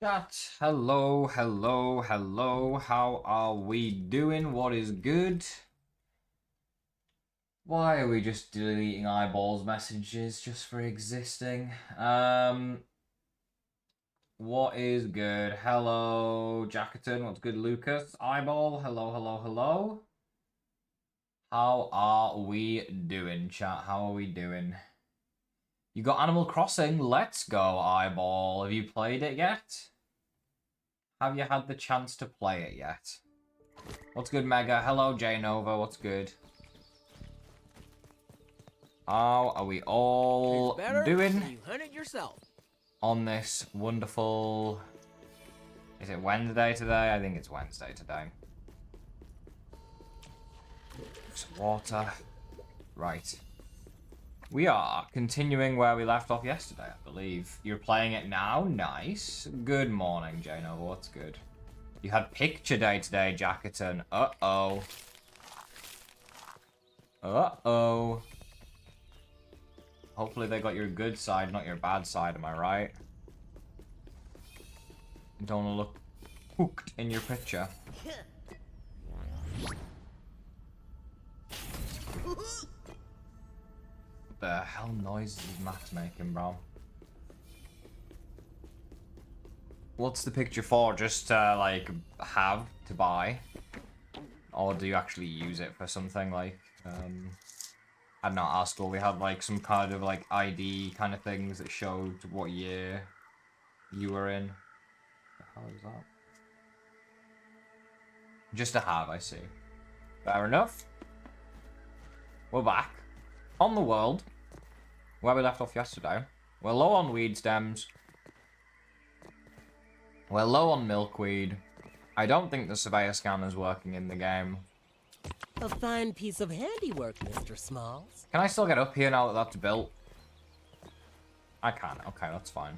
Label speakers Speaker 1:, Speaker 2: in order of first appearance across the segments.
Speaker 1: Chat, hello, hello, hello. How are we doing? What is good? Why are we just deleting eyeballs messages just for existing? What is good? Hello, Jackerton. What's good, Lucas? Eyeball. Hello, hello, hello. How are we doing, chat? How are we doing? You got Animal Crossing? Let's go, Eyeball. Have you played it yet? Have you had the chance to play it yet? What's good, Mega? Hello, J Nova. What's good? How are we all doing
Speaker 2: you hunt it yourself.
Speaker 1: on this wonderful... Is it Wednesday today? I think it's Wednesday today. Some water. Right. We are continuing where we left off yesterday, I believe. You're playing it now? Nice. Good morning, J Nova. What's good? You had picture day today, Jackerton. Uh-oh. Uh-oh. Hopefully they got your good side, not your bad side, am I right? You don't want to look hooked in your picture. What the hell noises is Max making, bro? What's the picture for? Just to, like, have to buy? Or do you actually use it for something like, I don't know, our school, we had, like, some kind of, like, ID kind of things that showed what year you were in. What the hell is that? Just to have, I see. Fair enough. We're back. On the world. Where we left off yesterday. We're low on weed stems. We're low on milkweed. I don't think the surveyor scanner's working in the game.
Speaker 2: A fine piece of handiwork, Mr. Smalls.
Speaker 1: Can I still get up here now that that's built? I can. Okay, that's fine.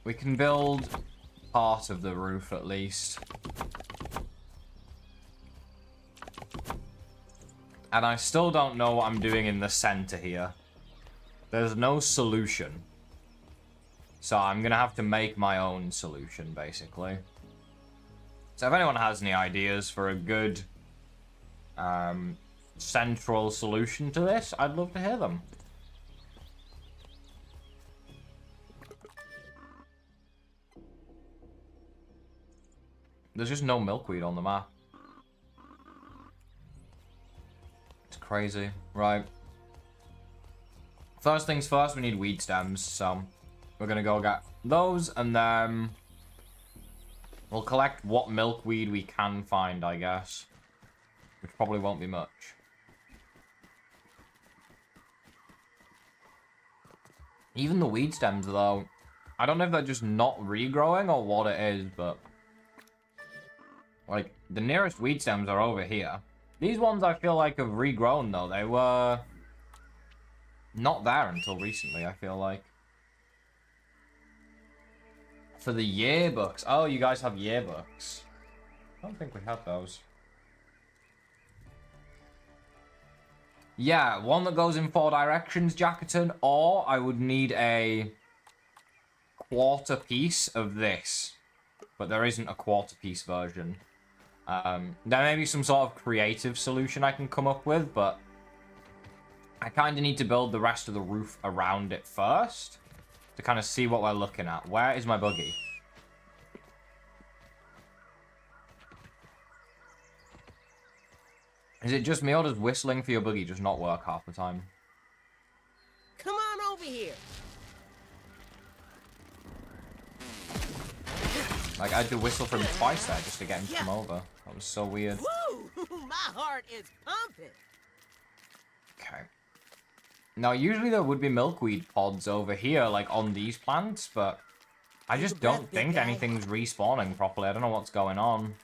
Speaker 1: We can build part of the roof at least. And I still don't know what I'm doing in the center here. There's no solution. So I'm going to have to make my own solution, basically. So if anyone has any ideas for a good central solution to this, I'd love to hear them. There's just no milkweed on the map. It's crazy. Right. First things first, we need weed stems, so we're going to go get those, and then we'll collect what milkweed we can find, I guess. Which probably won't be much. Even the weed stems, though, I don't know if they're just not regrowing or what it is, but... Like, the nearest weed stems are over here. These ones I feel like have regrown, though. They were not there until recently, I feel like. For the yearbooks. Oh, you guys have yearbooks. I don't think we had those. Yeah, one that goes in 4 directions, Jackerton, or I would need a quarter piece of this. But there isn't a quarter piece version. There may be some sort of creative solution I can come up with, but I kind of need to build the rest of the roof around it first to kind of see what we're looking at. Where is my buggy? Is it just me, or does whistling for your buggy just not work half the time?
Speaker 2: Come on over here.
Speaker 1: Like, I had to whistle for him twice there just to get him to come over. That was so weird.
Speaker 2: Woo! My heart is pumping.
Speaker 1: Okay. Now, usually there would be milkweed pods over here, like, on these plants, but I just don't think anything's respawning properly. I don't know what's going on.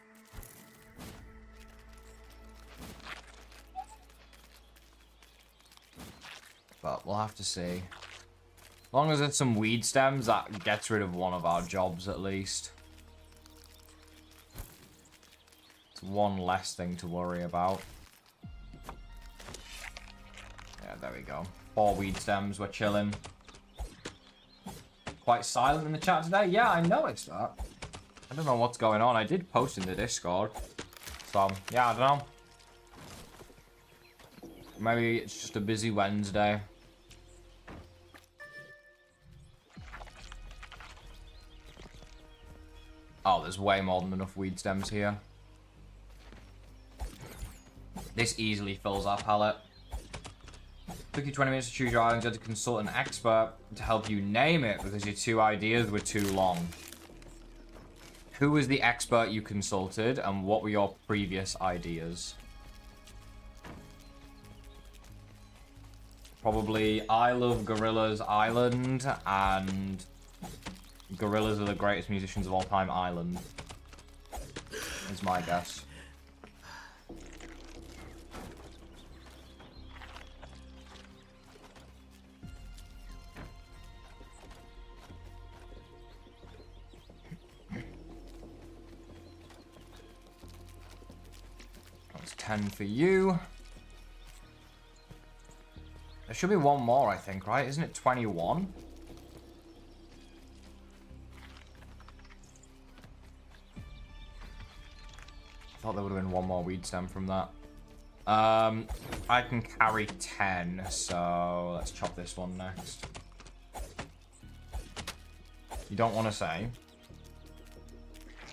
Speaker 1: But we'll have to see. As long as there's some weed stems, that gets rid of one of our jobs at least. It's one less thing to worry about. Yeah, there we go. 4 weed stems, we're chilling. quite silent in the chat today. Yeah, I noticed that. I don't know what's going on. I did post in the Discord. So, yeah, I don't know. Maybe it's just a busy Wednesday. Oh, there's way more than enough weed stems here. This easily fills our palette. Took you 20 minutes to choose your island. You had to consult an expert to help you name it because your 2 ideas were too long. Who was the expert you consulted and what were your previous ideas? Probably I Love Gorillas Island and Gorillas are the greatest musicians of all time Island. Is my guess. That's 10 for you. There should be one more, I think, right? Isn't it 21? I thought there would have been one more weed stem from that. I can carry 10, so let's chop this one next. You don't want to say.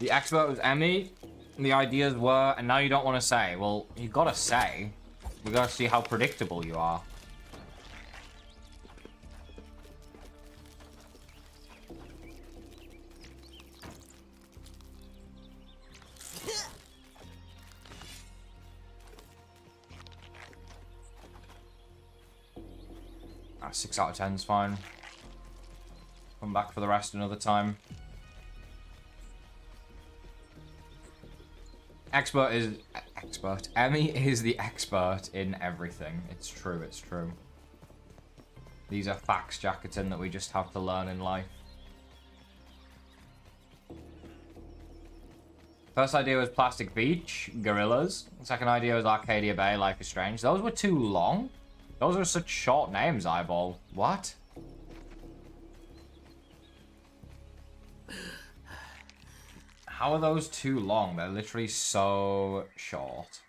Speaker 1: The expert was Emmy, and the ideas were, and now you don't want to say. Well, you gotta say. We gotta see how predictable you are. Ah, 6 out of 10 is fine. Come back for the rest another time. Expert. Emmy is the expert in everything. It's true, it's true. These are facts, Jackerton, that we just have to learn in life. First idea was Plastic Beach, Gorillas. Second idea was Arcadia Bay, Life is Strange. Those were too long. Those are such short names, Eyeball. What? How are those too long? They're literally so short.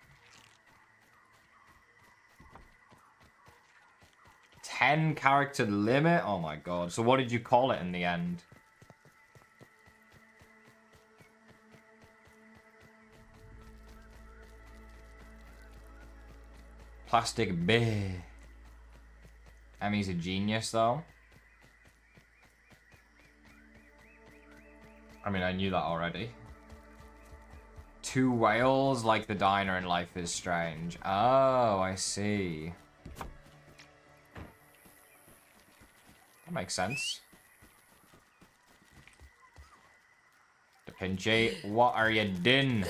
Speaker 1: 10 character limit? Oh my god. So what did you call it in the end? Plastic Bay. Emmy's a genius, though. I mean, I knew that already. 2 whales like the diner in Life is Strange. Oh, I see. That makes sense. Da Vinci, what are you doing?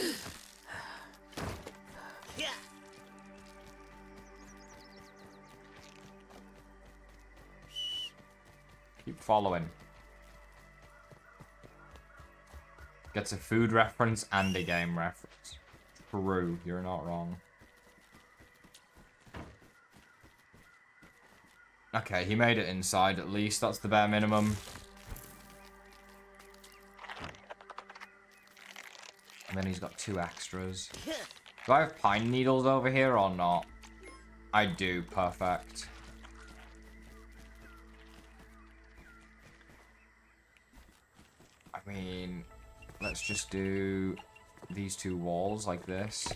Speaker 1: Keep following. Gets a food reference and a game reference. True, you're not wrong. Okay, he made it inside at least. That's the bare minimum. And then he's got 2 extras. Do I have pine needles over here or not? I do, perfect. I mean, let's just do these 2 walls like this.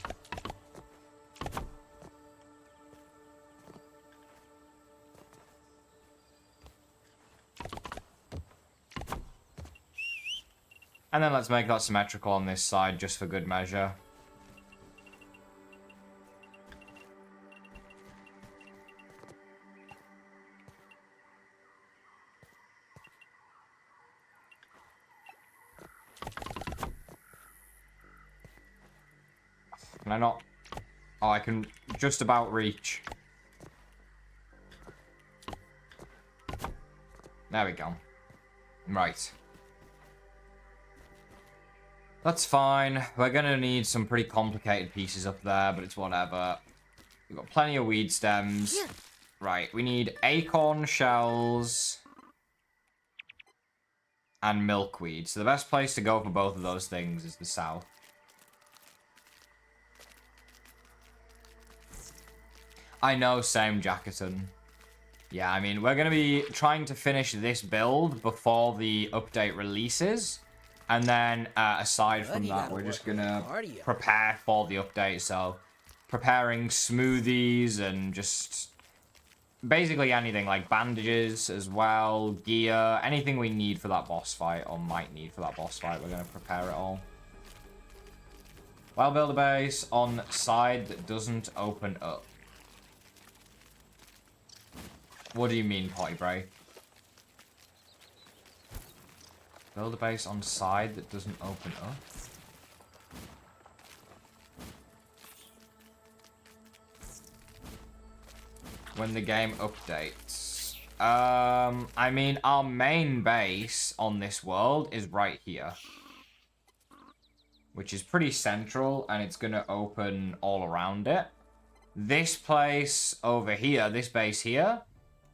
Speaker 1: And then let's make that symmetrical on this side just for good measure. Can I not? Oh, I can just about reach. There we go. Right. That's fine. We're gonna need some pretty complicated pieces up there, but it's whatever. We've got plenty of weed stems. Right, we need acorn shells. and milkweed. So the best place to go for both of those things is the south. I know, same, Jackerton. Yeah, I mean, we're going to be trying to finish this build before the update releases. And then, aside from that, we're just going to prepare for the update. So, preparing smoothies and just basically anything, like bandages as well, gear, anything we need for that boss fight, or might need for that boss fight, we're going to prepare it all. Well, build a base on side that doesn't open up. What do you mean, Potty Bray? Build a base on side that doesn't open up? When the game updates. I mean, our main base on this world is right here. Which is pretty central, and it's going to open all around it. This place over here, this base here,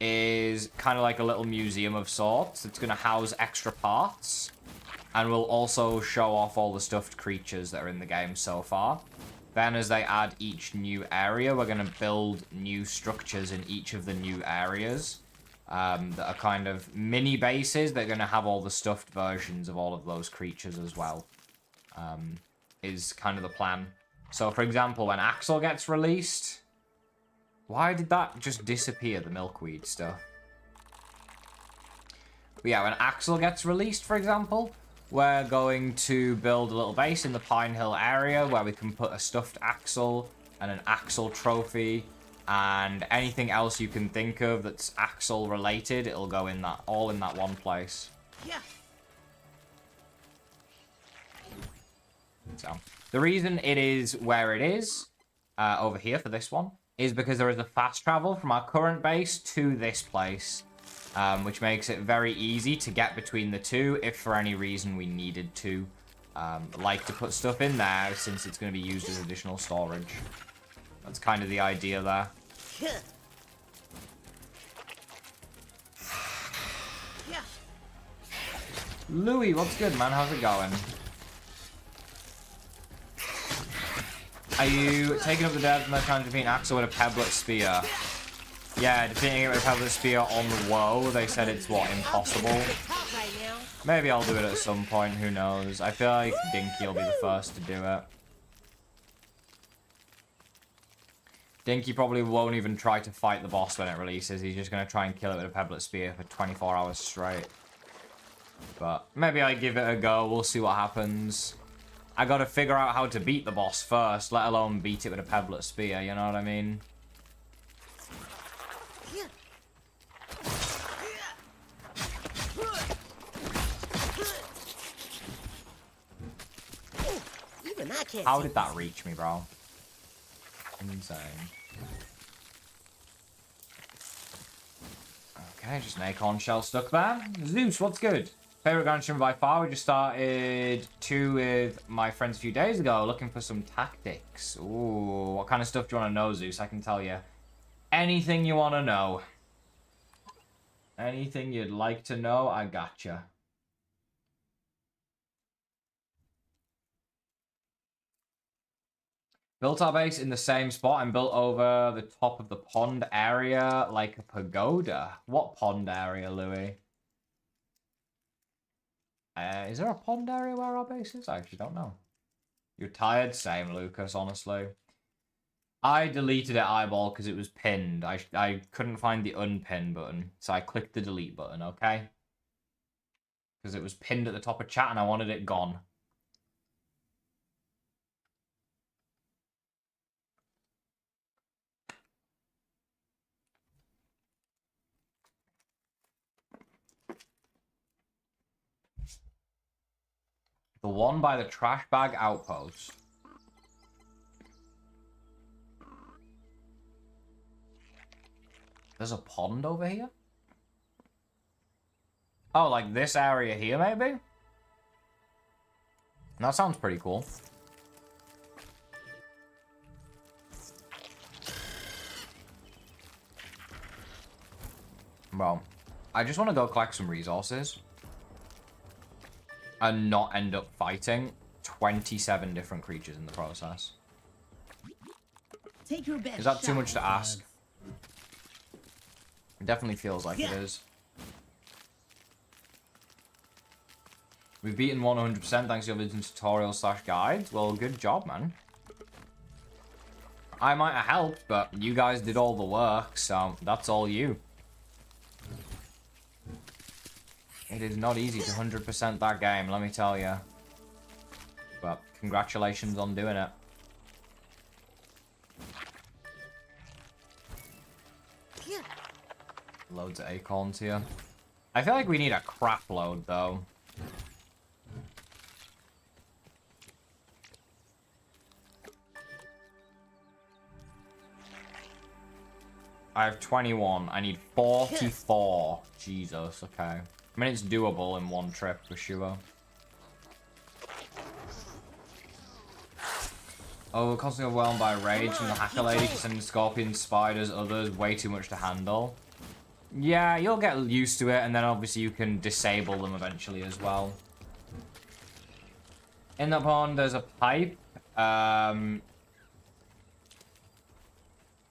Speaker 1: is kind of like a little museum of sorts. It's going to house extra parts. And will also show off all the stuffed creatures that are in the game so far. Then as they add each new area, we're going to build new structures in each of the new areas. That are kind of mini bases. They're going to have all the stuffed versions of all of those creatures as well. Is kind of the plan. So for example, when Axel gets released... Why did that just disappear, the milkweed stuff? But yeah, when Axel gets released, for example, we're going to build a little base in the Pine Hill area where we can put a stuffed Axel and an Axel trophy and anything else you can think of that's Axel related. It'll go in that, all in that one place. Yeah. So, the reason it is where it is, over here for this one, is because there is a fast travel from our current base to this place, which makes it very easy to get between the two if for any reason we needed to, like to put stuff in there since it's going to be used as additional storage. That's kind of the idea there. Louis, what's good, man? How's it going? Are you taking up the dead from the trying to defeat Axel with a pebblet spear? Yeah, defeating it with a pebblet spear on the woe. They said it's, what, impossible? Maybe I'll do it at some point, who knows. I feel like Dinky will be the first to do it. Dinky probably won't even try to fight the boss when it releases. He's just going to try and kill it with a pebblet spear for 24 hours straight. But maybe I give it a go. We'll see what happens. I gotta figure out how to beat the boss first, let alone beat it with a pebblet spear, you know what I mean? How did that reach me, bro? Insane. Okay, just an acorn shell stuck there. Zeus, what's good? Favorite gun stream by far. We just started 2 with my friends a few days ago, looking for some tactics. Ooh, what kind of stuff do you want to know, Zeus? I can tell you anything you want to know. Anything you'd like to know, I gotcha. Built our base in the same spot and built over the top of the pond area like a pagoda. What pond area, Louis? Is there a pond area where our base is? I actually don't know. You're tired? Same, Lucas, honestly. I deleted it, Eyeball, because it was pinned. I couldn't find the unpin button, so I clicked the delete button, okay? Because it was pinned at the top of chat and I wanted it gone. The one by the trash bag outpost. There's a pond over here? Oh, like this area here, maybe? That sounds pretty cool. Well, I just want to go collect some resources. and not end up fighting 27 different creatures in the process.
Speaker 2: Take your best
Speaker 1: Is that too
Speaker 2: shot,
Speaker 1: much to ask?
Speaker 2: bud.
Speaker 1: It definitely feels like it is. We've beaten 100% thanks to your videos and tutorials / guides. Well, good job, man. I might have helped, but you guys did all the work, so that's all you. It is not easy to 100% that game, let me tell you. But congratulations on doing it. Loads of acorns here. I feel like we need a crap load, though. I have 21. I need 44. Jesus, okay. I mean, it's doable in one trip for sure. Oh, we're constantly overwhelmed by rage from the hacker lady sending scorpions, spiders, others. Way too much to handle. Yeah, you'll get used to it, and then obviously you can disable them eventually as well. In the pond, there's a pipe.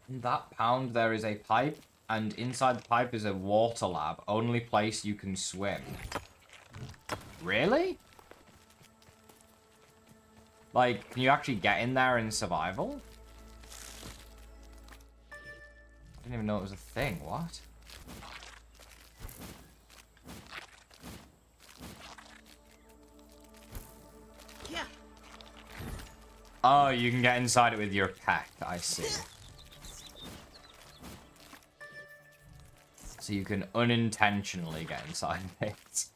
Speaker 1: In that pound, there is a pipe, and inside the pipe is a water lab. Only place you can swim. Really? Like, can you actually get in there in survival? I didn't even know it was a thing. What?
Speaker 2: Yeah.
Speaker 1: Oh, you can get inside it with your pet. I see. So you can unintentionally get inside it.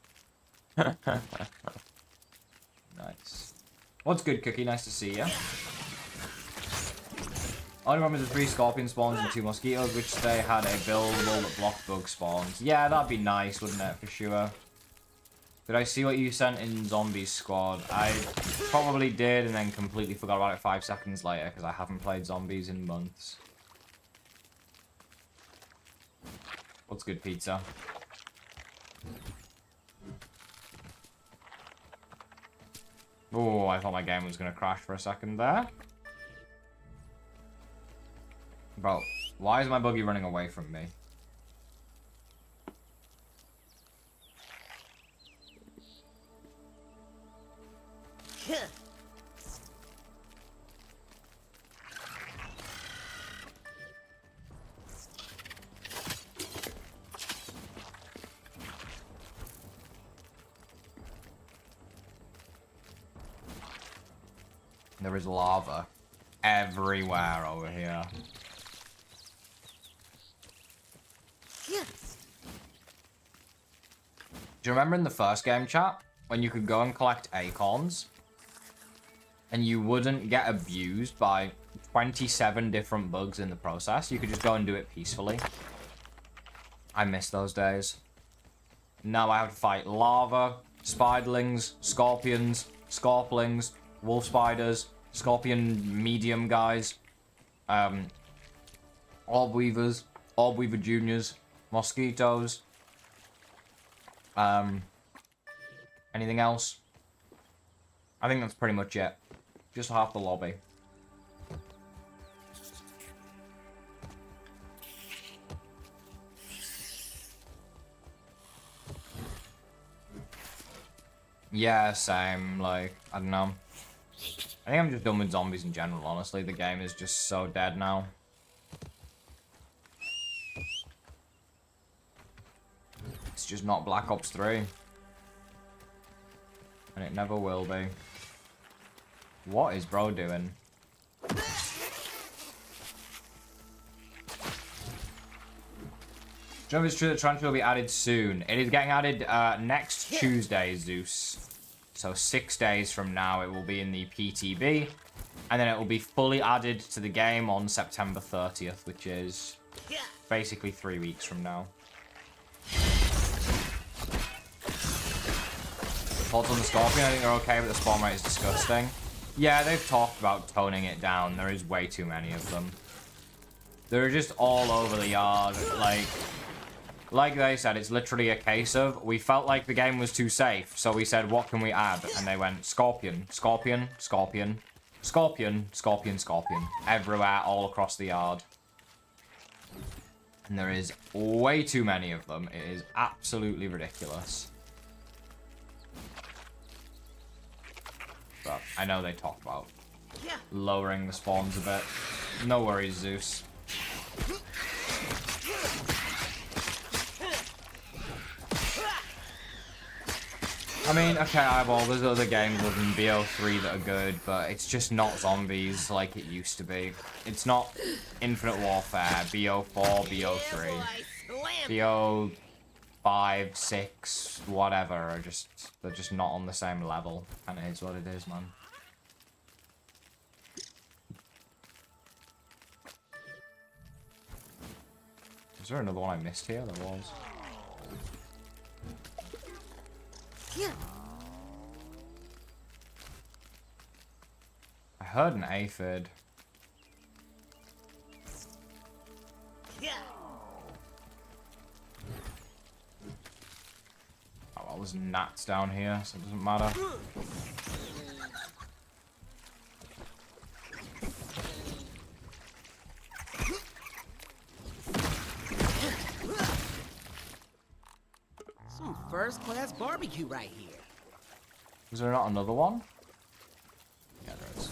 Speaker 1: Nice. What's good, Cookie? Nice to see you. I remember the 3 scorpion spawns and 2 mosquitoes, which they had a buildable that blocked bug spawns. Yeah, that'd be nice, wouldn't it, for sure? Did I see what you sent in Zombies Squad? I probably did and then completely forgot about it 5 seconds later because I haven't played Zombies in months. What's good, pizza? Oh, I thought my game was going to crash for a second there. Bro, why is my buggy running away from me? There is lava everywhere over here. Do you remember in the first game, chat, when you could go and collect acorns and you wouldn't get abused by 27 different bugs in the process? You could just go and do it peacefully. I miss those days. Now I have to fight lava, spiderlings, scorpions, scorplings, wolf spiders, scorpion medium guys, orb weavers, orb weaver juniors, mosquitoes. Anything else? I think that's pretty much it. Just half the lobby. Yeah, same. Like, I don't know. I think I'm just done with zombies in general, honestly. The game is just so dead now. It's just not Black Ops 3. And it never will be. What is bro doing? Do you know if it's true that transfer will be added soon? It is getting added next Tuesday, Zeus. So 6 days from now, it will be in the PTB. And then it will be fully added to the game on September 30th, which is basically 3 weeks from now. Thoughts on the Scorpion? I think they're okay, but the spawn rate is disgusting. Yeah, they've talked about toning it down. There is way too many of them. They're just all over the yard. Like, like they said, it's literally a case of we felt like the game was too safe, so we said, what can we add? And they went scorpion, scorpion, scorpion, scorpion, scorpion, scorpion. Everywhere, all across the yard. And there is way too many of them. It is absolutely ridiculous. But I know they talked about lowering the spawns a bit. No worries, Zeus. I mean, okay, Eyeball, there's other games other than BO3 that are good, but it's just not zombies like it used to be. It's not Infinite Warfare, BO4, BO3. BO5, 6, whatever, they're just not on the same level. And it is what it is, man. Is there another one I missed here? There was. I heard an aphid. Oh, well, there's gnats down here, so it doesn't matter.
Speaker 2: Some first-class barbecue right here.
Speaker 1: Is there not another one? Yeah, there is.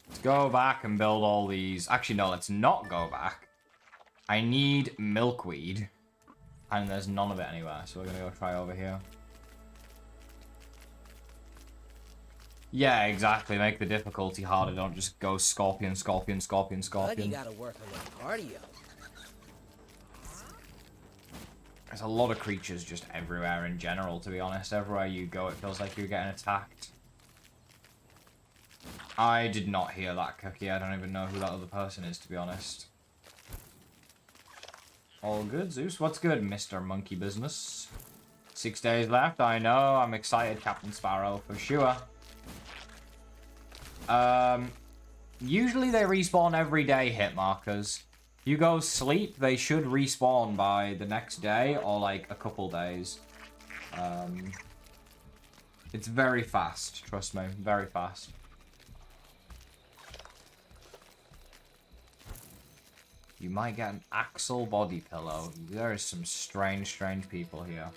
Speaker 1: Let's go back and build all these. Actually, no, let's not go back. I need milkweed. And there's none of it anywhere, so we're gonna go try over here. Yeah, exactly. Make the difficulty harder. Don't just go scorpion, scorpion, scorpion, scorpion.
Speaker 2: You gotta work on that cardio.
Speaker 1: There's a lot of creatures just everywhere in general, to be honest. Everywhere you go, it feels like you're getting attacked. I did not hear that cookie. I don't even know who that other person is, to be honest. All good, Zeus. What's good, Mr. Monkey Business? 6 days left. I know. I'm excited, Captain Sparrow, for sure. Usually they respawn every day, hit markers. You go sleep, they should respawn by the next day or like a couple days. It's very fast, trust me, very fast. You might get an Axle body pillow. There is some strange, strange people here.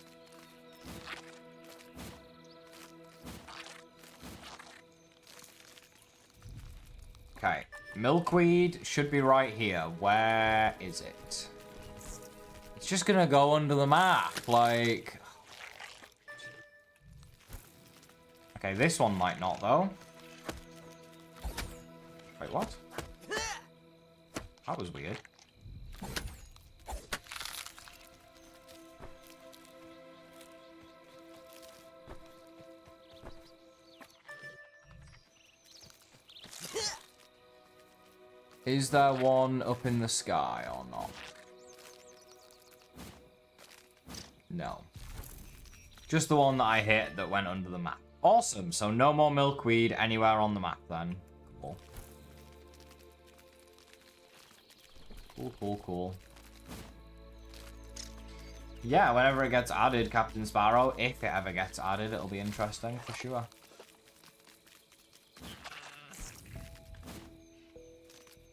Speaker 1: Okay, milkweed should be right here. Where is it? It's just gonna go under the map, like... Okay, this one might not, though. Wait, what? That was weird. Is there one up in the sky or not? No. Just the one that I hit that went under the map. Awesome, so no more milkweed anywhere on the map then. Cool. Cool, cool, cool. Yeah, whenever it gets added, Captain Sparrow, if it ever gets added, it'll be interesting for sure.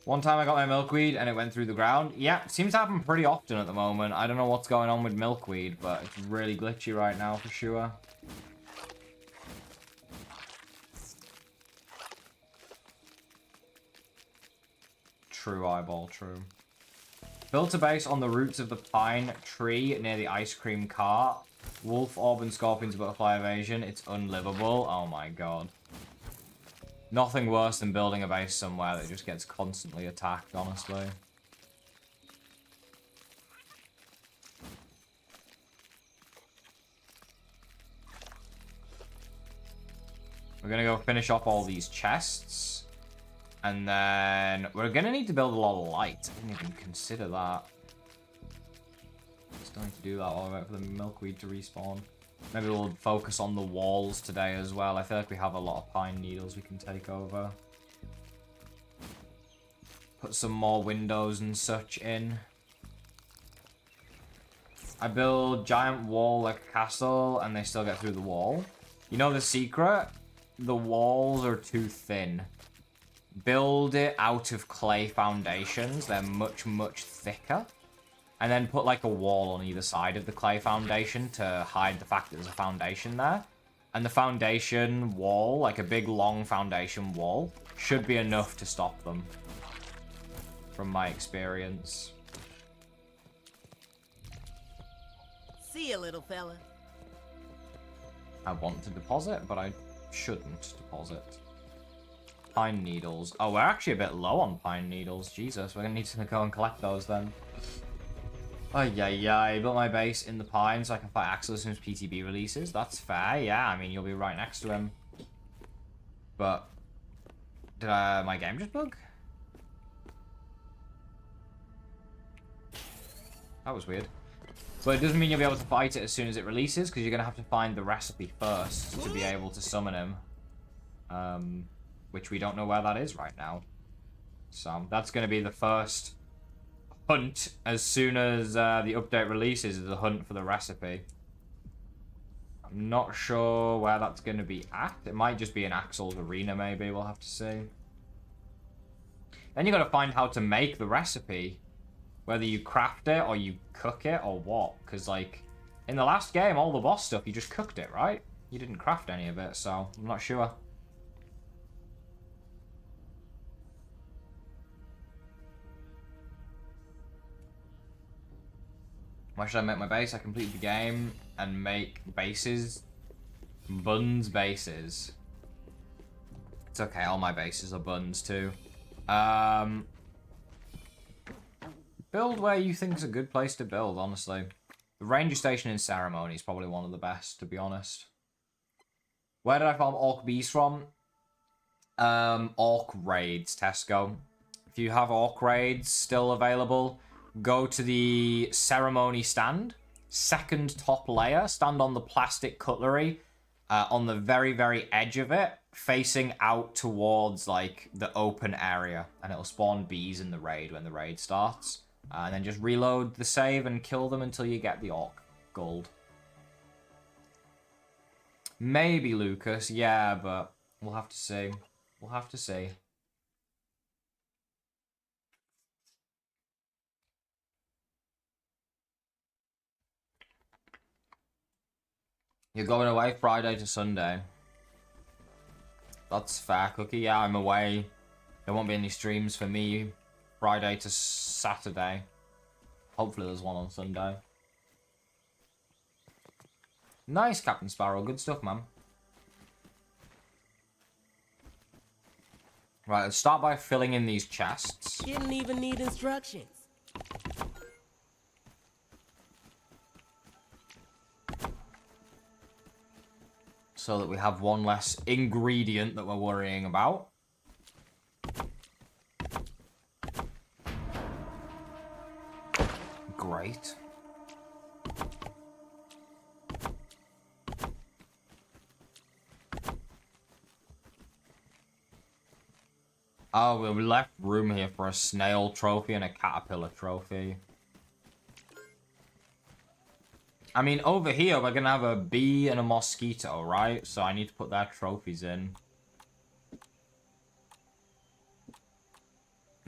Speaker 1: One time I got my milkweed and it went through the ground. Yeah, seems to happen pretty often at the moment. I don't know what's going on with milkweed, but it's really glitchy right now for sure. True, Eyeball, true. Built a base on the roots of the pine tree near the ice cream cart. Wolf, orb, and scorpion's butterfly evasion. It's unlivable. Oh my god. Nothing worse than building a base somewhere that just gets constantly attacked, honestly. We're gonna go finish off all these chests. And then we're gonna need to build a lot of light. I didn't even consider that. Still need to do that while I wait for the milkweed to respawn. Maybe we'll focus on the walls today as well. I feel like we have a lot of pine needles we can take over. Put some more windows and such in. I build giant wall like a castle and they still get through the wall. You know the secret? The walls are too thin. Build it out of clay foundations. They're much, much thicker. And then put like a wall on either side of the clay foundation to hide the fact that there's a foundation there. And the foundation wall, like a big long foundation wall, should be enough to stop them. From my experience.
Speaker 2: See you, little fella.
Speaker 1: I want to deposit, but I shouldn't deposit. Pine needles. Oh, we're actually a bit low on pine needles. Jesus, we're gonna need to go and collect those then. Ay, I built my base in the pine so I can fight Axel as soon as PTB releases. That's fair, yeah. I mean, you'll be right next to him. But did my game just bug? That was weird. But it doesn't mean you'll be able to fight it as soon as it releases, because you're going to have to find the recipe first to be able to summon him. Which we don't know where that is right now. So that's going to be the first hunt as soon as the update releases, is the hunt for the recipe. I'm not sure where that's going to be at. It might just be in Axel's arena, maybe. We'll have to see. Then you got to find how to make the recipe. Whether you craft it or you cook it or what. Because, like, in the last game, all the boss stuff, you just cooked it, right? You didn't craft any of it, so I'm not sure. Why should I make my base? I completed the game and make bases. Buns bases. It's okay, all my bases are buns too. Build where you think is a good place to build, honestly. The ranger station in Ceremony is probably one of the best, to be honest. Where did I farm orc bees from? Orc raids, Tesco. If you have orc raids still available, go to the Ceremony stand. Second top layer. Stand on the plastic cutlery. On the very, very edge of it. Facing out towards, like, the open area. And it'll spawn bees in the raid when the raid starts. And then just reload the save and kill them until you get the orc gold. Maybe, Lucas. Yeah, but we'll have to see. We'll have to see. You're going away Friday to Sunday. That's fair, Cookie. Yeah, I'm away. There won't be any streams for me Friday to Saturday. Hopefully there's one on Sunday. Nice, Captain Sparrow. Good stuff, man. Right, let's start by filling in these chests.
Speaker 2: Didn't even need instructions.
Speaker 1: So that we have one less ingredient that we're worrying about. Great. Oh, we left room here for a snail trophy and a caterpillar trophy. I mean, over here, we're going to have a bee and a mosquito, right? So I need to put their trophies in.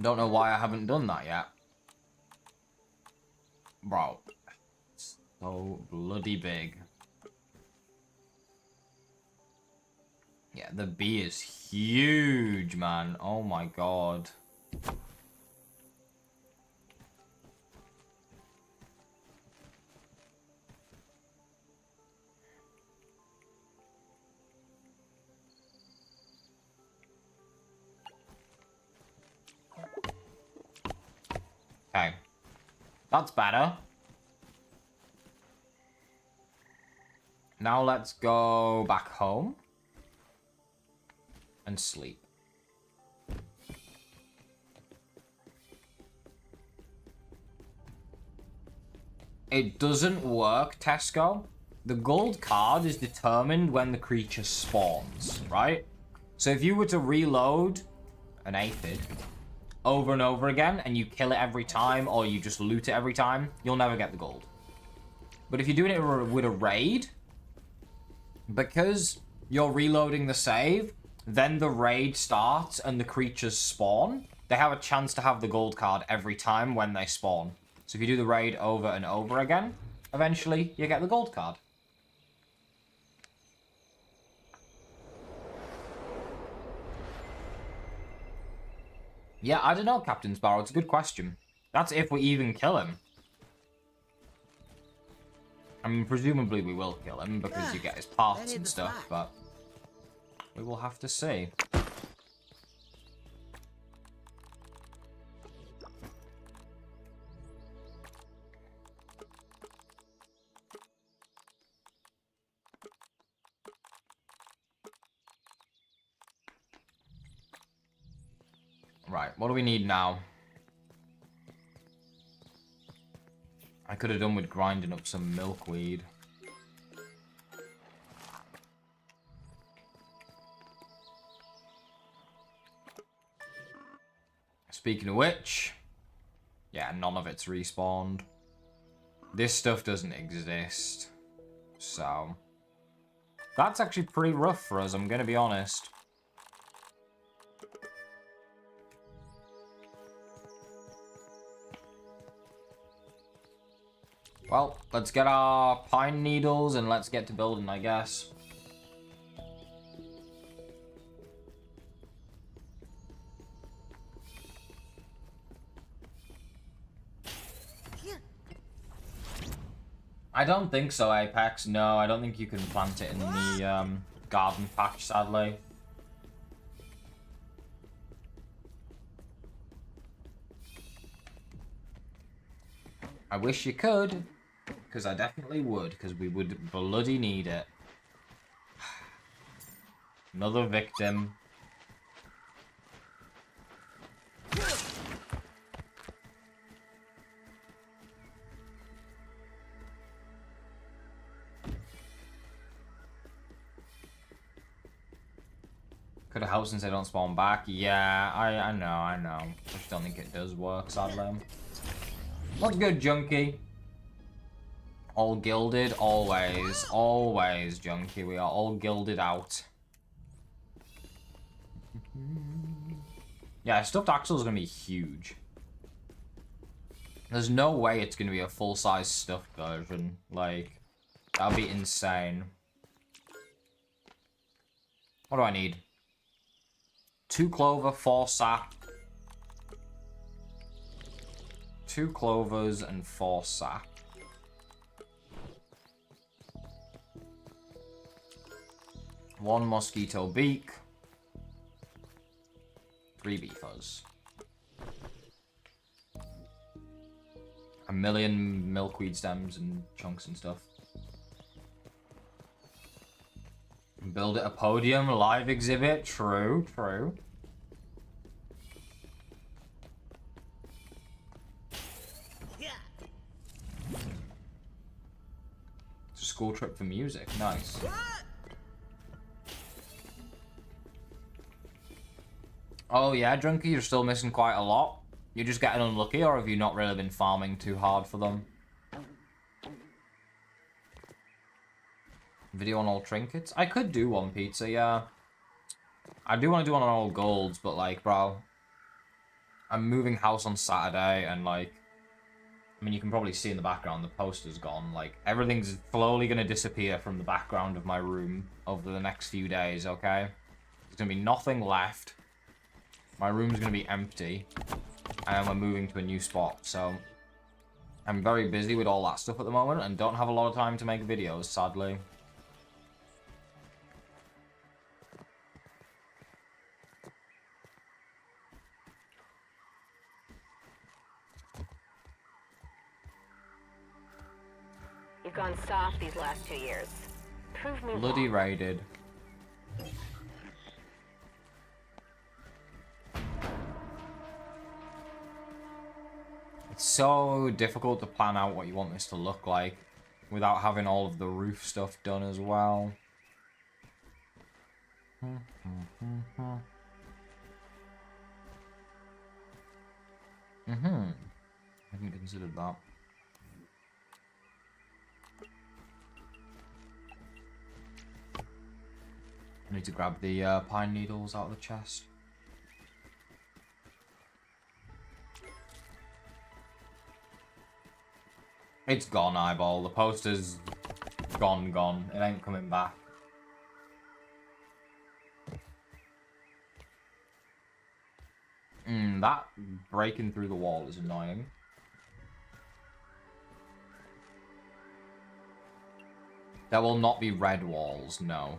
Speaker 1: Don't know why I haven't done that yet. Bro. It's so bloody big. Yeah, the bee is huge, man. Oh my god. Okay. That's better. Now let's go back home. And sleep. It doesn't work, Tesco, the gold card is determined when the creature spawns, right? So if you were to reload an aphid over and over again, and you kill it every time, or you just loot it every time, you'll never get the gold. But if you're doing it with a raid, because you're reloading the save, then the raid starts and the creatures spawn, they have a chance to have the gold card every time when they spawn. So if you do the raid over and over again, eventually you get the gold card. Yeah, I don't know, Captain Sparrow. It's a good question. That's if we even kill him. I mean, presumably we will kill him because you get his parts and stuff, but we will have to see. Right, what do we need now? I could have done with grinding up some milkweed. Speaking of which, yeah, none of it's respawned. This stuff doesn't exist. So, that's actually pretty rough for us, I'm gonna be honest. Well, let's get our pine needles and let's get to building, I guess. I don't think so, Apex. No, I don't think you can plant it in the garden patch, sadly. I wish you could. Because I definitely would, because we would bloody need it. Another victim. Could have helped since they don't spawn back. Yeah, I know. I just don't think it does work, sadly. What's good, Junkie? All gilded, always, always, Junkie. We are all gilded out. Yeah, Stuffed Axle is going to be huge. There's no way it's going to be a full-size stuffed version. Like, that would be insane. What do I need? 2 clover, 4 sap. 2 clovers and 4 sap. 1 mosquito beak. 3 bee fuzz. 1 million milkweed stems and chunks and stuff. Build it a podium, live exhibit. True, true. It's a school trip for music. Nice. Oh yeah, Drunky, you're still missing quite a lot. You're just getting unlucky, or have you not really been farming too hard for them? Video on all trinkets? I could do one, Pizza, yeah. I do want to do one on all golds, but like, bro, I'm moving house on Saturday, and like, I mean, you can probably see in the background, the poster's gone. Like, everything's slowly going to disappear from the background of my room over the next few days, okay? There's going to be nothing left. My room's going to be empty, and we're moving to a new spot, so I'm very busy with all that stuff at the moment, and don't have a lot of time to make videos, sadly.
Speaker 3: You've gone soft these last 2 years. Prove me
Speaker 1: Bloody
Speaker 3: wrong.
Speaker 1: raided. It's so difficult to plan out what you want this to look like. without having all of the roof stuff done as well. I haven't considered that. I need to grab the pine needles out of the chest. It's gone, Eyeball. The poster's gone. It ain't coming back. That breaking through the wall is annoying. There will not be red walls, no.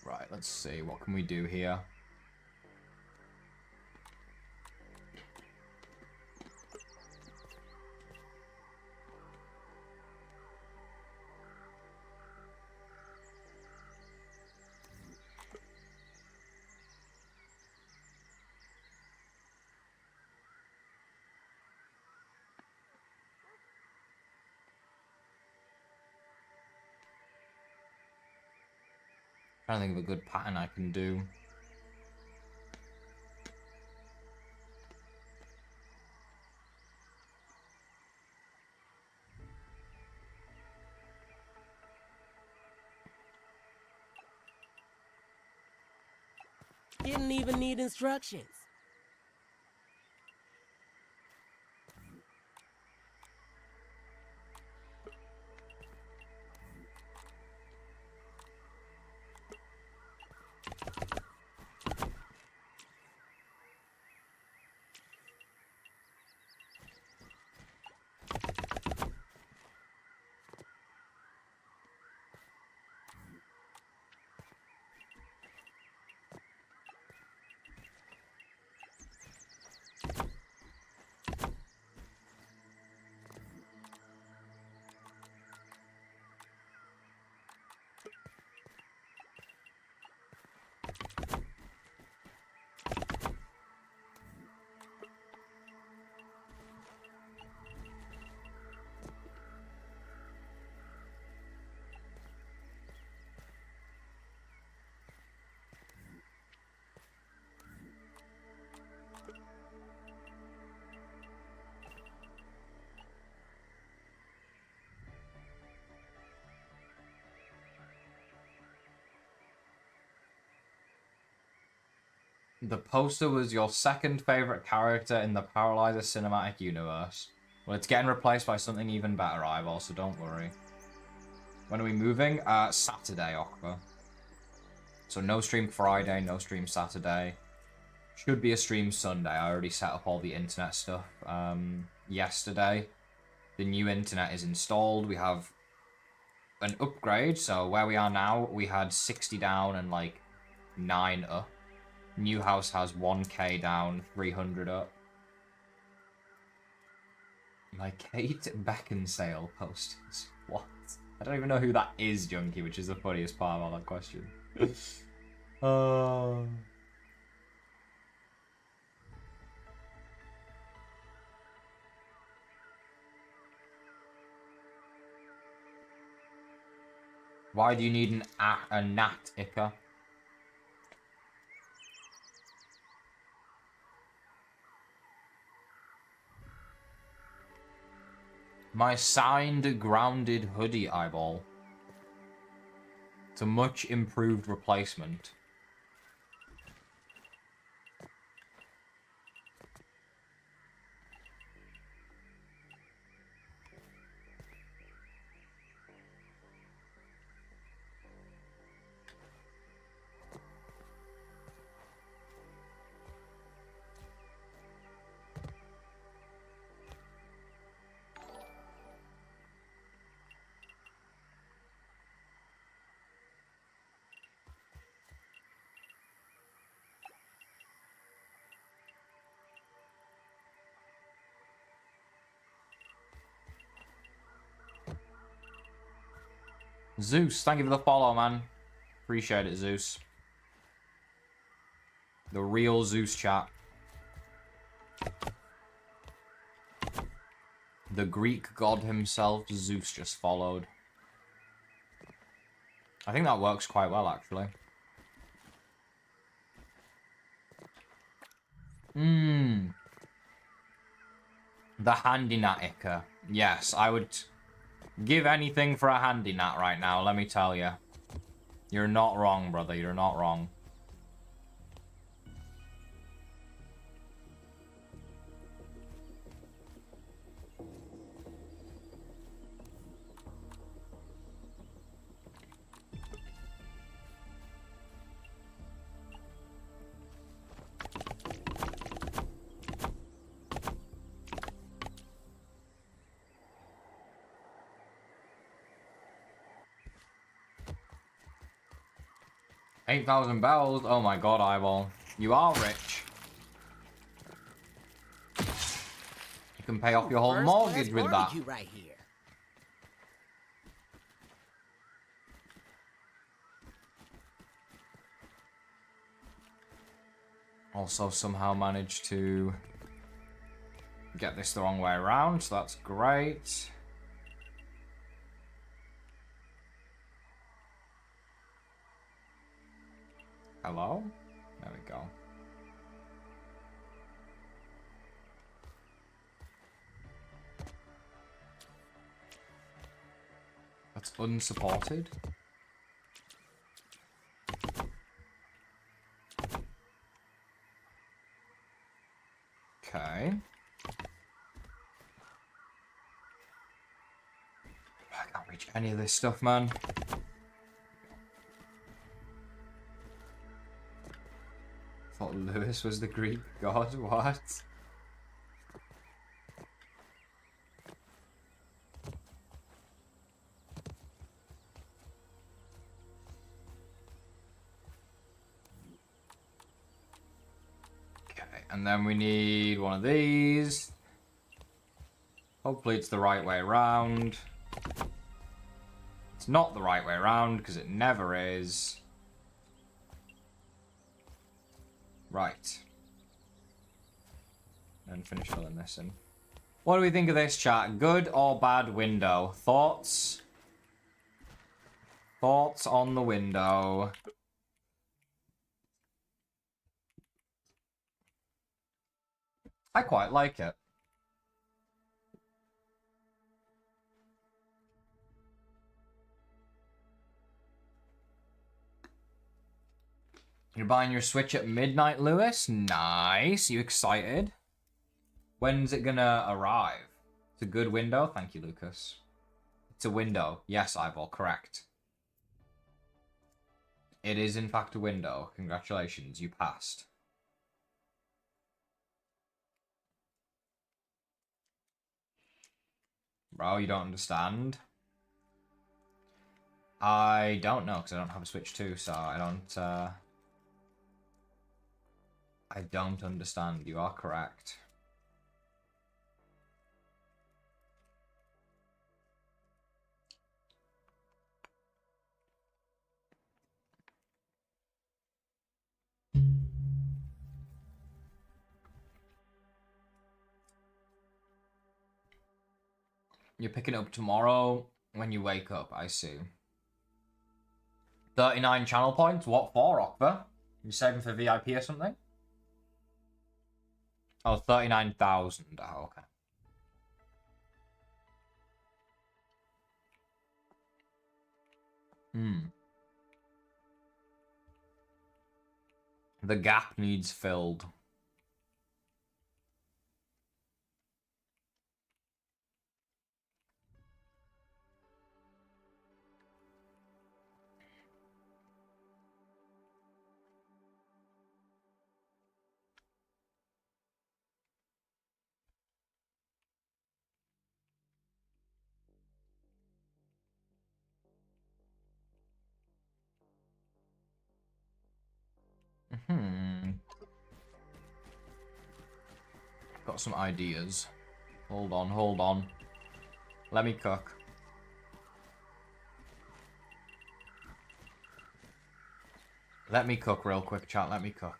Speaker 1: Right, let's see. What can we do here? Trying to think of a good pattern I can do.
Speaker 2: Didn't even need instructions. The poster was your second favorite character in the Paralyzer cinematic universe. Well, it's getting replaced by something even better, Eyeball, so don't worry. When are we moving? Saturday, Okpa. So no stream Friday, no stream Saturday. Should be a stream Sunday. I already set up all the internet stuff yesterday. The new internet is installed. We have an upgrade. So where we are now, we had 60 down and like 9 up. New house has 1k down, 300 up. My Kate Beckinsale posters. What? I don't even know who that is, Junkie, which is the funniest part of that question. Why do you need a gnat, Ika? My signed grounded hoodie, Eyeball. It's a much improved replacement. Zeus, thank you for the follow, man. Appreciate it, Zeus. The real Zeus, chat. The Greek god himself, Zeus, just followed. I think that works quite well, actually. The handy nat Ica. Yes, I would give anything for a handy nat right now, let me tell you. You're not wrong, brother. You're not wrong. $8,000 bells. Oh my god, Eyeball. You are rich. You can pay off your whole mortgage with that.
Speaker 4: Right here.
Speaker 2: Also somehow managed to get this the wrong way around, so that's great. Hello? There we go. That's unsupported. Okay. I can't reach any of this stuff, man. Thought Lewis was the Greek god. What? Okay, and then we need one of these. Hopefully it's the right way around. It's not the right way around because it never is. Right. And finish filling this in. What do we think of this, chat? Good or bad window? Thoughts? Thoughts on the window? I quite like it. You're buying your Switch at midnight, Lewis? Nice. You excited? When's it gonna arrive? It's a good window. Thank you, Lucas. It's a window. Yes, Eyeball. Correct. It is, in fact, a window. Congratulations. You passed. Bro, you don't understand? I don't know, because I don't have a Switch 2, so I don't understand. You are correct. You're picking it up tomorrow when you wake up, I see. 39 channel points? What for, Okva? You saving for VIP or something? Oh, 39,000. Oh, okay. The gap needs filled. Got some ideas. Hold on, hold on. Let me cook. Let me cook real quick, chat. Let me cook.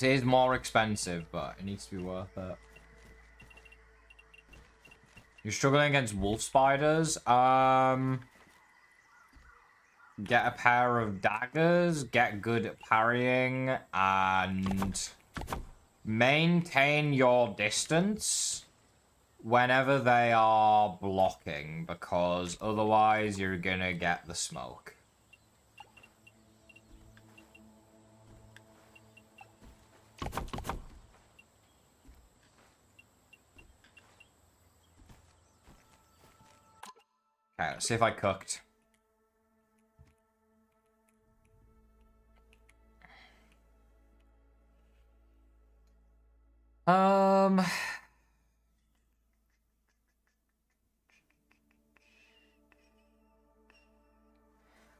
Speaker 2: It is more expensive, but it needs to be worth it. You're struggling against wolf spiders? Get a pair of daggers, get good at parrying, and maintain your distance whenever they are blocking, because otherwise you're gonna get the smoke. Okay, let's see if I cooked.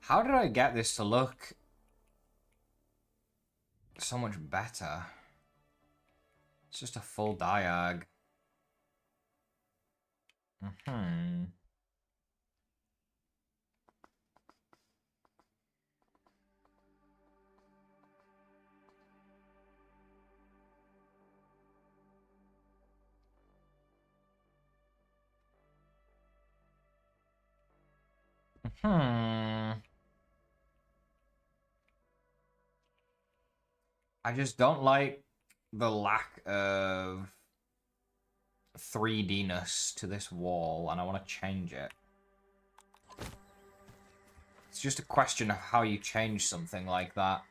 Speaker 2: How did I get this to look so much better? It's just a full diag. I just don't like the lack of 3D-ness to this wall, and I want to change it. It's just a question of how you change something like that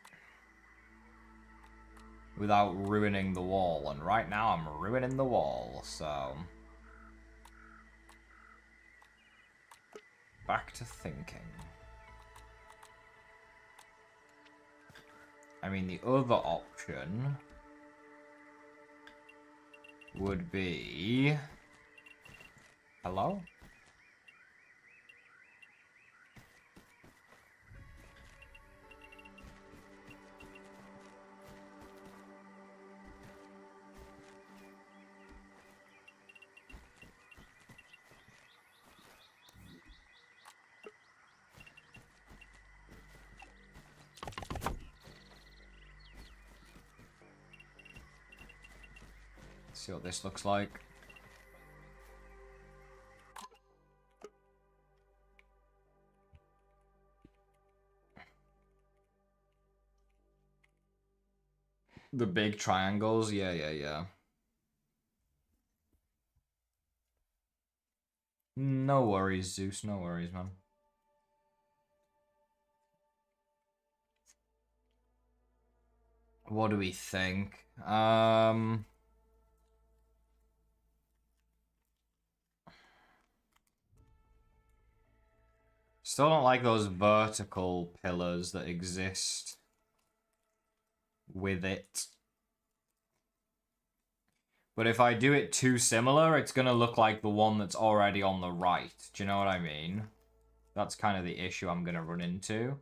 Speaker 2: without ruining the wall, and right now I'm ruining the wall, so... Back to thinking. I mean, the other option would be... Hello? See what this looks like. The big triangles, yeah. No worries, Zeus, no worries, man. What do we think? Still don't like those vertical pillars that exist with it. But if I do it too similar, it's gonna look like the one that's already on the right. Do you know what I mean? That's kind of the issue I'm gonna run into.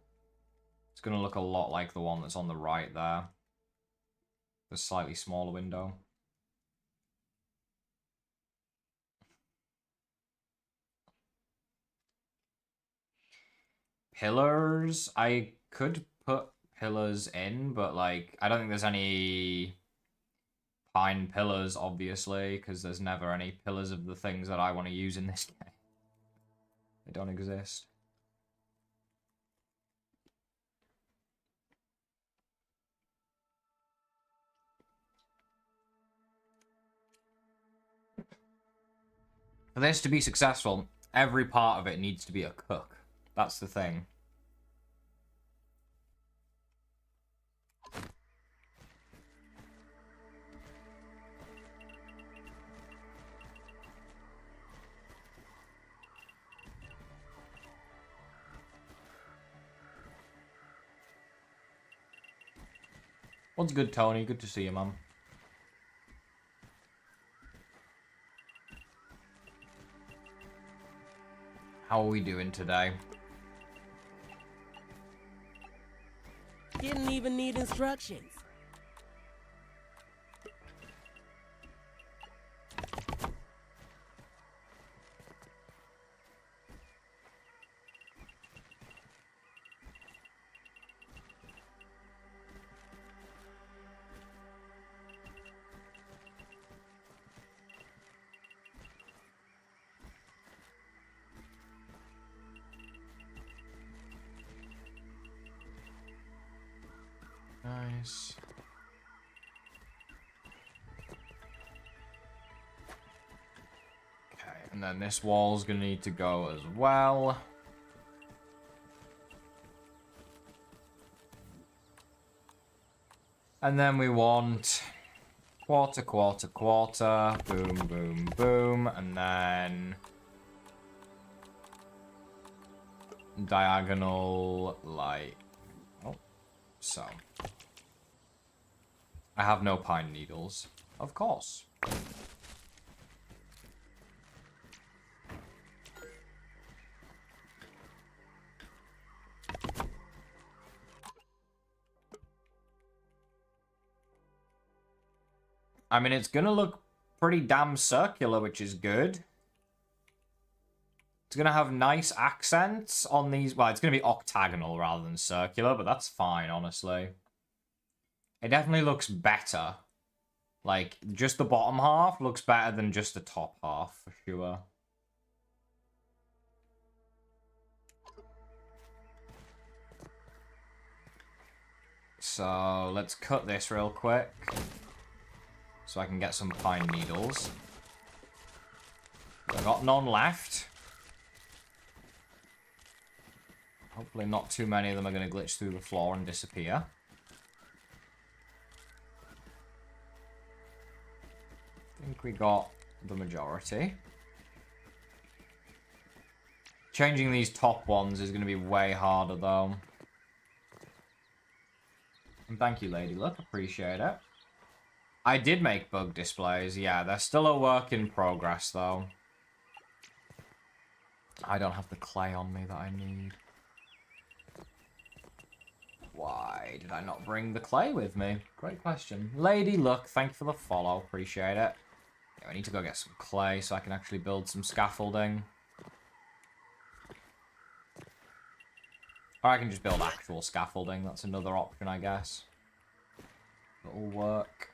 Speaker 2: It's gonna look a lot like the one that's on the right there. The slightly smaller window. Pillars? I could put pillars in, but like, I don't think there's any pine pillars, obviously, because there's never any pillars of the things that I want to use in this game. They don't exist. For this to be successful, every part of it needs to be a cook. That's the thing. What's good, Tony? Good to see you, man. How are we doing today?
Speaker 4: Didn't even need instructions.
Speaker 2: Nice. Okay, and then this wall's gonna need to go as well. And then we want quarter, quarter, quarter, boom, boom, boom, and then diagonal, like, oh, so. I have no pine needles, of course. I mean, it's gonna look pretty damn circular, which is good. It's gonna have nice accents on these. Well, it's gonna be octagonal rather than circular, but that's fine, honestly. It definitely looks better. Like, just the bottom half looks better than just the top half, for sure. So, let's cut this real quick. So I can get some pine needles. I've got none left. Hopefully not too many of them are going to glitch through the floor and disappear. I think we got the majority. Changing these top ones is going to be way harder, though. And thank you, Lady Luck. Appreciate it. I did make bug displays. Yeah, they're still a work in progress, though. I don't have the clay on me that I need. Why did I not bring the clay with me? Great question. Lady Luck, thank you for the follow. Appreciate it. Yeah, I need to go get some clay so I can actually build some scaffolding. Or I can just build actual scaffolding. That's another option, I guess. It'll work.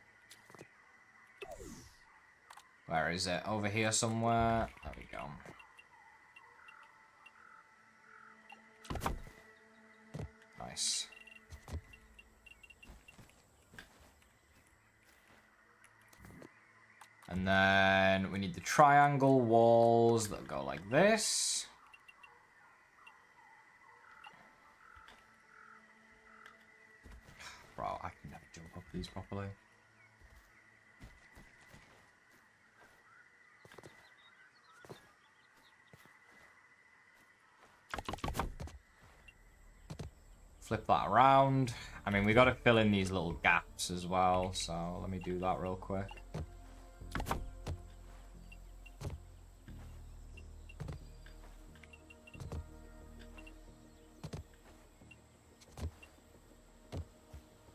Speaker 2: Where is it? Over here somewhere? There we go. Nice. And then we need the triangle walls that go like this. Bro, I can never jump up these properly. Flip that around. I mean, we got to fill in these little gaps as well, so let me do that real quick.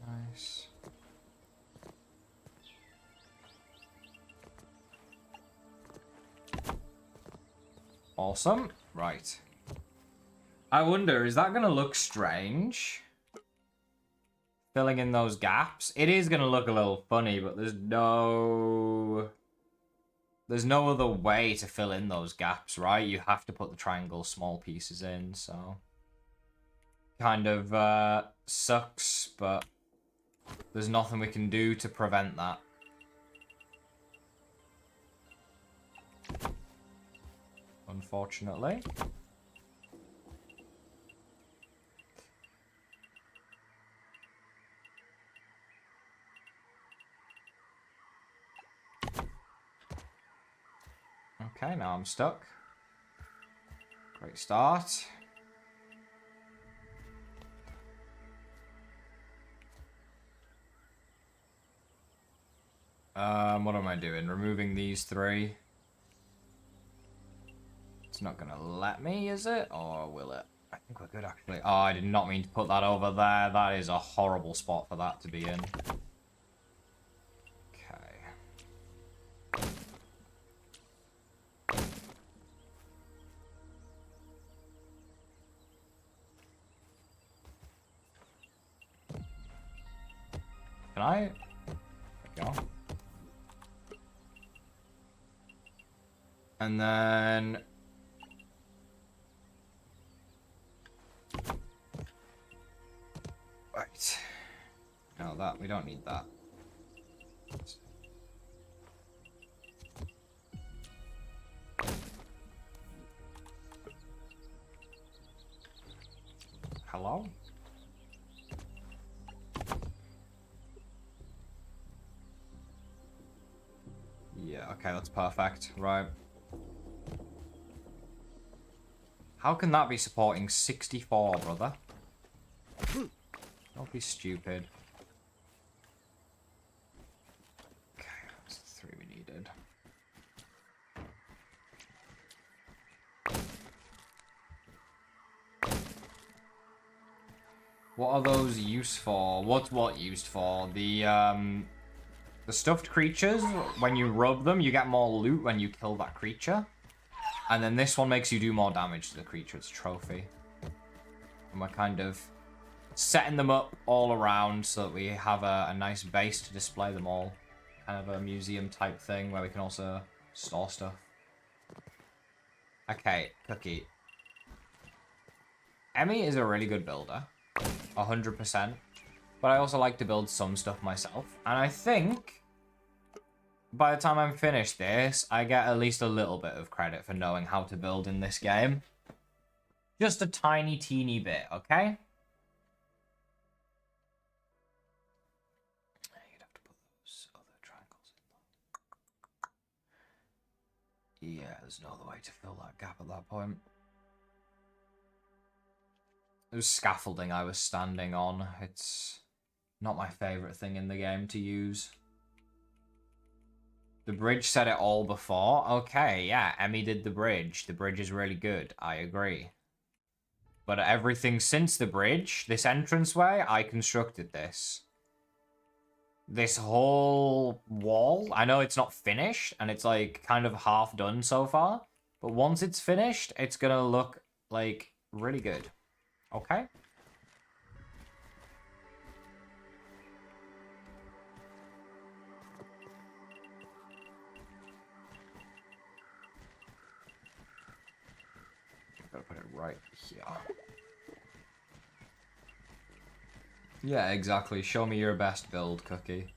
Speaker 2: Nice. Awesome. Right. I wonder, is that going to look strange? Filling in those gaps? It is going to look a little funny, but there's no other way to fill in those gaps, right? You have to put the triangle small pieces in, so... Kind of sucks, but there's nothing we can do to prevent that. Unfortunately. Okay, now I'm stuck. Great start. What am I doing? Removing these three. It's not gonna let me, is it? Or will it? I think we're good, actually. Oh, I did not mean to put that over there. That is a horrible spot for that to be in. Okay. Can I? There we go. And then... Right. No, that we don't need that. Hello? Yeah, okay, that's perfect. Right. How can that be supporting 64, brother? Don't be stupid. Okay, that's the 3 we needed. What are those used for? What's what used for? The stuffed creatures, when you rub them, you get more loot when you kill that creature. And then this one makes you do more damage to the creature. It's a trophy. And we're kind of setting them up all around so that we have a nice base to display them all. Kind of a museum type thing where we can also store stuff. Okay, Cookie. Emmy is a really good builder. 100%. But I also like to build some stuff myself. And I think by the time I'm finished this, I get at least a little bit of credit for knowing how to build in this game. Just a tiny, teeny bit, okay? You'd have to put those other triangles in. Yeah, there's no other way to fill that gap at that point. It was scaffolding I was standing on. It's not my favourite thing in the game to use. The bridge said it all before. Okay, yeah, Emmy did the bridge. The bridge is really good. I agree. But everything since the bridge, this entranceway, I constructed this. This whole wall, I know it's not finished, and it's like kind of half done so far. But once it's finished, it's gonna look like really good. Okay? Gotta put it right here. Yeah, exactly. Show me your best build, Cookie.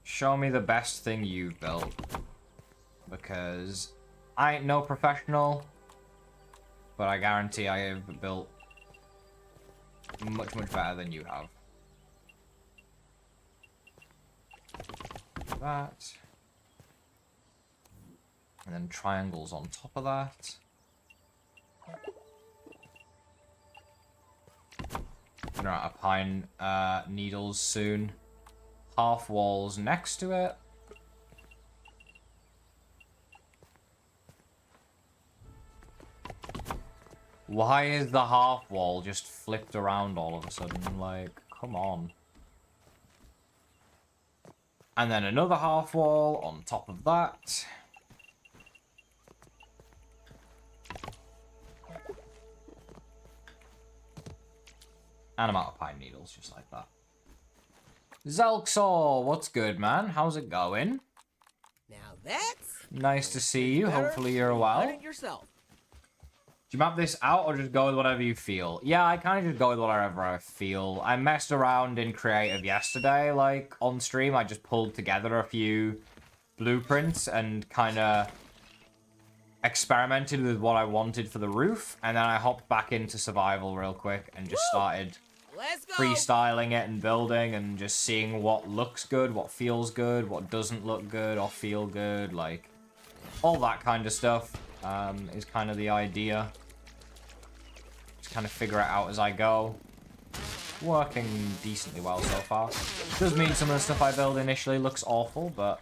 Speaker 2: Show me the best thing you've built. Because I ain't no professional, but I guarantee I have built much, much better than you have. That. And then triangles on top of that. Gonna run out of pine needles soon. Half walls next to it. Why is the half wall just flipped around all of a sudden? Like, come on. And then another half wall on top of that. And I'm out of pine needles, just like that. Zelxor, what's good, man? How's it going?
Speaker 4: Now that's
Speaker 2: Nice to see you. Hopefully you're well.
Speaker 4: Find it yourself.
Speaker 2: Do you map this out or just go with whatever you feel? Yeah, I kind of just go with whatever I feel. I messed around in creative yesterday, like, on stream. I just pulled together a few blueprints and kind of experimented with what I wanted for the roof. And then I hopped back into survival real quick and just started
Speaker 4: Let's go.
Speaker 2: freestyling it and building and just seeing what looks good, what feels good, what doesn't look good or feel good, like all that kind of stuff is kind of the idea. Just kind of figure it out as I go. Working decently well so far. Does mean some of the stuff I build initially looks awful, but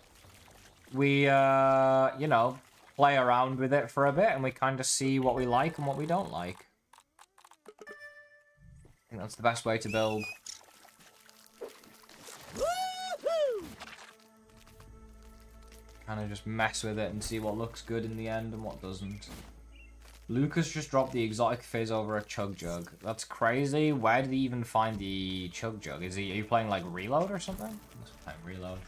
Speaker 2: we, you know, play around with it for a bit and we kind of see what we like and what we don't like. I think that's the best way to build. Kind of just mess with it and see what looks good in the end and what doesn't. Lucas just dropped the exotic fizz over a chug jug. That's crazy. Where did he even find the chug jug? Are you playing like Reload or something? He must be playing Reload.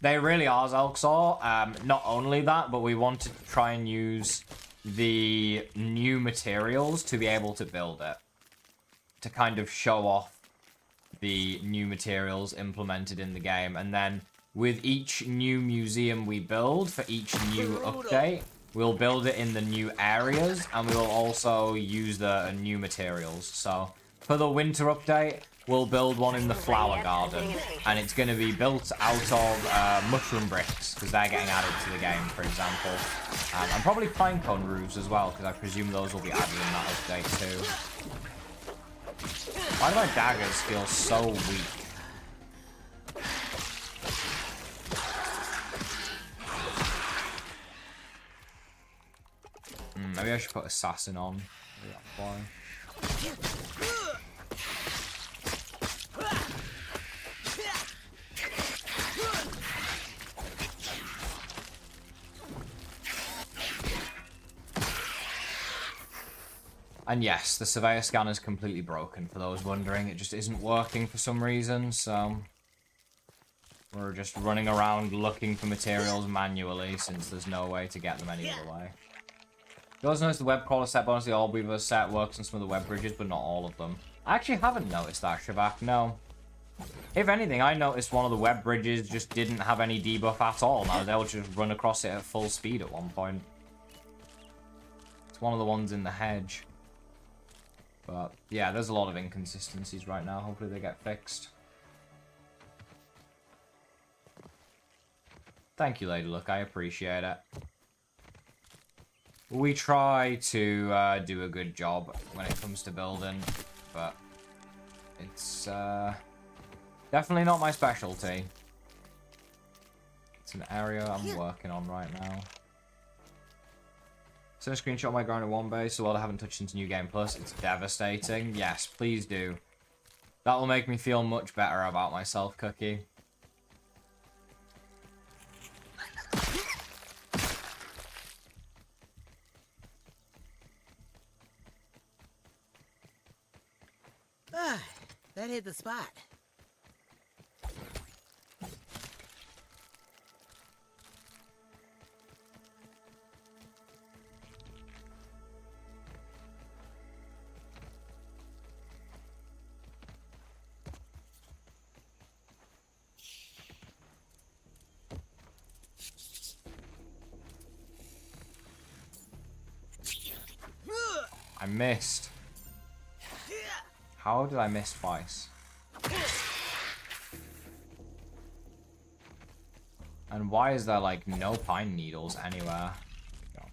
Speaker 2: They really are, Zelxor. Not only that, but we wanted to try and use the new materials to be able to build it. to kind of show off the new materials implemented in the game. And then with each new museum we build for each new update, we'll build it in the new areas, and we will also use the new materials. So for the winter update, we'll build one in the flower garden, and it's going to be built out of mushroom bricks, because they're getting added to the game, for example. And probably pinecone roofs as well, because I presume those will be added in that update too. Why do my daggers feel so weak? Maybe I should put assassin on. Maybe that's why. And yes, the surveyor scanner is completely broken, for those wondering. It just isn't working for some reason, so we're just running around looking for materials manually, since there's no way to get them any other way. You also notice the web crawler set bonus, the Allweaver set works on some of the web bridges, but not all of them. I actually haven't noticed that, Shabak, no. If anything, I noticed one of the web bridges just didn't have any debuff at all. Now they'll just run across it at full speed at one point. It's one of the ones in the hedge. But yeah, there's a lot of inconsistencies right now. Hopefully they get fixed. Thank you, Lady Luck. I appreciate it. We try to do a good job when it comes to building, but it's definitely not my specialty. It's an area I'm working on right now. Send a screenshot of my ground at 1 base, so while I haven't touched into New Game Plus, it's devastating. Yes, please do. That will make me feel much better about myself, Cookie.
Speaker 4: That hit the spot.
Speaker 2: I missed. How did I miss twice? And why is there, like, no pine needles anywhere? No.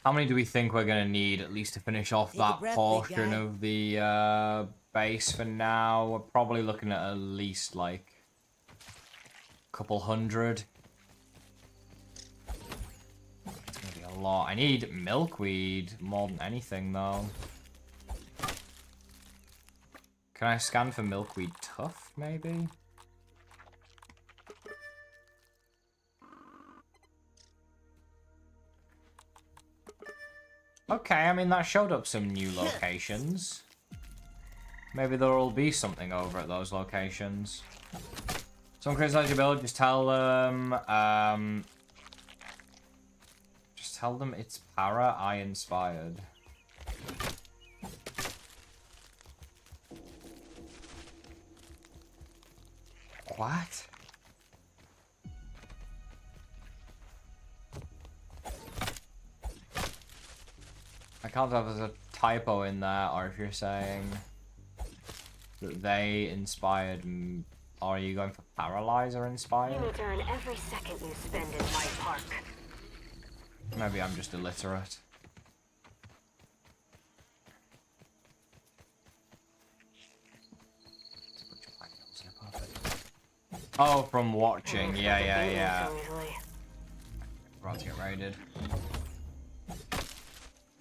Speaker 2: How many do we think we're going to need, at least to finish off that portion of the base for now? We're probably looking at least, like, a couple hundred. It's going to be a lot. I need milkweed more than anything, though. Can I scan for milkweed tuft, maybe? Okay, I mean, that showed up some new locations. Maybe there will be something over at those locations. Someone criticize your build, just tell them, just tell them it's para I inspired. What? I can't tell if there's a typo in there, or if you're saying that they inspired, or are you going for paralyzer inspired?
Speaker 3: You need to earn every second you spend in my park.
Speaker 2: Maybe I'm just illiterate. Oh, from watching. Yeah. We're about to get raided.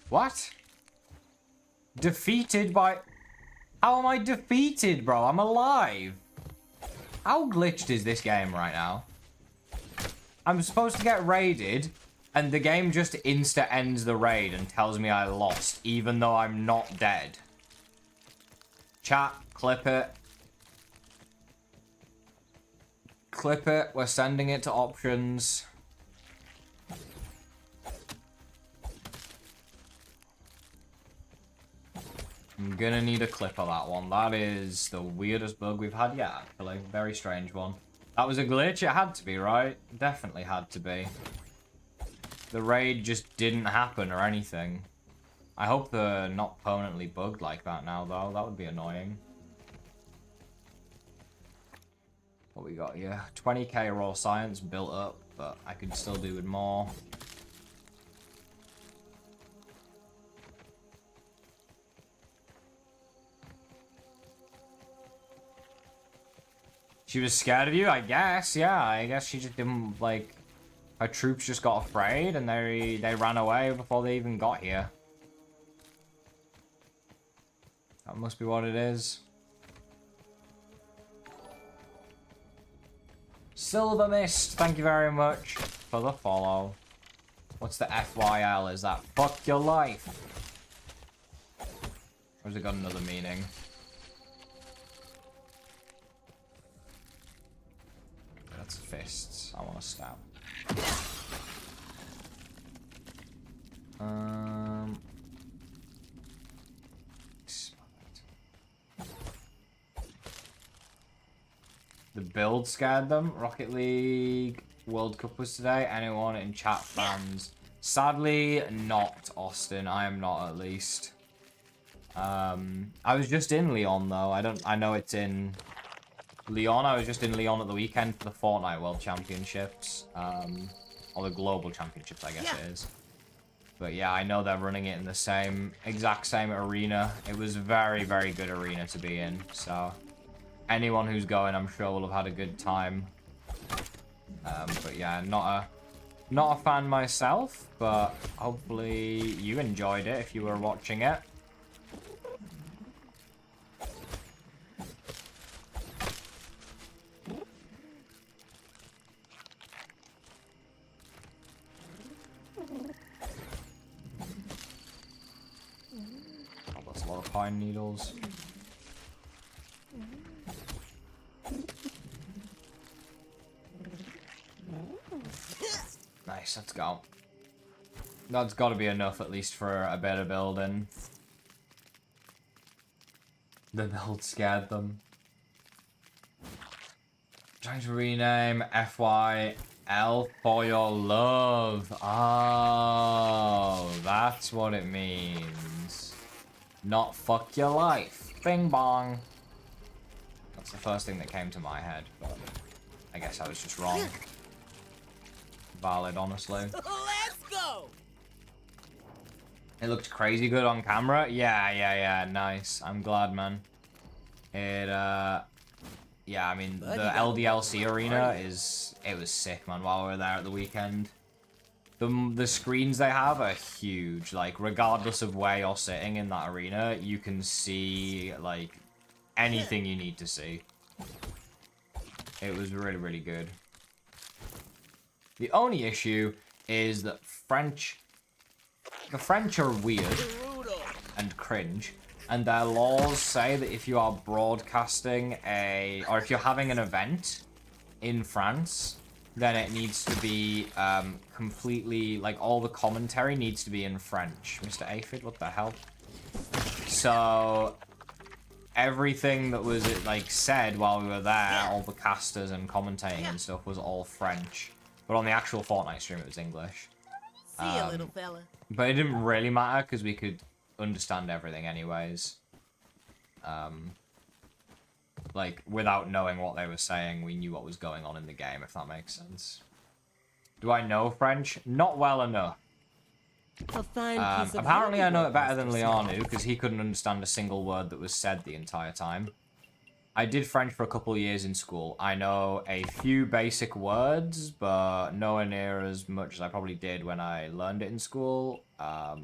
Speaker 2: What? Defeated by... How am I defeated, bro? I'm alive. How glitched is this game right now? I'm supposed to get raided, and the game just insta-ends the raid and tells me I lost, even though I'm not dead. Chat, clip it. Clip it. We're sending it to options. I'm gonna need a clip of that one. That is the weirdest bug we've had yet, actually. Very strange one. That was a glitch? It had to be, right? Definitely had to be. The raid just didn't happen or anything. I hope they're not permanently bugged like that now, though. That would be annoying. What we got here? 20k raw science built up, but I could still do with more. She was scared of you, I guess. Yeah, I guess she just didn't, like... Her troops just got afraid and they ran away before they even got here. That must be what it is. Silver Mist, thank you very much for the follow. What's the FYL? Is that fuck your life? Or has it got another meaning? That's fists. I want to stab. The build scared them. Rocket League World Cup was today. Anyone in chat fans? Sadly, not, Austin. I am not, at least. I was just in Lyon, though. I know it's in Lyon. I was just in Lyon at the weekend for the Fortnite World Championships. Or the Global Championships, I guess it is. But yeah, I know they're running it in the exact same arena. It was a very, very good arena to be in, so... Anyone who's going, I'm sure, will have had a good time. But yeah, not a fan myself, but hopefully you enjoyed it if you were watching it. Oh, that's a lot of pine needles. Nice, let's go. That's got to be enough, at least, for a bit of building. The build scared them. Trying to rename FYL for your love. Oh, that's what it means. Not fuck your life. Bing bong. That's the first thing that came to my head, but I guess I was just wrong. Valid, honestly.
Speaker 4: Let's go.
Speaker 2: It looked crazy good on camera. Yeah, nice. I'm glad, man. Yeah, I mean, the LDLC arena it was sick, man, while we were there at the weekend. The screens they have are huge. Like, regardless of where you're sitting in that arena, you can see, like, anything you need to see. It was really, really good. The only issue is that the French are weird and cringe, and their laws say that if you are broadcasting or if you're having an event in France, then it needs to be completely, like, all the commentary needs to be in French. Mr. Aphid, what the hell? So everything that was, like, said while we were there, all the casters and commentating and stuff, was all French. But on the actual Fortnite stream, it was English.
Speaker 4: See ya, little fella.
Speaker 2: But it didn't really matter, because we could understand everything anyways. Like, without knowing what they were saying, we knew what was going on in the game, if that makes sense. Do I know French? Not well enough.
Speaker 4: A fine piece of
Speaker 2: Apparently I know it better
Speaker 4: handiwork,
Speaker 2: than
Speaker 4: Mr.
Speaker 2: Lianu, because he couldn't understand a single word that was said the entire time. I did French for a couple of years in school. I know a few basic words, but nowhere near as much as I probably did when I learned it in school. Or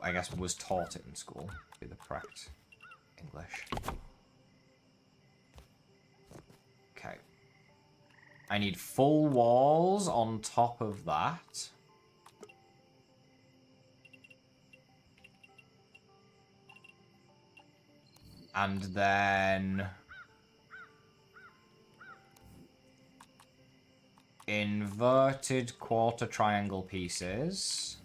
Speaker 2: I guess was taught it in school, to be the correct English. Okay. I need full walls on top of that. And then inverted quarter triangle pieces.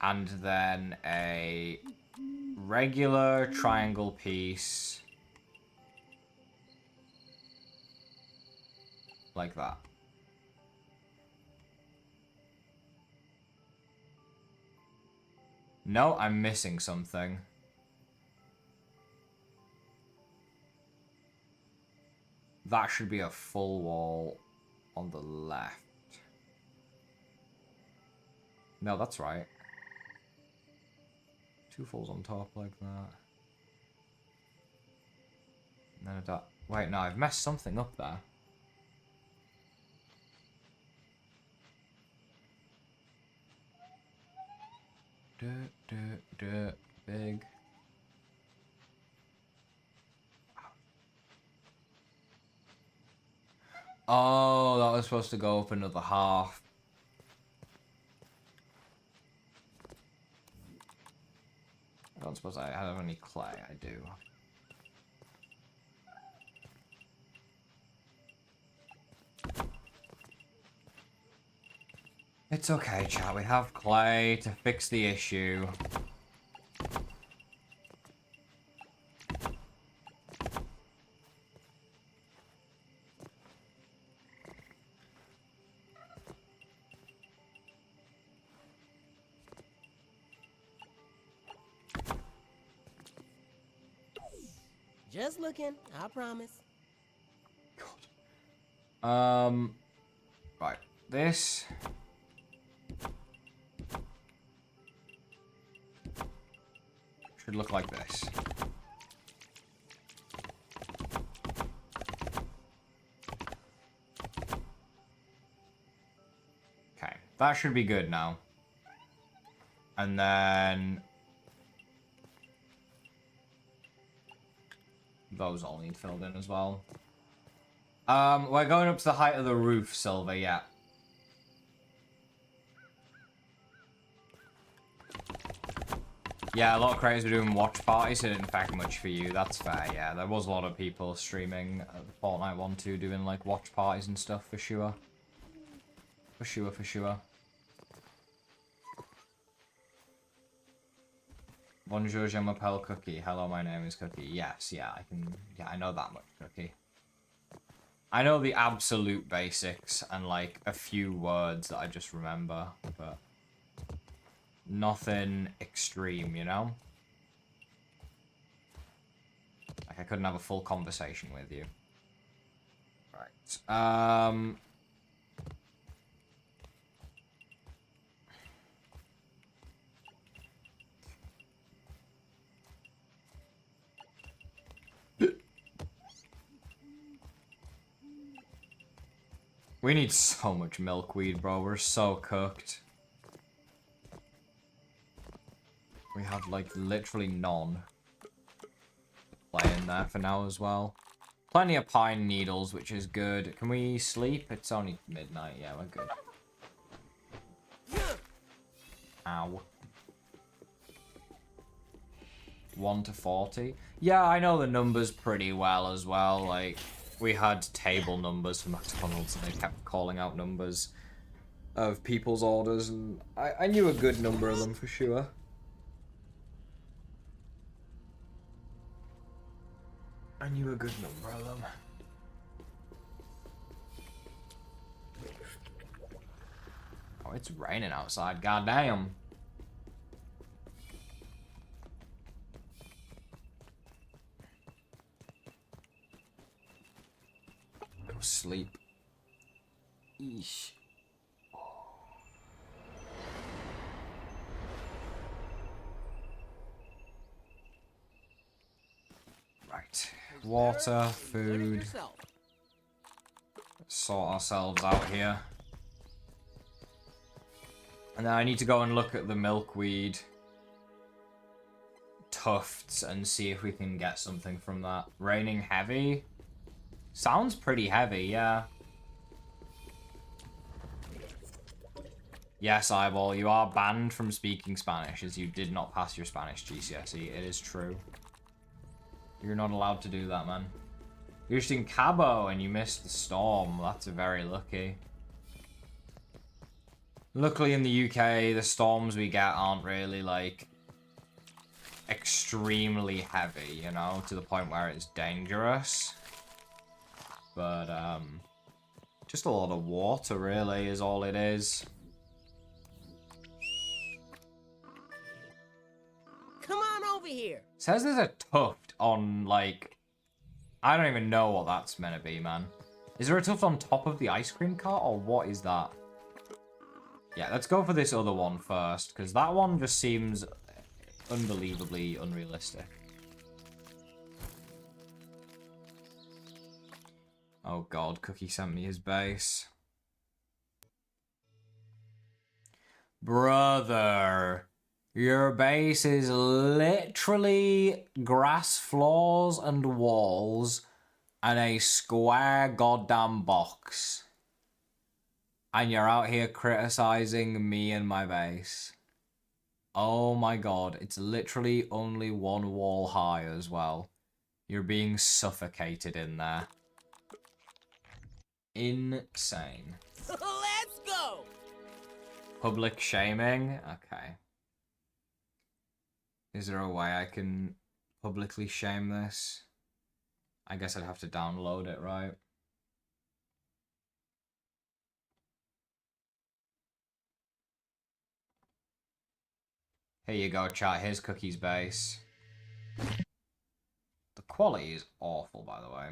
Speaker 2: And then a regular triangle piece. Like that. No, I'm missing something. That should be a full wall on the left. No, that's right. Two fulls on top like that. And then a dot. Wait, no, I've messed something up there. Big. Oh, that was supposed to go up another half. I don't suppose I have any clay. I do. It's okay, chat. We have clay to fix the issue.
Speaker 4: Just looking, I promise.
Speaker 2: God. Right. This. Should look like this. Okay. That should be good now. And then those all need filled in as well. We're going up to the height of the roof, Silver, yeah. Yeah, a lot of creators were doing watch parties, so it didn't affect much for you. That's fair, yeah. There was a lot of people streaming Fortnite 1-2 doing, like, watch parties and stuff, for sure. For sure, for sure. Bonjour, je m'appelle Cookie. Hello, my name is Cookie. Yes, yeah, I know that much, Cookie. I know the absolute basics and, like, a few words that I just remember, but nothing extreme, you know? Like, I couldn't have a full conversation with you. Right. We need so much milkweed, bro. We're so cooked. We have, like, literally none play in there for now as well. Plenty of pine needles, which is good. Can we sleep? It's only midnight. Yeah, we're good. Ow. 1 to 40. Yeah, I know the numbers pretty well as well. Like, we had table numbers for McDonald's and they kept calling out numbers of people's orders, and I knew a good number of them for sure. I knew a good number of them. Oh, it's raining outside, goddamn. Go sleep. Eesh. Right. Water, food. Let's sort ourselves out here. And then I need to go and look at the milkweed tufts and see if we can get something from that. Raining heavy? Sounds pretty heavy, yeah. Yes, Eyeball, you are banned from speaking Spanish as you did not pass your Spanish GCSE. It is true. You're not allowed to do that, man. You're just in Cabo and you missed the storm. That's very lucky. Luckily in the UK, the storms we get aren't really, like, extremely heavy, you know, to the point where it's dangerous. But, just a lot of water, really, is all it is.
Speaker 4: Come on over here.
Speaker 2: It says there's a tuft on, like... I don't even know what that's meant to be, man. Is there a tuft on top of the ice cream cart, or what is that? Yeah, let's go for this other one first, because that one just seems unbelievably unrealistic. Oh god, Cookie sent me his base. Brother, your base is literally grass floors and walls and a square goddamn box. And you're out here criticizing me and my base. Oh my god, it's literally only one wall high as well. You're being suffocated in there. Insane.
Speaker 4: Let's go.
Speaker 2: Public shaming? Okay. Is there a way I can publicly shame this? I guess I'd have to download it, right? Here you go, chat. Here's Cookie's base. The quality is awful, by the way.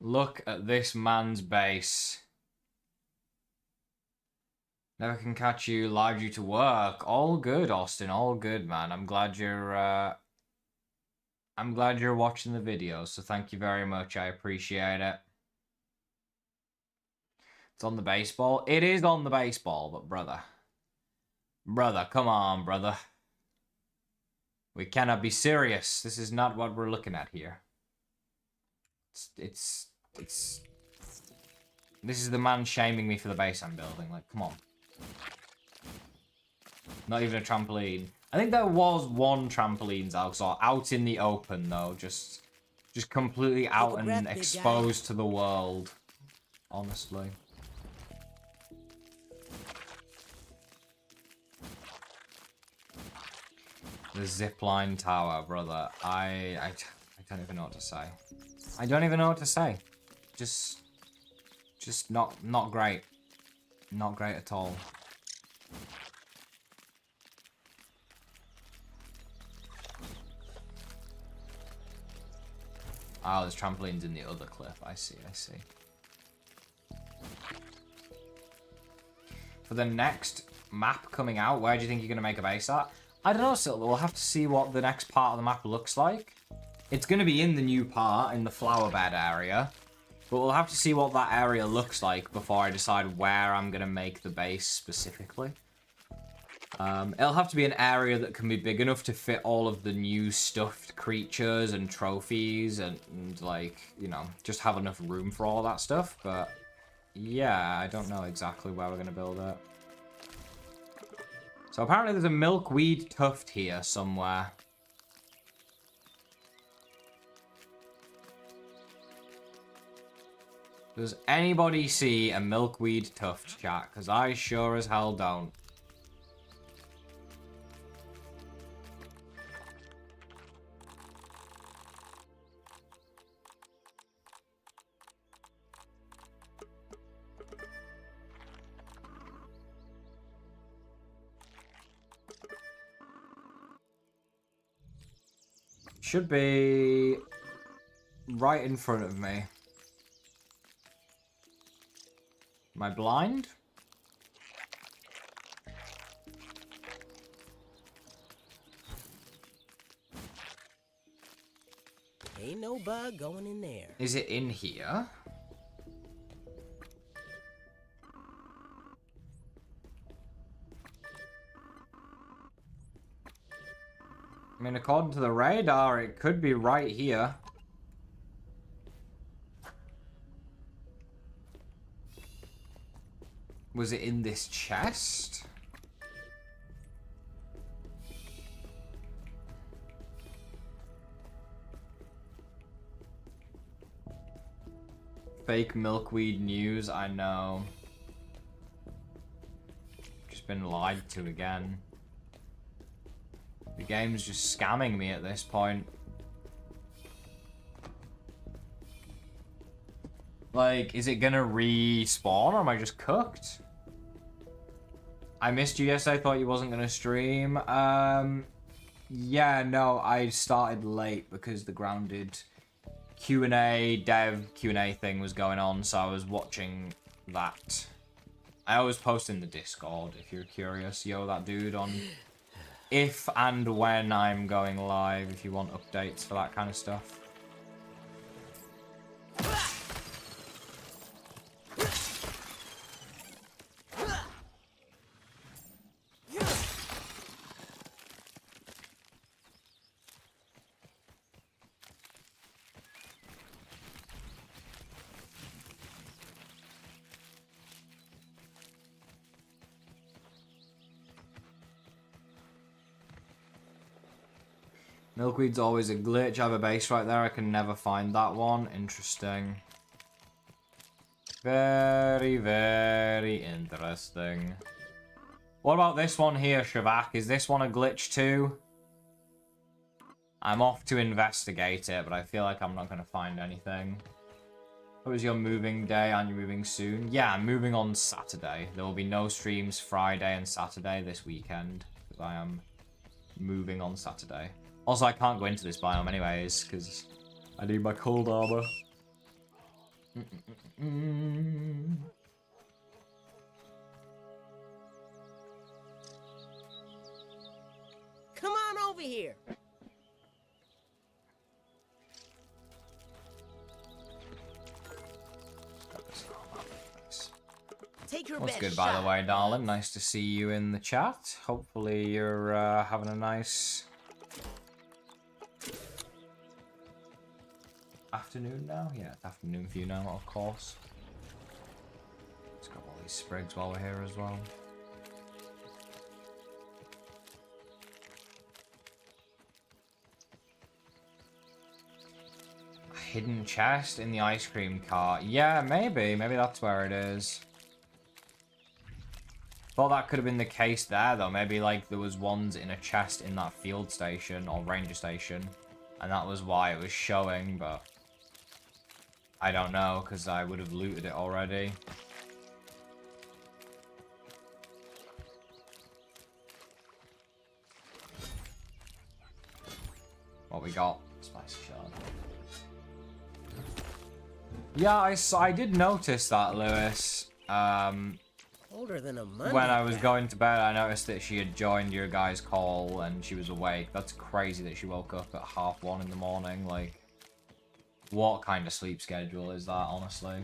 Speaker 2: Look at this man's base. Never can catch you live due to work. All good, Austin. All good, man. I'm glad you're watching the video, so thank you very much. I appreciate it. It's on the baseball. It is on the baseball, but brother. Brother, come on, brother. We cannot be serious. This is not what we're looking at here. It's... This is the man shaming me for the base I'm building. Like, come on. Not even a trampoline. I think there was one trampolines out in the open, though. Just completely out and exposed to the world. Honestly. The zipline tower, brother. I don't even know what to say. I don't even know what to say. Just not great. Not great at all. Oh, there's trampolines in the other cliff. I see. For the next map coming out, where do you think you're going to make a base at? I don't know, Silver. We'll have to see what the next part of the map looks like. It's going to be in the new part, in the flower bed area. But we'll have to see what that area looks like before I decide where I'm going to make the base specifically. It'll have to be an area that can be big enough to fit all of the new stuffed creatures and trophies and like, you know, just have enough room for all that stuff. But yeah, I don't know exactly where we're going to build it. So apparently there's a milkweed tuft here somewhere. Does anybody see a milkweed tuft, chat? Because I sure as hell don't. Should be right in front of me. Am I blind?
Speaker 4: Ain't no bug going in there.
Speaker 2: Is it in here? I mean, according to the radar, it could be right here. Was it in this chest? fake milkweed news, I know. Just been lied to again. The game's just scamming me at this point. Like, is it gonna respawn or am I just cooked? I missed you yesterday, I thought you wasn't gonna stream. Yeah, no, I started late because the grounded Q&A, dev Q&A thing was going on, so I was watching that. I always post in the Discord if you're curious. Yo, that dude on if and when I'm going live, if you want updates for that kind of stuff. Milkweed's always a glitch. I have a base right there. I can never find that one. Interesting. Very, very interesting. What about this one here, Shavak? Is this one a glitch too? I'm off to investigate it, but I feel like I'm not going to find anything. What was your moving day? Aren't you moving soon? Yeah, I'm moving on Saturday. There will be no streams Friday and Saturday this weekend, because I am moving on Saturday. Also, I can't go into this biome anyways, because I need my cold armor.
Speaker 4: Come on over here. Take your
Speaker 2: What's
Speaker 4: best
Speaker 2: good, by
Speaker 4: shot.
Speaker 2: the way, darling? Nice to see you in the chat. Hopefully you're having a nice afternoon now? Yeah, it's afternoon for you now, of course. Let's grab all these sprigs while we're here as well. A hidden chest in the ice cream cart. Yeah, maybe. Maybe that's where it is. Thought that could have been the case there, though. Maybe, like, there was ones in a chest in that field station or ranger station. And that was why it was showing, but I don't know, because I would have looted it already. What we got? Spicy shard. Yeah, I did notice that, Lewis.
Speaker 4: Older than a Monday.
Speaker 2: When I was going to bed, I noticed that she had joined your guys' call and she was awake. That's crazy that she woke up at 1:30 in the morning. Like, what kind of sleep schedule is that, honestly?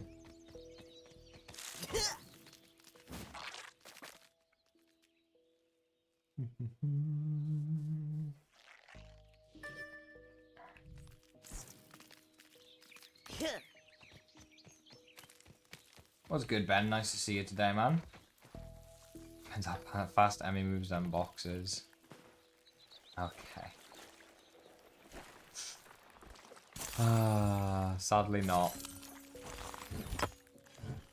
Speaker 2: What's good, Ben? Nice to see you today, man. Depends how fast Emmy moves them boxes. Okay. Sadly not.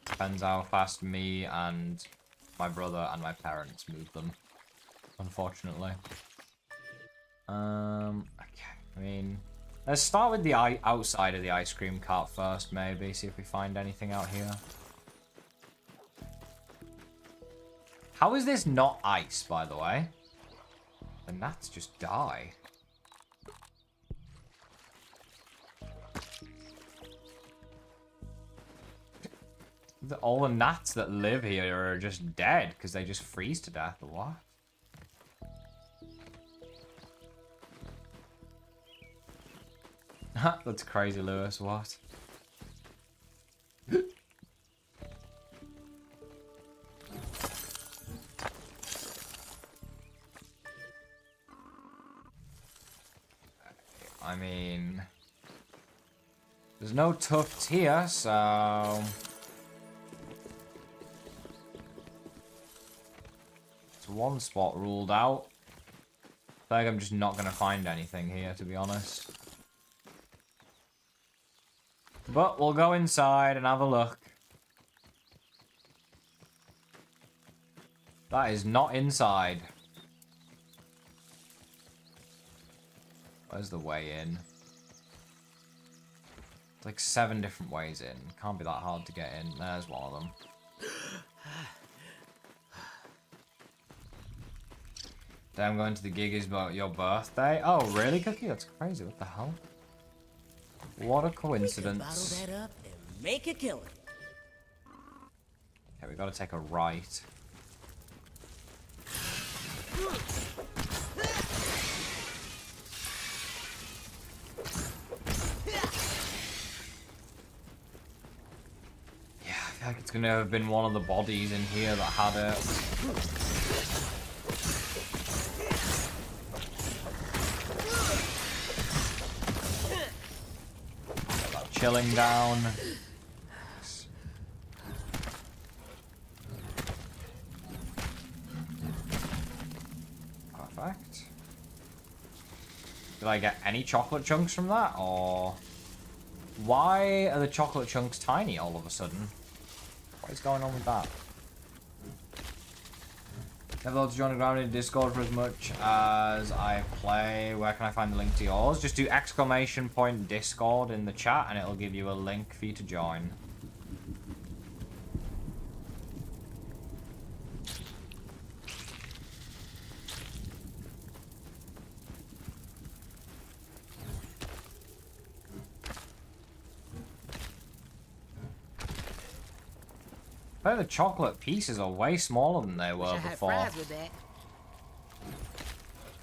Speaker 2: Depends how fast me and my brother and my parents move them. Unfortunately. Okay. I mean, let's start with the outside of the ice cream cart first, maybe. See if we find anything out here. How is this not ice, by the way? The gnats just die. All the gnats that live here are just dead because they just freeze to death, or what? That's crazy, Lewis. What? I mean, there's no tufts here, so it's one spot ruled out. I feel like I'm just not gonna find anything here, to be honest. But we'll go inside and have a look. That is not inside. Where's the way in? It's like 7 different ways in. Can't be that hard to get in. There's one of them. Damn, going to the gig is about your birthday. Oh, really, Cookie? That's crazy. What the hell? What a coincidence.
Speaker 4: Bottle that up and make a killing.
Speaker 2: Okay, we gotta take a right. Yeah, I feel like it's gonna have been one of the bodies in here that had it. Chilling down. Perfect. Did I get any chocolate chunks from that, or why are the chocolate chunks tiny all of a sudden? What is going on with that? Never thought to join the ground in Discord for as much as I play. Where can I find the link to yours? Just do !_ Discord in the chat and it'll give you a link for you to join. I bet the chocolate pieces are way smaller than they were
Speaker 4: Wish I had
Speaker 2: before.
Speaker 4: fries with that.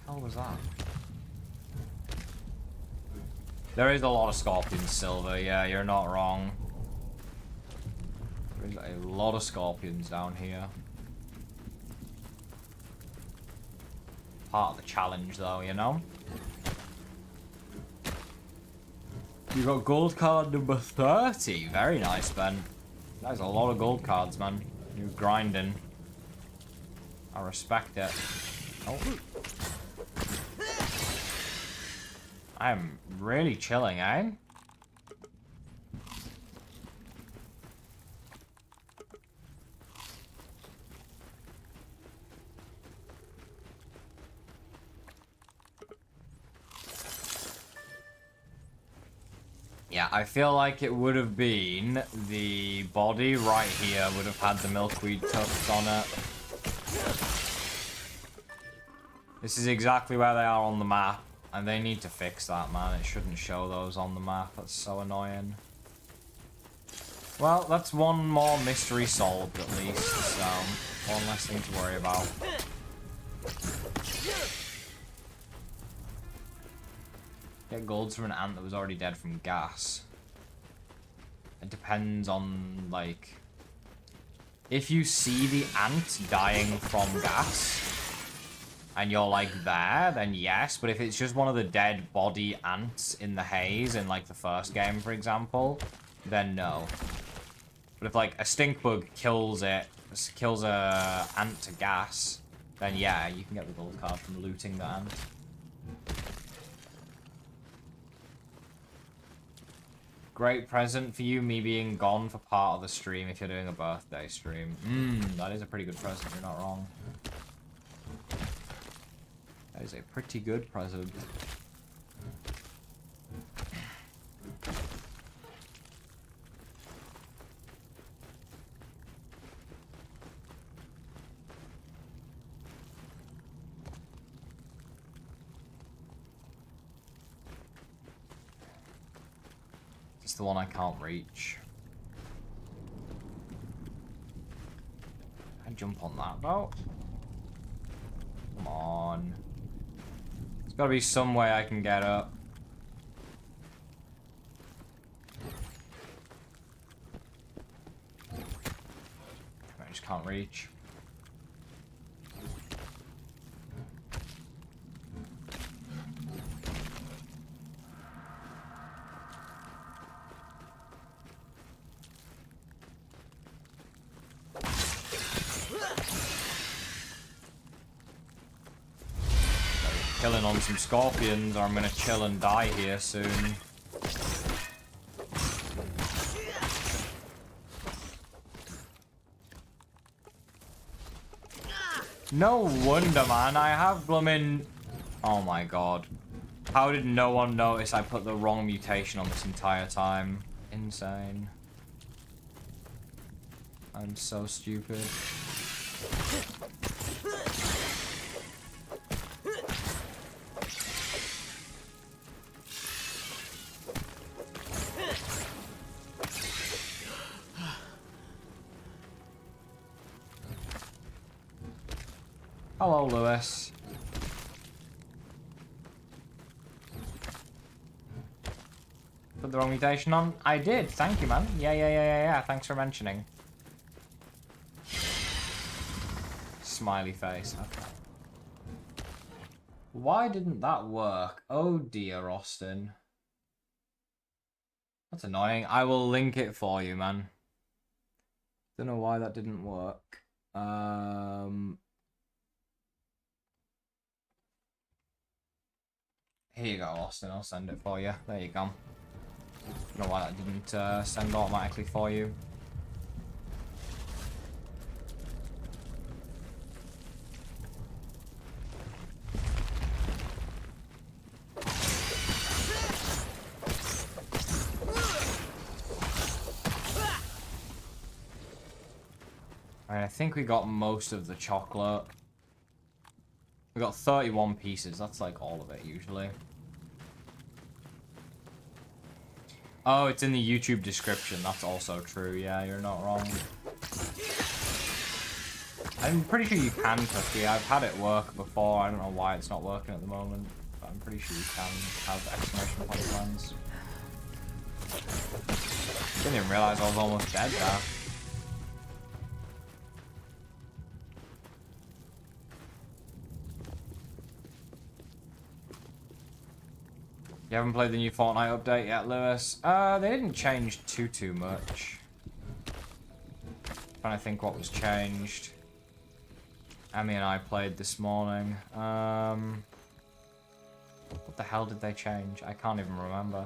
Speaker 2: How was that? There is a lot of scorpions, Silver. Yeah, you're not wrong. There's a lot of scorpions down here. Part of the challenge, though, you know? You got gold card number 30. Very nice, Ben. That's a lot of gold cards, man. You're grinding. I respect it. Oh. I am really chilling, eh? Yeah, I feel like it would have been the body right here would have had the milkweed tufts on it. This is exactly where they are on the map, and they need to fix that, man. It shouldn't show those on the map. That's so annoying. Well, that's one more mystery solved at least, so one less thing to worry about. Get golds from an ant that was already dead from gas. It depends on, like... If you see the ant dying from gas, and you're, like, there, then yes. But if it's just one of the dead body ants in the haze in, like, the first game, for example, then no. But if, like, a stink bug kills a ant to gas, then yeah, you can get the gold card from looting the ant. Great present for you, me being gone for part of the stream if you're doing a birthday stream. That is a pretty good present, you're not wrong. That is a pretty good present. It's the one I can't reach. Can I jump on that though? Come on. There's gotta be some way I can get up. I just can't reach. Killing on some scorpions, or I'm gonna chill and die here soon. No wonder, man. I have blooming... Oh my god. How did no one notice I put the wrong mutation on this entire time? Insane. I'm so stupid. Hello, Lewis. Put the wrong mutation on? I did, thank you, man. Yeah. Thanks for mentioning. Smiley face, okay. Why didn't that work? Oh dear, Austin. That's annoying. I will link it for you, man. Don't know why that didn't work. Here you go, Austin. I'll send it for you. There you go. Don't know why that didn't send automatically for you. Alright, I think we got most of the chocolate. We got 31 pieces. That's like all of it, usually. Oh, it's in the YouTube description. That's also true. Yeah, you're not wrong. I'm pretty sure you can, Cookie. I've had it work before. I don't know why it's not working at the moment. But I'm pretty sure you can have exclamation point lens. Didn't even realize I was almost dead there. You haven't played the new Fortnite update yet, Lewis? They didn't change too much. Trying to think what was changed. Emmy and I played this morning. What the hell did they change? I can't even remember.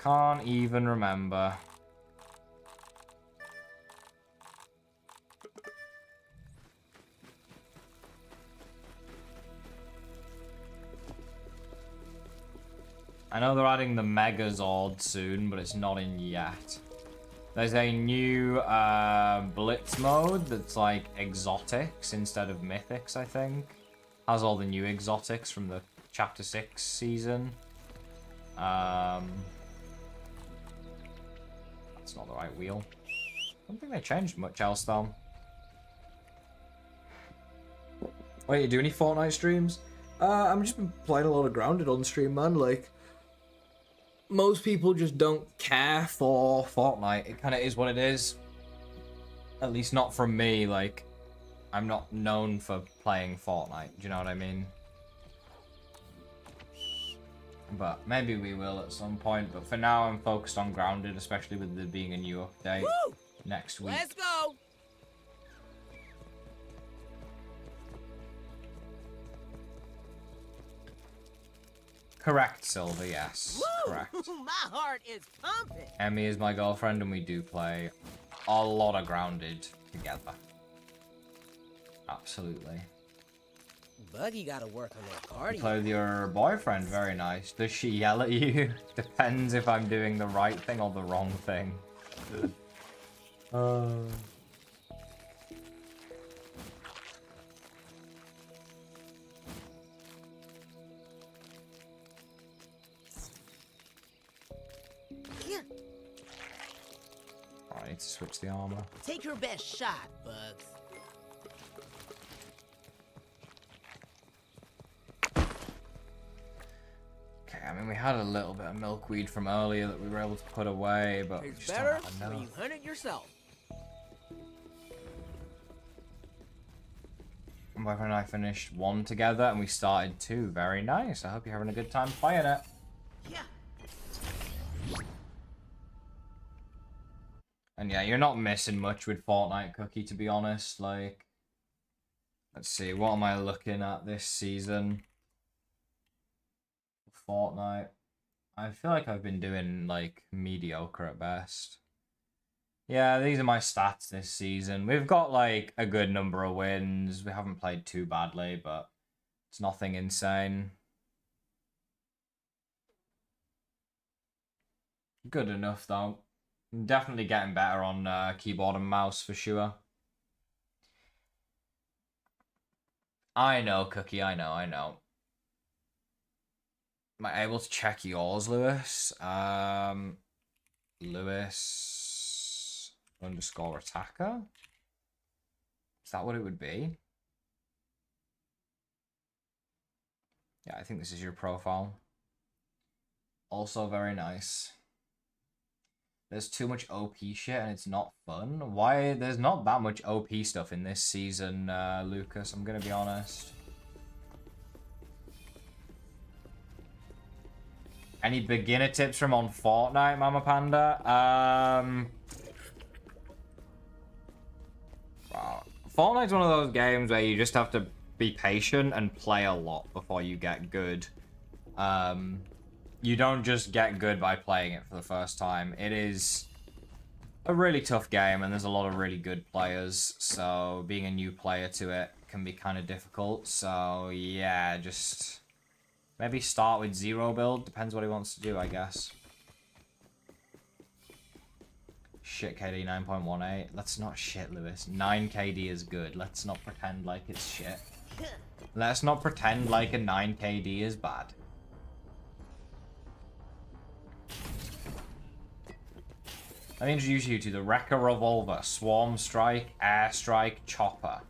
Speaker 2: Can't even remember. I know they're adding the Megazord soon, but it's not in yet. There's a new Blitz mode that's like exotics instead of mythics, I think. Has all the new exotics from the Chapter 6 season. That's not the right wheel. I don't think they changed much else, though.
Speaker 5: Wait, you do any Fortnite streams? I'm just been playing a lot of Grounded on stream, man. Like, most people just don't care for Fortnite. It kind of is what it is. At least not from me. Like, I'm not known for playing Fortnite. Do you know what I mean? But maybe we will at some point. But for now, I'm focused on Grounded, especially with there being a new update next week.
Speaker 4: Let's go.
Speaker 2: Correct, Silver, yes.
Speaker 4: Woo!
Speaker 2: Correct.
Speaker 4: My heart is pumping.
Speaker 2: Emmy is my girlfriend, and we do play a lot of Grounded together. Absolutely.
Speaker 4: Buggy gotta work on that
Speaker 2: You
Speaker 4: cardio.
Speaker 2: play with your boyfriend, very nice. Does she yell at you? Depends if I'm doing the right thing or the wrong thing. I need to switch the armor.
Speaker 4: Take your best shot, Bugs.
Speaker 2: Okay, I mean, we had a little bit of milkweed from earlier that we were able to put away, but we
Speaker 4: It's
Speaker 2: just
Speaker 4: better
Speaker 2: don't have
Speaker 4: when you
Speaker 2: enough.
Speaker 4: hunt it yourself.
Speaker 2: My boyfriend and I finished 1 together, and we started 2. Very nice. I hope you're having a good time playing it.
Speaker 4: Yeah.
Speaker 2: And yeah, you're not missing much with Fortnite, Cookie, to be honest. Like, let's see, what am I looking at this season? Fortnite. I feel like I've been doing, like, mediocre at best. Yeah, these are my stats this season. We've got, like, a good number of wins. We haven't played too badly, but it's nothing insane. Good enough, though. Definitely getting better on keyboard and mouse, for sure. I know, Cookie, I know. Am I able to check yours, Lewis? Lewis underscore attacker? Is that what it would be? Yeah, I think this is your profile. Also very nice. There's too much OP shit and it's not fun. Why? There's not that much OP stuff in this season, Lucas, I'm gonna be honest. Any beginner tips from on Fortnite, Mama Panda? Wow. Fortnite's one of those games where you just have to be patient and play a lot before you get good. You don't just get good by playing it for the first time. It is a really tough game, and there's a lot of really good players, so being a new player to it can be kind of difficult. So, yeah, just maybe start with 0 build. Depends what he wants to do, I guess. Shit, KD 9.18. That's not shit, Lewis. 9 KD is good. Let's not pretend like it's shit. Let's not pretend like a 9 KD is bad. Let me introduce you to the Wrecker Revolver, Swarm Strike, Air Strike, Chopper.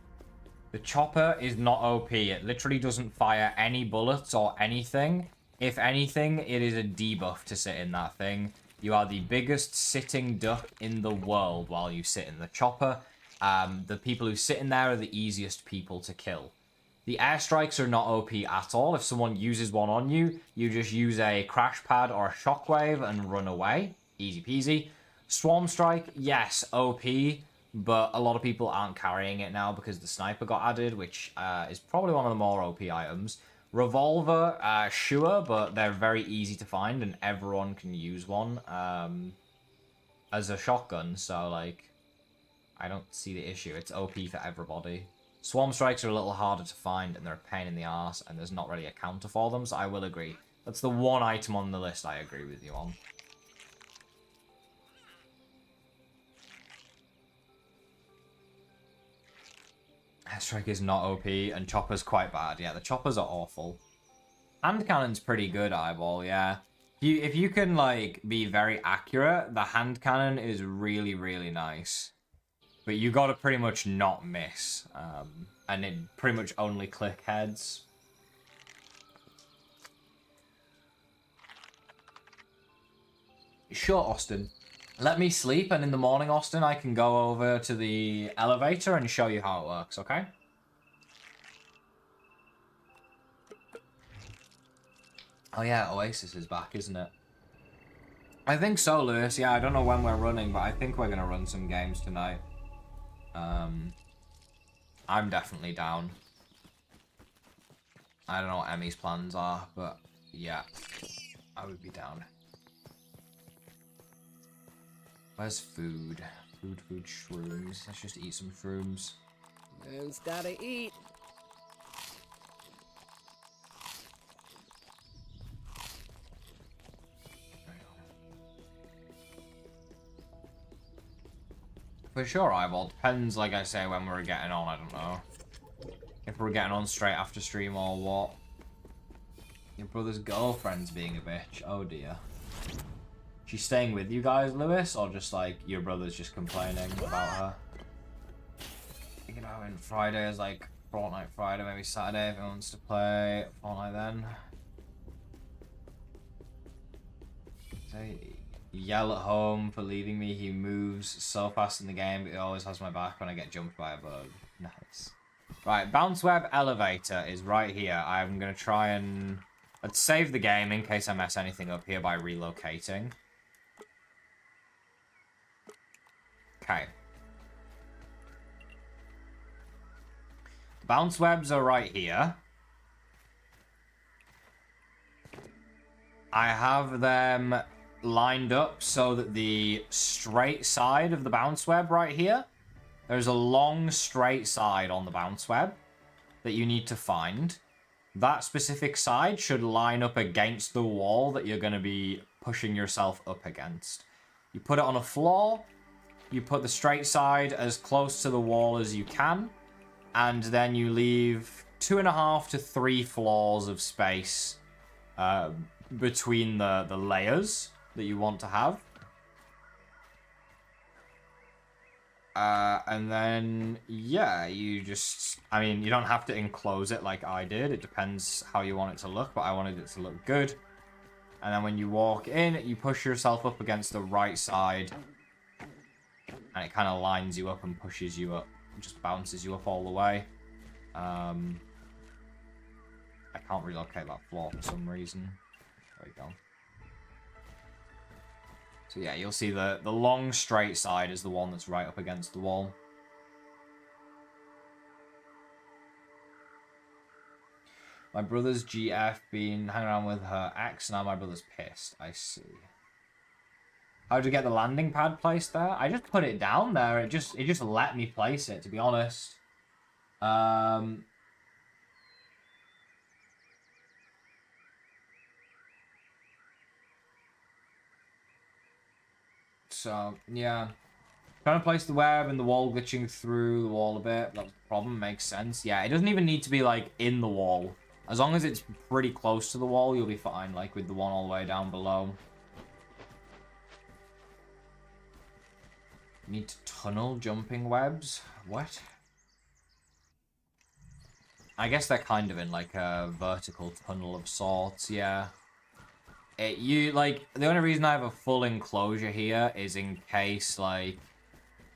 Speaker 2: The Chopper is not OP. It literally doesn't fire any bullets or anything. If anything, it is a debuff to sit in that thing. You are the biggest sitting duck in the world while you sit in the Chopper. The people who sit in there are the easiest people to kill. The airstrikes are not OP at all. If someone uses one on you, you just use a crash pad or a shockwave and run away. Easy peasy. Swarm Strike, yes, OP, but a lot of people aren't carrying it now because the sniper got added, which is probably one of the more OP items. Revolver, sure, but they're very easy to find and everyone can use one as a shotgun, so, like, I don't see the issue. It's OP for everybody. Swarm Strikes are a little harder to find and they're a pain in the arse and there's not really a counter for them, so I will agree. That's the one item on the list I agree with you on. Airstrike is not OP, and Chopper's quite bad. Yeah, the Choppers are awful. Hand Cannon's pretty good, Eyeball, yeah. If you can, like, be very accurate, the Hand Cannon is really, really nice. But you gotta pretty much not miss. And it pretty much only click heads. Sure, Austin. Let me sleep, and in the morning, Austin, I can go over to the elevator and show you how it works, okay? Oh yeah, Oasis is back, isn't it? I think so, Lewis. Yeah, I don't know when we're running, but I think we're gonna run some games tonight. I'm definitely down. I don't know what Emmy's plans are, but yeah, I would be down. Where's food? Food, shrooms. Let's just eat some shrooms.
Speaker 4: Man's gotta eat.
Speaker 2: For sure, Eyeball. Depends, like I say, when we're getting on, I don't know. If we're getting on straight after stream or what. Your brother's girlfriend's being a bitch. Oh dear. She's staying with you guys, Lewis? Or just like, your brother's just complaining about her? Thinking about when Friday is like Fortnite Friday, maybe Saturday if he wants to play Fortnite then. Say, yell at home for leaving me. He moves so fast in the game, but he always has my back when I get jumped by a bug. Nice. Right, Bounce Web Elevator is right here. I'm going to try and... Let's save the game in case I mess anything up here by relocating. Okay. Bounce webs are right here. I have them lined up so that the straight side of the bounce web right here, there's a long straight side on the bounce web that you need to find. That specific side should line up against the wall that you're going to be pushing yourself up against. You put it on a floor, you put the straight side as close to the wall as you can, and then you leave 2.5 to 3 floors of space between the layers that you want to have. And then, yeah, you just... I mean, you don't have to enclose it like I did. It depends how you want it to look, but I wanted it to look good. And then when you walk in, you push yourself up against the right side. And it kind of lines you up and pushes you up. It just bounces you up all the way. I can't relocate that floor for some reason. There we go. So yeah, you'll see the long straight side is the one that's right up against the wall. My brother's GF been hanging around with her ex, now my brother's pissed. I see. How'd you get the landing pad placed there? I just put it down there. It just let me place it, to be honest. So, yeah. Trying to place the web and the wall glitching through the wall a bit. That's the problem. Makes sense. Yeah, it doesn't even need to be, like, in the wall. As long as it's pretty close to the wall, you'll be fine, like, with the one all the way down below. Need to tunnel jumping webs? What? I guess they're kind of in, like, a vertical tunnel of sorts, yeah. The only reason I have a full enclosure here is in case, like,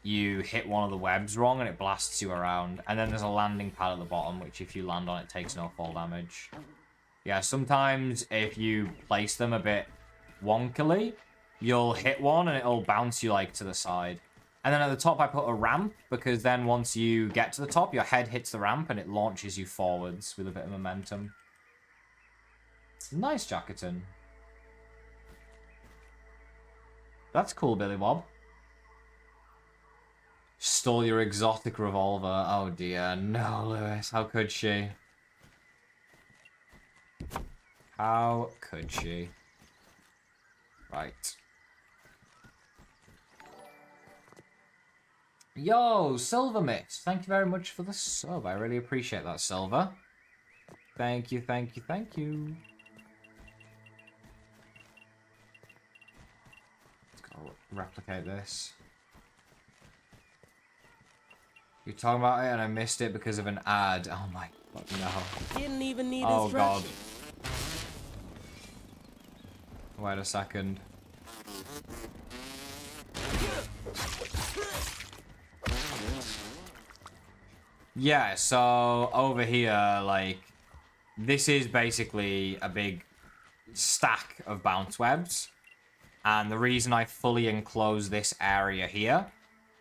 Speaker 2: you hit one of the webs wrong and it blasts you around. And then there's a landing pad at the bottom, which if you land on it takes no fall damage. Yeah, sometimes if you place them a bit wonkily, you'll hit one and it'll bounce you, like, to the side. And then at the top I put a ramp, because then once you get to the top, your head hits the ramp and it launches you forwards with a bit of momentum. Nice, Jackerton. That's cool, Billy Bob. Stole your exotic revolver. Oh dear. No, Lewis. How could she? How could she? Right. Yo, Silver Mix. Thank you very much for the sub. I really appreciate that, Silver. Thank you, thank you, thank you. Replicate this. You're talking about it and I missed it because of an ad. Oh my god, no.
Speaker 4: Didn't even need
Speaker 2: Oh god.
Speaker 4: instructions.
Speaker 2: Wait a second. Yeah, so over here, like, this is basically a big stack of bounce webs. And the reason I fully enclose this area here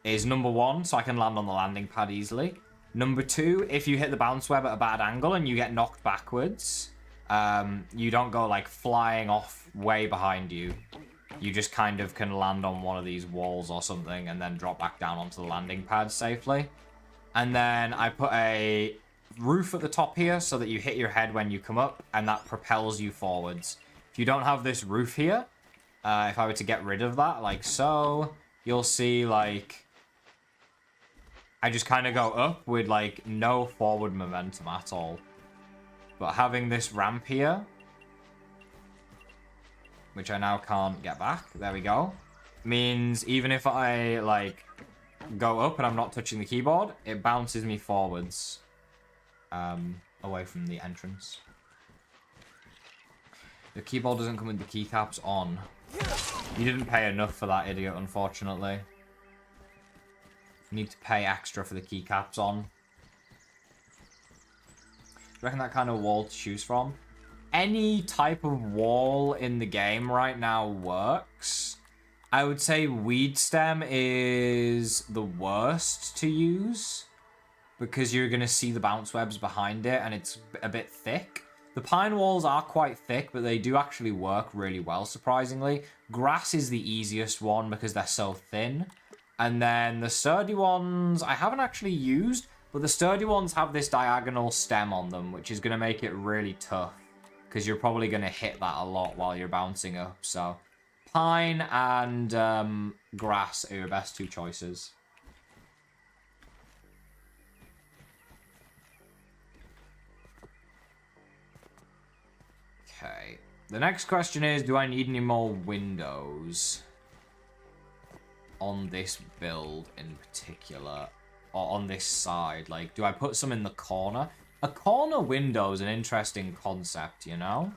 Speaker 2: is, number one, so I can land on the landing pad easily. Number two, if you hit the bounce web at a bad angle and you get knocked backwards, you don't go, like, flying off way behind you. You just kind of can land on one of these walls or something and then drop back down onto the landing pad safely. And then I put a roof at the top here so that you hit your head when you come up and that propels you forwards. If you don't have this roof here, if I were to get rid of that, like so, you'll see, like, I just kind of go up with, like, no forward momentum at all. But having this ramp here, which I now can't get back, there we go, means even if I, like, go up and I'm not touching the keyboard, it bounces me forwards away from the entrance. The keyboard doesn't come with the keycaps on. You didn't pay enough for that, idiot, unfortunately. You need to pay extra for the keycaps on. Do you reckon that kind of wall to choose from? Any type of wall in the game right now works. I would say weed stem is the worst to use because you're going to see the bounce webs behind it and it's a bit thick. The pine walls are quite thick, but they do actually work really well, surprisingly. Grass is the easiest one because they're so thin. And then the sturdy ones, I haven't actually used, but the sturdy ones have this diagonal stem on them, which is going to make it really tough. Because you're probably going to hit that a lot while you're bouncing up. So pine and grass are your best two choices. Okay. The next question is, do I need any more windows on this build in particular? Or on this side? Like, do I put some in the corner? A corner window is an interesting concept, you know?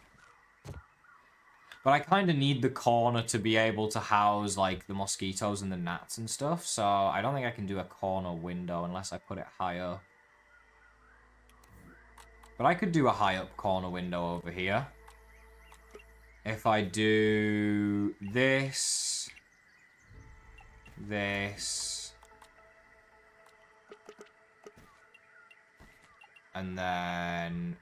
Speaker 2: But I kind of need the corner to be able to house, like, the mosquitoes and the gnats and stuff. So I don't think I can do a corner window unless I put it higher. But I could do a high up corner window over here. If I do this, and then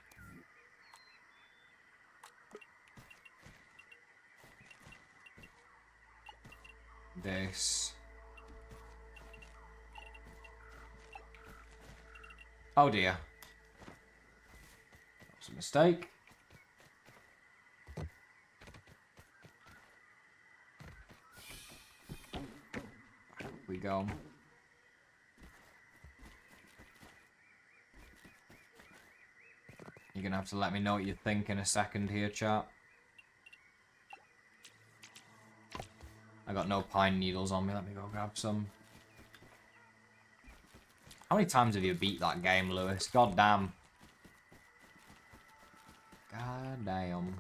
Speaker 2: this. Oh dear. That was a mistake. We go. You're gonna have to let me know what you think in a second here, chat. I got no pine needles on me. Let me go grab some. How many times have you beat that game, Lewis? God damn. God damn.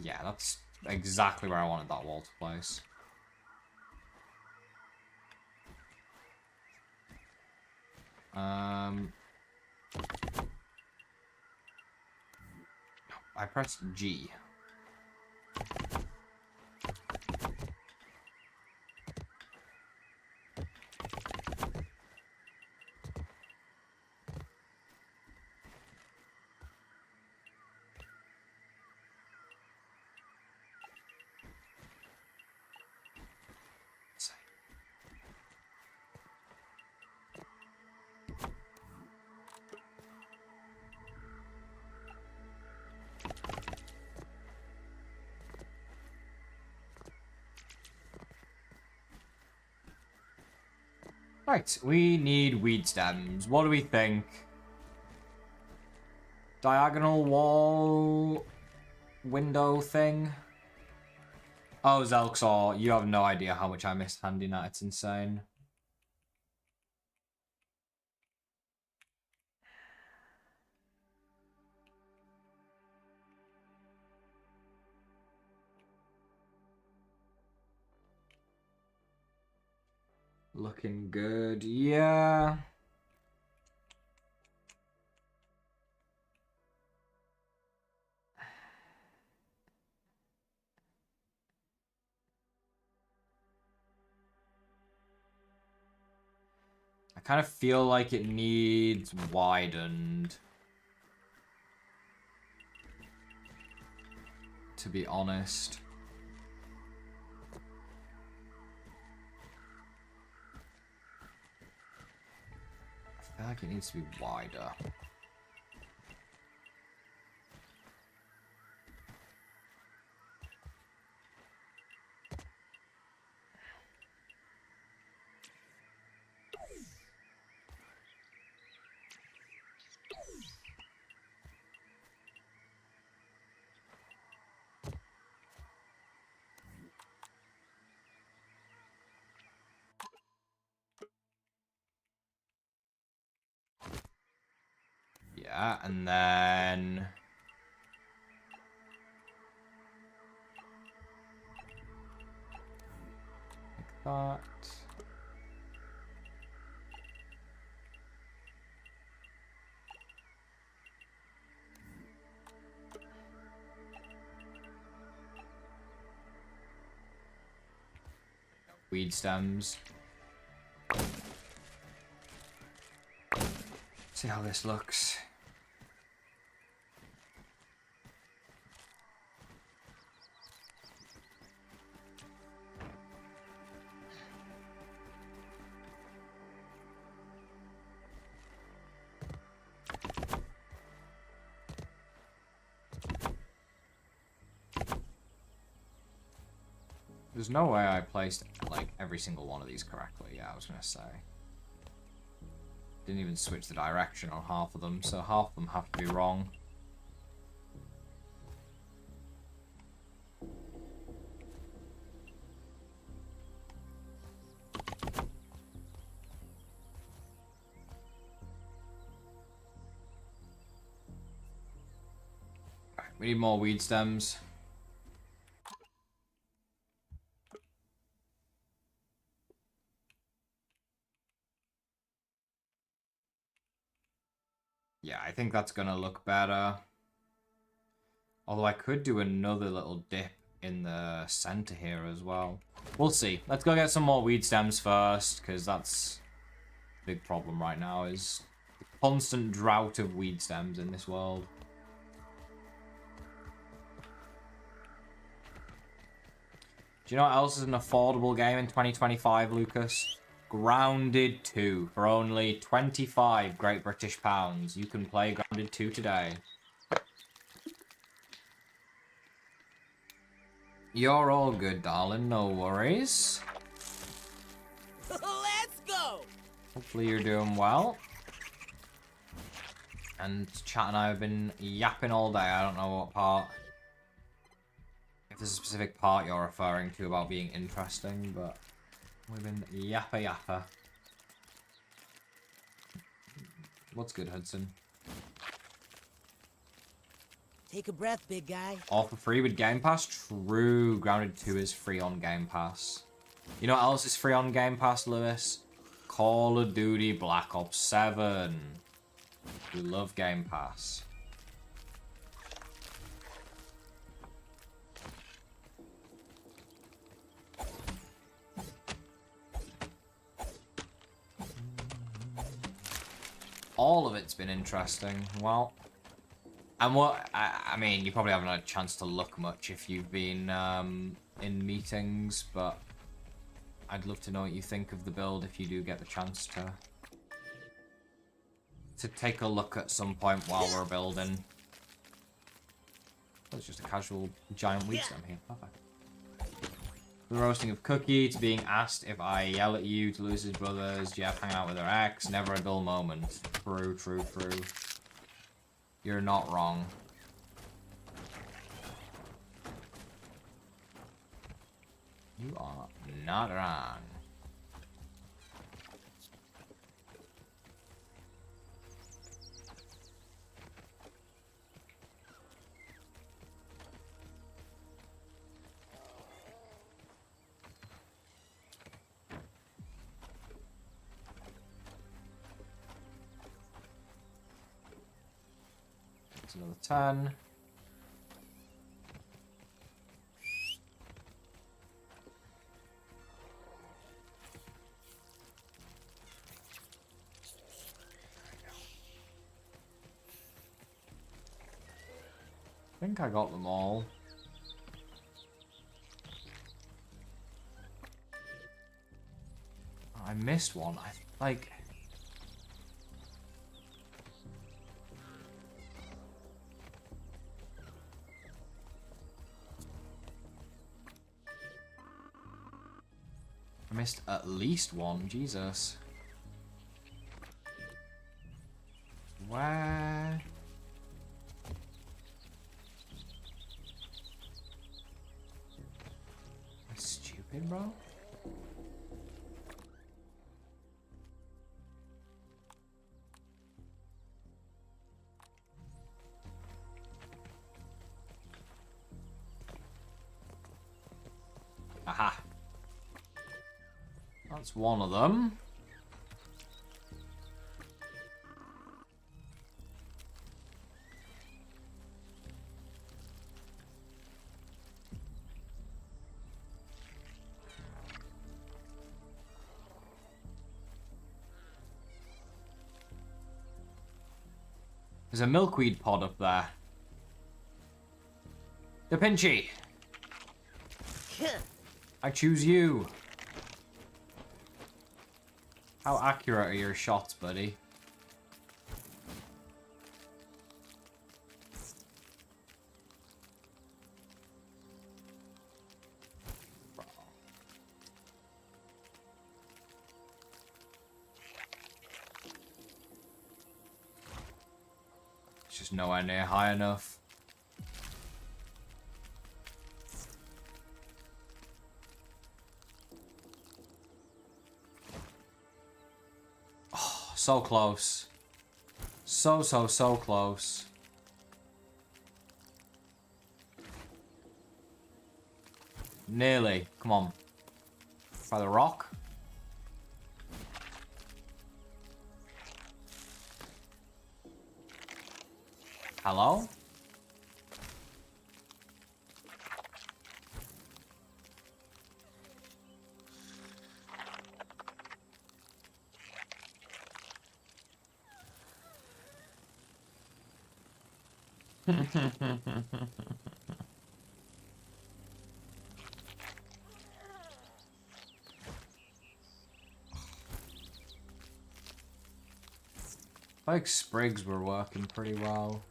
Speaker 2: Yeah, that's exactly where I wanted that wall to place. I pressed G. Right, we need weed stems. What do we think? Diagonal wall window thing? Oh, Zelxor, you have no idea how much I miss handing that. It's insane. Looking good, yeah. I kind of feel like it needs widened. To be honest. I feel like it needs to be wider. Yeah, and then... like that. weed stems. See how this looks. There's no way I placed, like, every single one of these correctly. Yeah, I was gonna say. Didn't even switch the direction on half of them, so half of them have to be wrong. Right, we need more weed stems. Yeah, I think that's gonna look better. Although I could do another little dip in the center here as well. We'll see. Let's go get some more weed stems first, because that's a big problem right now, is the constant drought of weed stems in this world. Do you know what else is an affordable game in 2025, Lucas? Grounded 2 for only 25 Great British pounds. You can play Grounded 2 today. You're all good, darling. No worries.
Speaker 4: Let's go!
Speaker 2: Hopefully you're doing well. And Chat and I have been yapping all day. I don't know what part. If there's a specific part you're referring to about being interesting, but we've been yappa. What's good, Hudson?
Speaker 4: Take a breath, big guy.
Speaker 2: All for free with Game Pass? True. Grounded 2 is free on Game Pass. You know what else is free on Game Pass, Lewis? Call of Duty Black Ops 7. We love Game Pass. All of it's been interesting. Well, and what I mean, you probably haven't had a chance to look much if you've been in meetings, but I'd love to know what you think of the build if you do get the chance to take a look at some point while we're building. Oh, it's just a casual giant weed stem here. Perfect. The roasting of Cookie, to being asked if I yell at you, to lose his brothers, Jeff hanging out with her ex, never a dull moment. True. You're not wrong. You are not wrong. That's another 10. I think I got them all. Oh, I missed one. Like... I missed at least one. Jesus. Where? Stupid, bro. Aha. That's one of them. There's a milkweed pod up there. Da Pinchy! I choose you. How accurate are your shots, buddy? It's just nowhere near high enough. So close. So close. Nearly. Come on. By the rock. Hello? Like sprigs were working pretty well.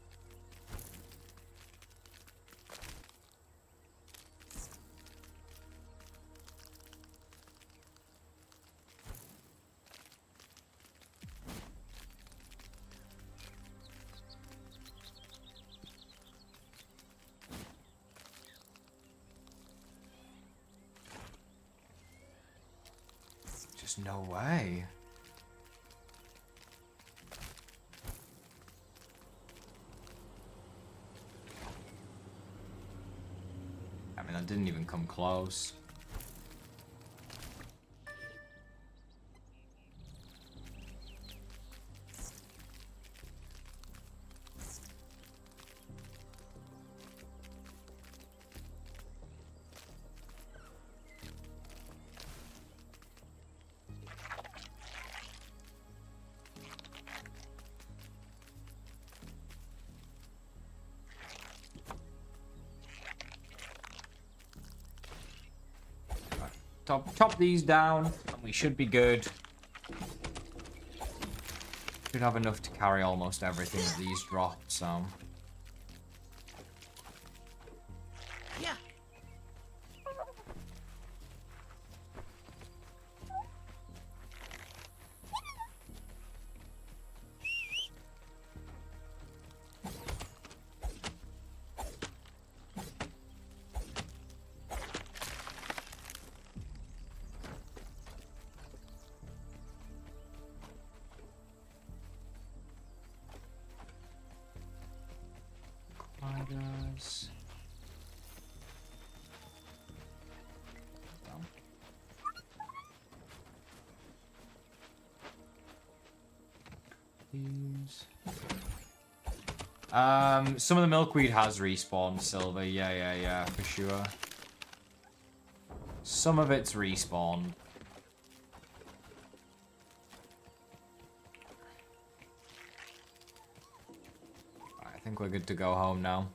Speaker 2: Just no way. I mean, I didn't even come close. Top these down, and we should be good. Should have enough to carry almost everything that these drop, so.
Speaker 4: Yeah.
Speaker 2: Guys. These. Some of the milkweed has respawned, Silver. Yeah, for sure. Some of it's respawned. I think we're good to go home now.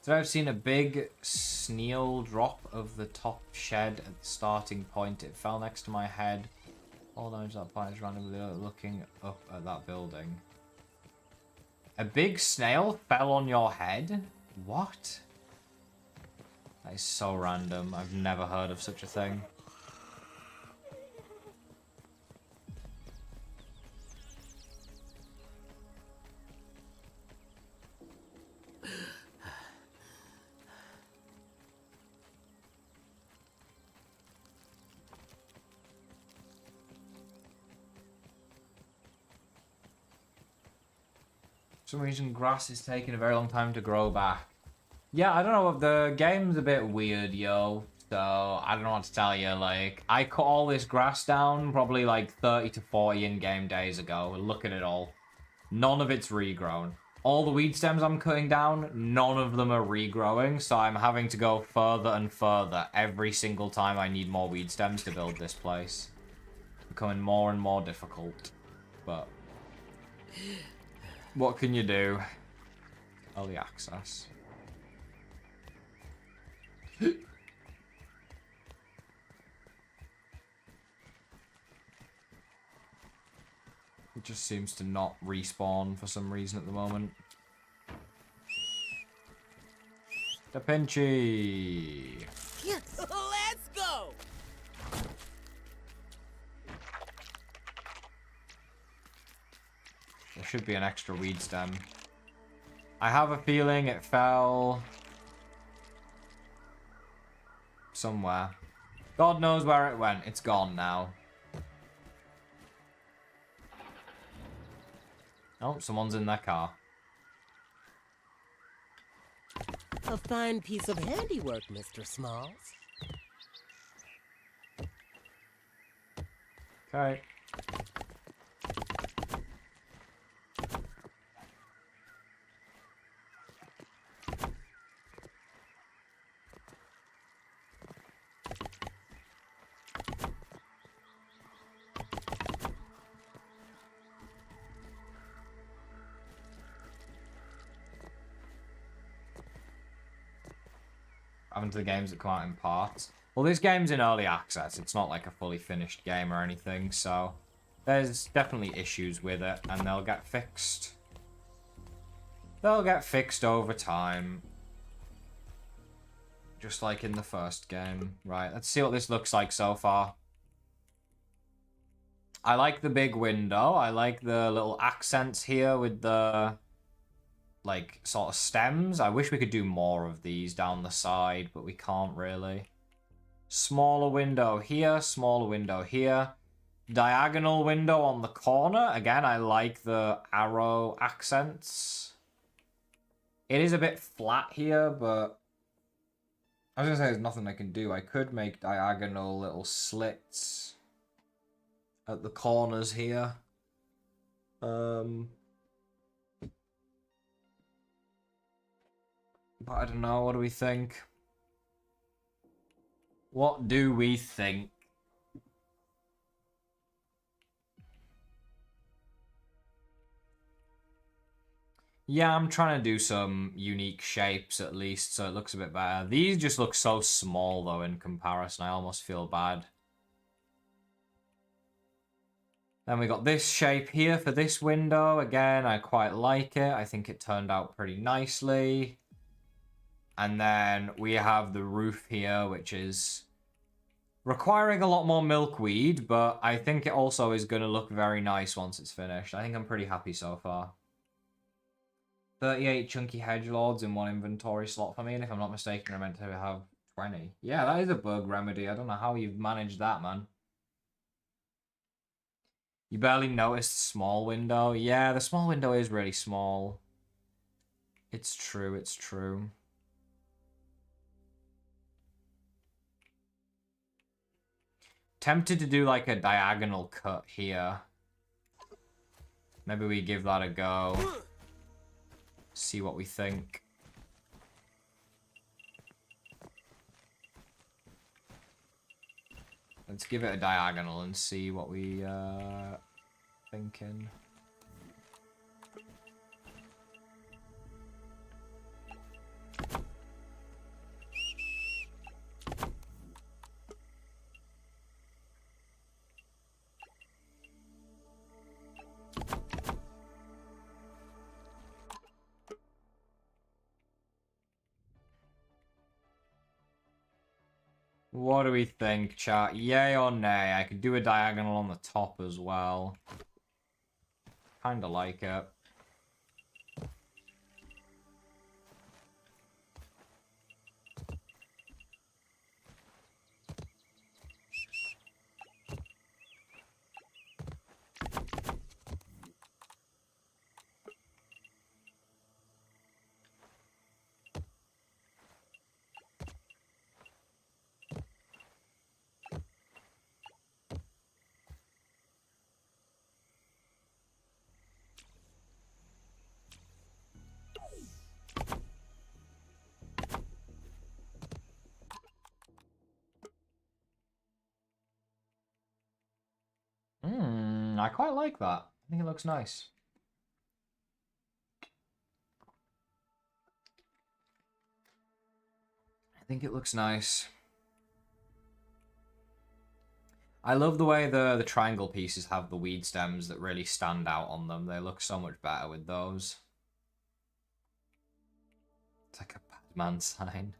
Speaker 2: So I've seen a big snail drop of the top shed at the starting point. It fell next to my head. All damage that point is randomly looking up at that building. A big snail fell on your head? What? That is so random. I've never heard of such a thing. For some reason, grass is taking a very long time to grow back. Yeah, I don't know. The game's a bit weird, yo. So, I don't know what to tell you. Like, I cut all this grass down probably like 30 to 40 in-game days ago. Look at it all. None of it's regrown. All the weed stems I'm cutting down, none of them are regrowing. So, I'm having to go further and further every single time I need more weed stems to build this place. It's becoming more and more difficult. But... What can you do? Early access. It just seems to not respawn for some reason at the moment. Da Vinci.
Speaker 4: Let's go!
Speaker 2: There should be an extra weed stem. I have a feeling it fell somewhere. God knows where it went. It's gone now. Oh, someone's in their car.
Speaker 4: A fine piece of handiwork, Mr. Smalls.
Speaker 2: Okay. Having to the games that come out in parts. Well, this game's in early access. It's not like a fully finished game or anything, so there's definitely issues with it, and they'll get fixed. They'll get fixed over time. Just like in the first game. Right, let's see what this looks like so far. I like the big window. I like the little accents here with the, like, sort of stems. I wish we could do more of these down the side, but we can't really. Smaller window here, smaller window here. Diagonal window on the corner. Again, I like the arrow accents. It is a bit flat here, but I was gonna say there's nothing I can do. I could make diagonal little slits at the corners here. But I don't know, what do we think? What do we think? Yeah, I'm trying to do some unique shapes at least, so it looks a bit better. These just look so small, though, in comparison. I almost feel bad. Then we got this shape here for this window. Again, I quite like it. I think it turned out pretty nicely. And then we have the roof here, which is requiring a lot more milkweed, but I think it also is going to look very nice once it's finished. I think I'm pretty happy so far. 38 chunky hedgelords in one inventory slot for me, and if I'm not mistaken, I'm meant to have 20. Yeah, that is a bug remedy. I don't know how you've managed that, man. You barely noticed the small window. Yeah, the small window is really small. It's true, it's true. Tempted to do like a diagonal cut here. Maybe we give that a go. See what we think. Let's give it a diagonal and see what we thinking. What do we think, chat? Yay or nay? I could do a diagonal on the top as well. Kinda like it. I quite like that. I think it looks nice. think it looks nice. I love the way the triangle pieces have the weed stems that really stand out on them. They look so much better with those. It's like a Batman sign.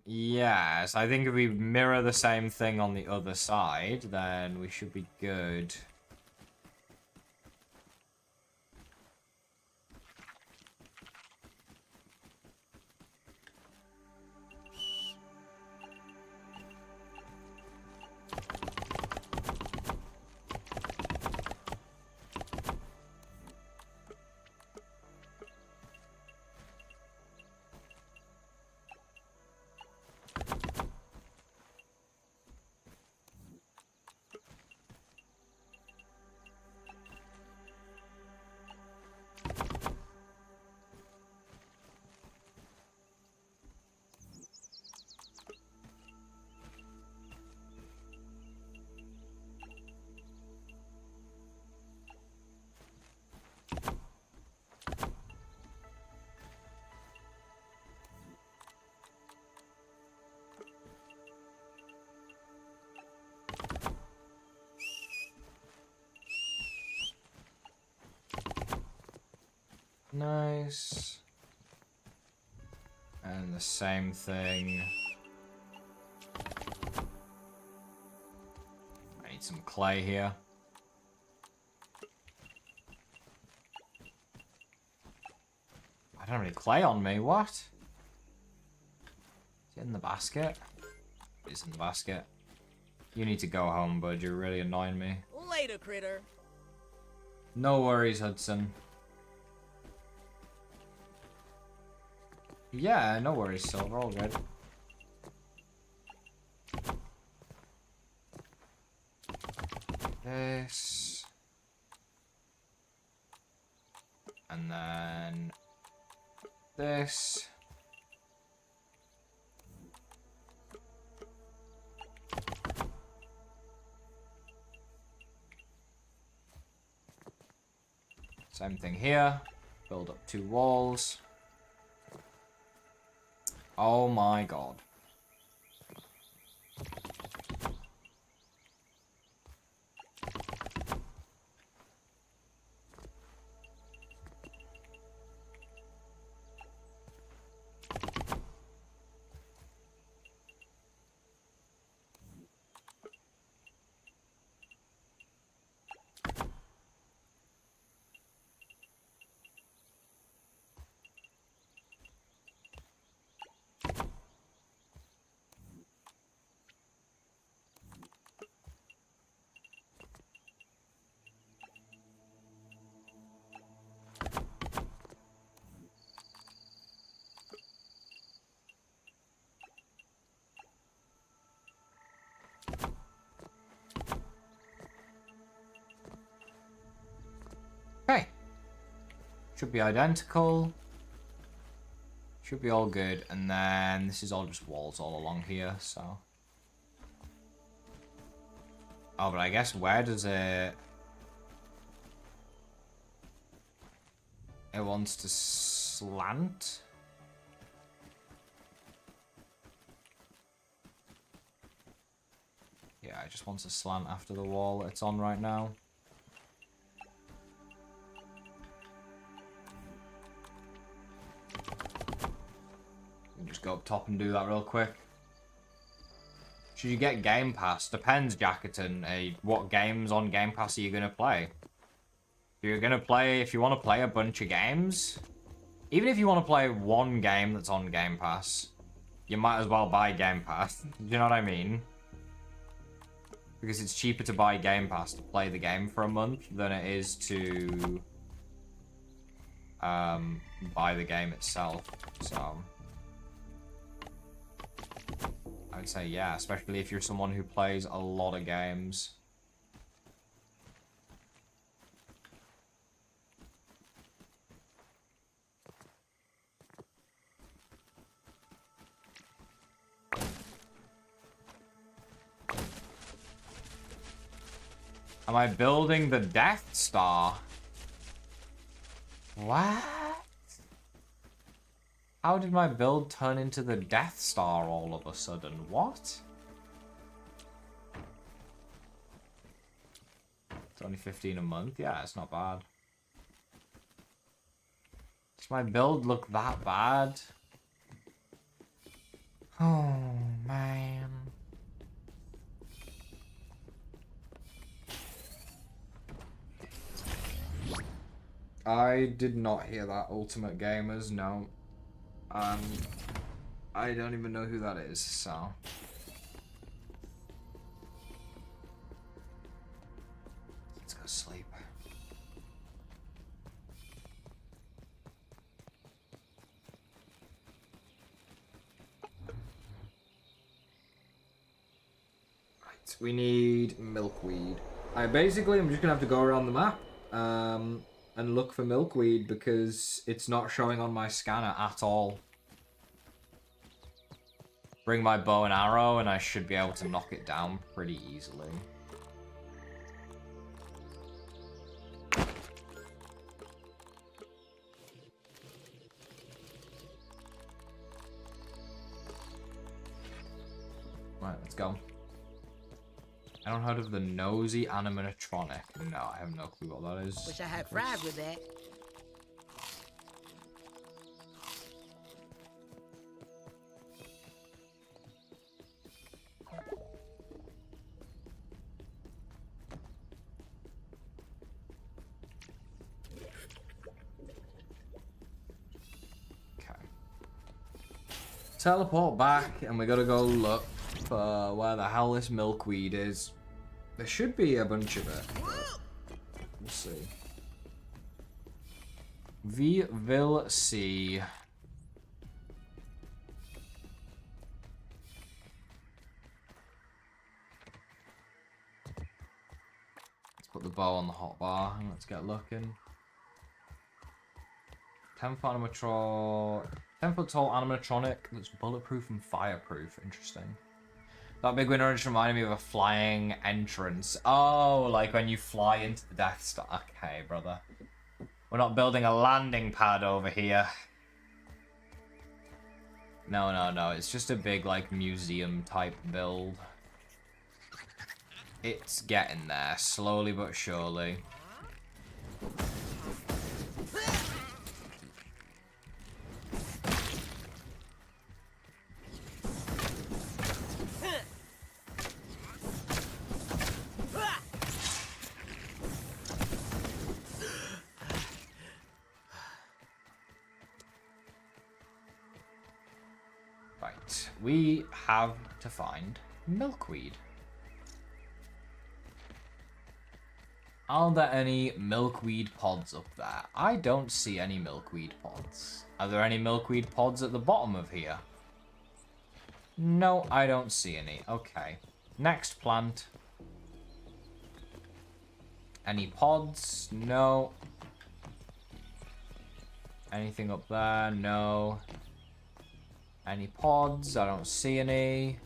Speaker 2: Yes, I think if we mirror the same thing on the other side, then we should be good. Nice. And the same thing. I need some clay here. I don't have any clay on me, what? Is it in the basket? It's in the basket. You need to go home, bud. You're really annoying me.
Speaker 4: Later, critter.
Speaker 2: No worries, Hudson. Yeah, no worries, Silver. All good. This. And then this. Same thing here. Build up 2 walls. Oh my god. Okay. Should be identical. Should be all good. And then this is all just walls all along here, so. Oh, but I guess where does it... It wants to slant? Yeah, it just wants to slant after the wall it's on right now. Just go up top and do that real quick. Should you get Game Pass? Depends, Jackerton. What games on Game Pass are you gonna play? If you want to play a bunch of games, even if you want to play one game that's on Game Pass, you might as well buy Game Pass. Do you know what I mean? Because it's cheaper to buy Game Pass to play the game for a month than it is to buy the game itself. So I would say yeah, especially if you're someone who plays a lot of games. Am I building the Death Star? What? How did my build turn into the Death Star all of a sudden? What? It's only 15 a month. Yeah, it's not bad. Does my build look that bad? Oh, man. I did not hear that, Ultimate Gamers, no. I don't even know who that is, so... Let's go sleep. Right, we need milkweed. I'm just gonna have to go around the map, and look for milkweed because it's not showing on my scanner at all. Bring my bow and arrow and I should be able to knock it down pretty easily. Right, let's go. I don't heard of the nosy animatronic. No, I have no clue what that is.
Speaker 4: Wish I had fried with that.
Speaker 2: Okay. Teleport back, and we gotta go look for where the hell this milkweed is. There should be a bunch of it. We'll see. We will see. Let's put the bow on the hotbar and let's get looking. 10-foot animatronic. 10-foot tall animatronic that's bulletproof and fireproof. Interesting. That big window just reminded me of a flying entrance. Oh, like when you fly into the Death Star. Okay, brother. We're not building a landing pad over here. No, no, no. It's just a big, like, museum-type build. It's getting there, slowly but surely. We have to find milkweed. Are there any milkweed pods up there? I don't see any milkweed pods. Are there any milkweed pods at the bottom of here? No, I don't see any. Okay. Next plant. Any pods? No. Anything up there? No. Any pods? I don't see any.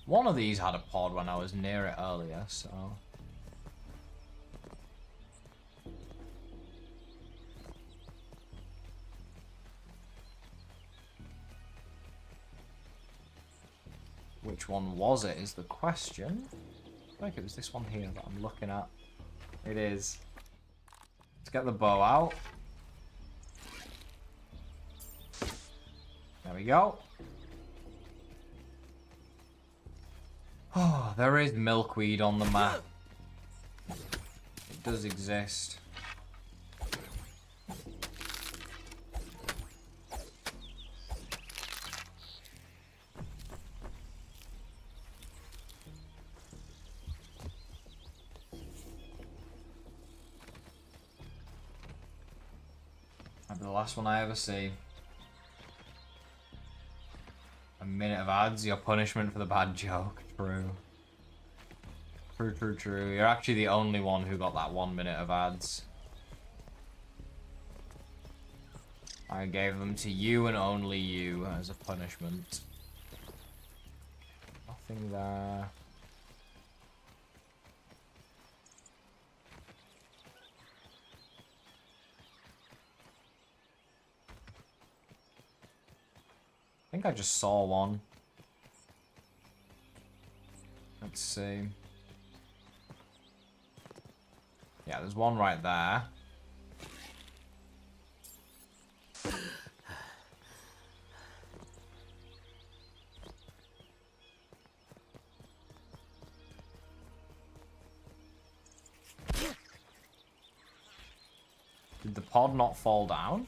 Speaker 2: One of these had a pod when I was near it earlier, so... Which one was it is the question. I think it was this one here that I'm looking at. It is. Let's get the bow out. There we go. Oh, there is milkweed on the map. It does exist. That'll be the last one I ever see. A minute of ads, your punishment for the bad joke. True. True, true, true. You're actually the only one who got that 1 minute of ads. I gave them to you and only you as a punishment. Nothing there. think I just saw one. Let's see. Yeah, there's one right there. Did the pod not fall down?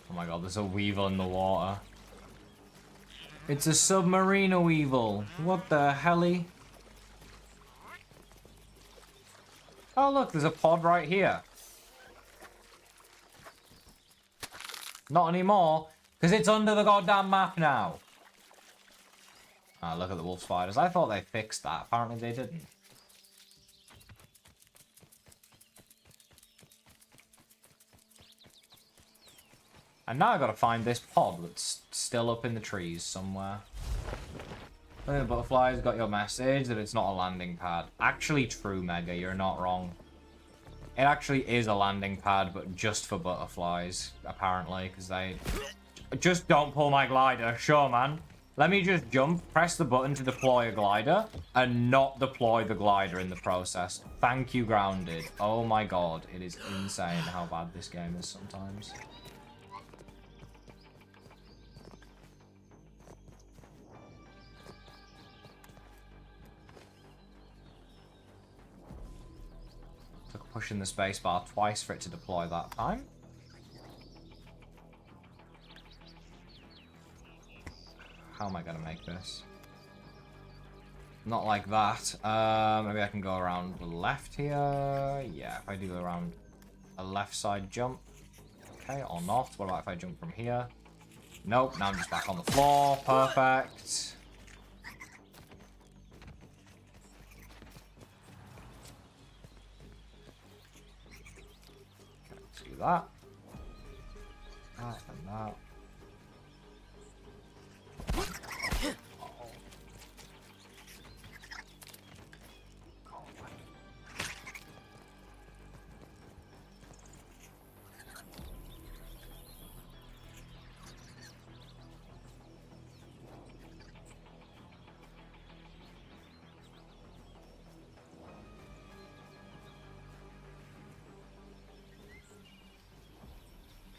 Speaker 2: Oh my god, there's a weevil in the water. It's a submarine weevil. What the helly? Oh look, there's a pod right here. Not anymore, because it's under the goddamn map now. Ah, look at the wolf spiders. I thought they fixed that. Apparently they didn't. And now I gotta find this pod that's still up in the trees somewhere. The butterflies got your message that it's not a landing pad. Actually true, Mega, you're not wrong. It actually is a landing pad, but just for butterflies, apparently, because they... Just don't pull my glider, sure, man. Let me just jump, press the button to deploy a glider, and not deploy the glider in the process. Thank you, Grounded. Oh my god, it is insane how bad this game is sometimes. Took pushing the spacebar twice for it to deploy that time. How am I gonna make this? Not like that. Maybe I can go around the left here. Yeah, if I do around a left side jump. Okay, or not. What about if I jump from here? Nope, now I'm just back on the floor. Perfect. Okay, let's do that. That and that.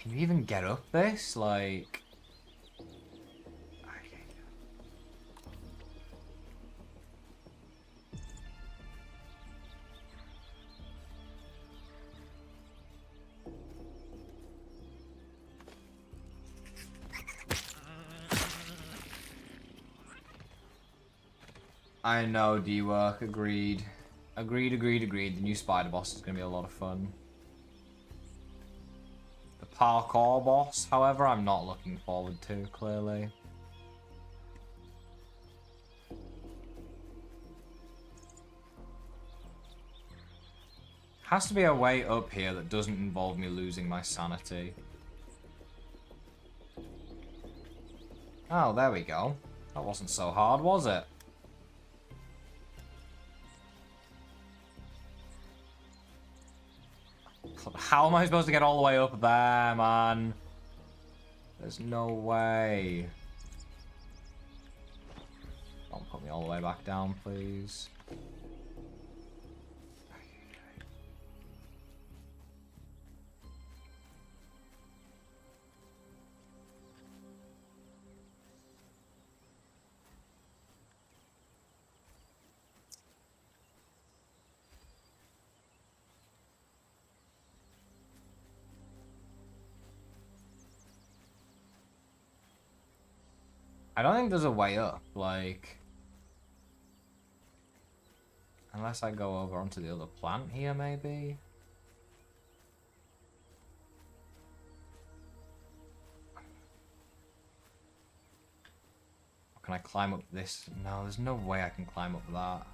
Speaker 2: Can you even get up this? Like... I know, D-Work. Agreed. Agreed, agreed, agreed. The new spider boss is going to be a lot of fun. The parkour boss, however, I'm not looking forward to, clearly. Has to be a way up here that doesn't involve me losing my sanity. Oh, there we go. That wasn't so hard, was it? How am I supposed to get all the way up there, man? There's no way. Don't put me all the way back down, please. I don't think there's a way up, like... Unless I go over onto the other plant here, maybe? Or can I climb up this? No, there's no way I can climb up that.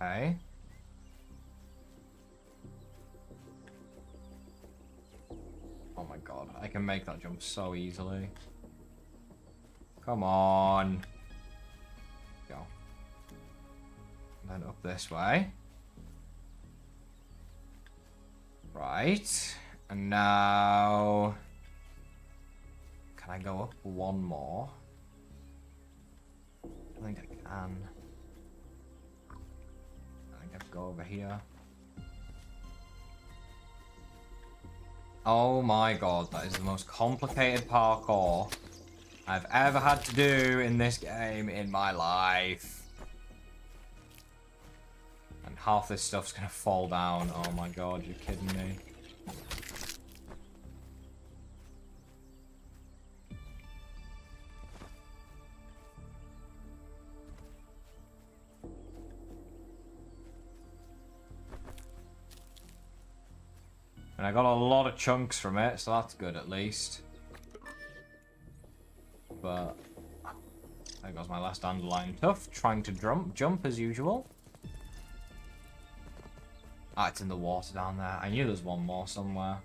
Speaker 2: Okay. Oh my god, I can make that jump so easily. Come on. Go. And then up this way. Right. And now... Can I go up one more? I think I can. I think I have to go over here. Oh my god, that is the most complicated parkour I've ever had to do in this game in my life. And half this stuff's gonna fall down. Oh my god, you're kidding me. And I got a lot of chunks from it, so that's good at least. But there goes my last dandelion tuft, trying to jump as usual. Ah, it's in the water down there. I knew there's one more somewhere.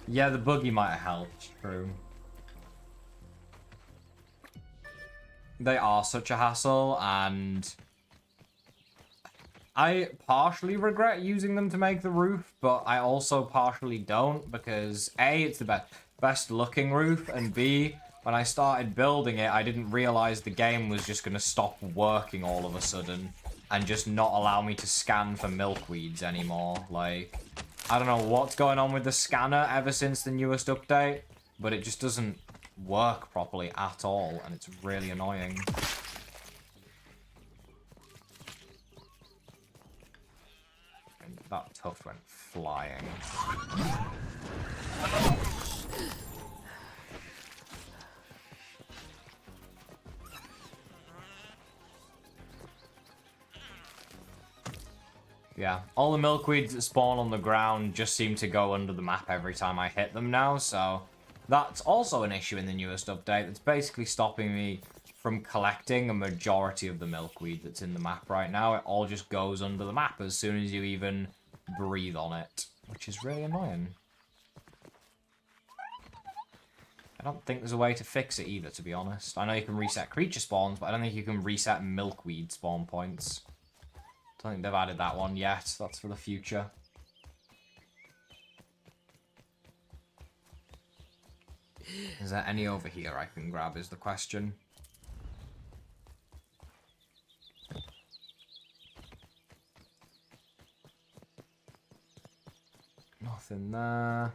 Speaker 2: Yeah, the buggy might have helped, true. They are such a hassle, and I partially regret using them to make the roof, but I also partially don't, because A, it's the best looking roof, and B, when I started building it, I didn't realize the game was just going to stop working all of a sudden, and just not allow me to scan for milkweeds anymore. Like, I don't know what's going on with the scanner ever since the newest update, but it just doesn't work properly at all, and it's really annoying. And that tuft went flying. Yeah, all the milkweeds that spawn on the ground just seem to go under the map every time I hit them now, so that's also an issue in the newest update. That's basically stopping me from collecting a majority of the milkweed that's in the map right now. It all just goes under the map as soon as you even breathe on it, which is really annoying. I don't think there's a way to fix it either, to be honest. I know you can reset creature spawns, but I don't think you can reset milkweed spawn points. I don't think they've added that one yet. That's for the future. Is there any over here I can grab is the question. Nothing there.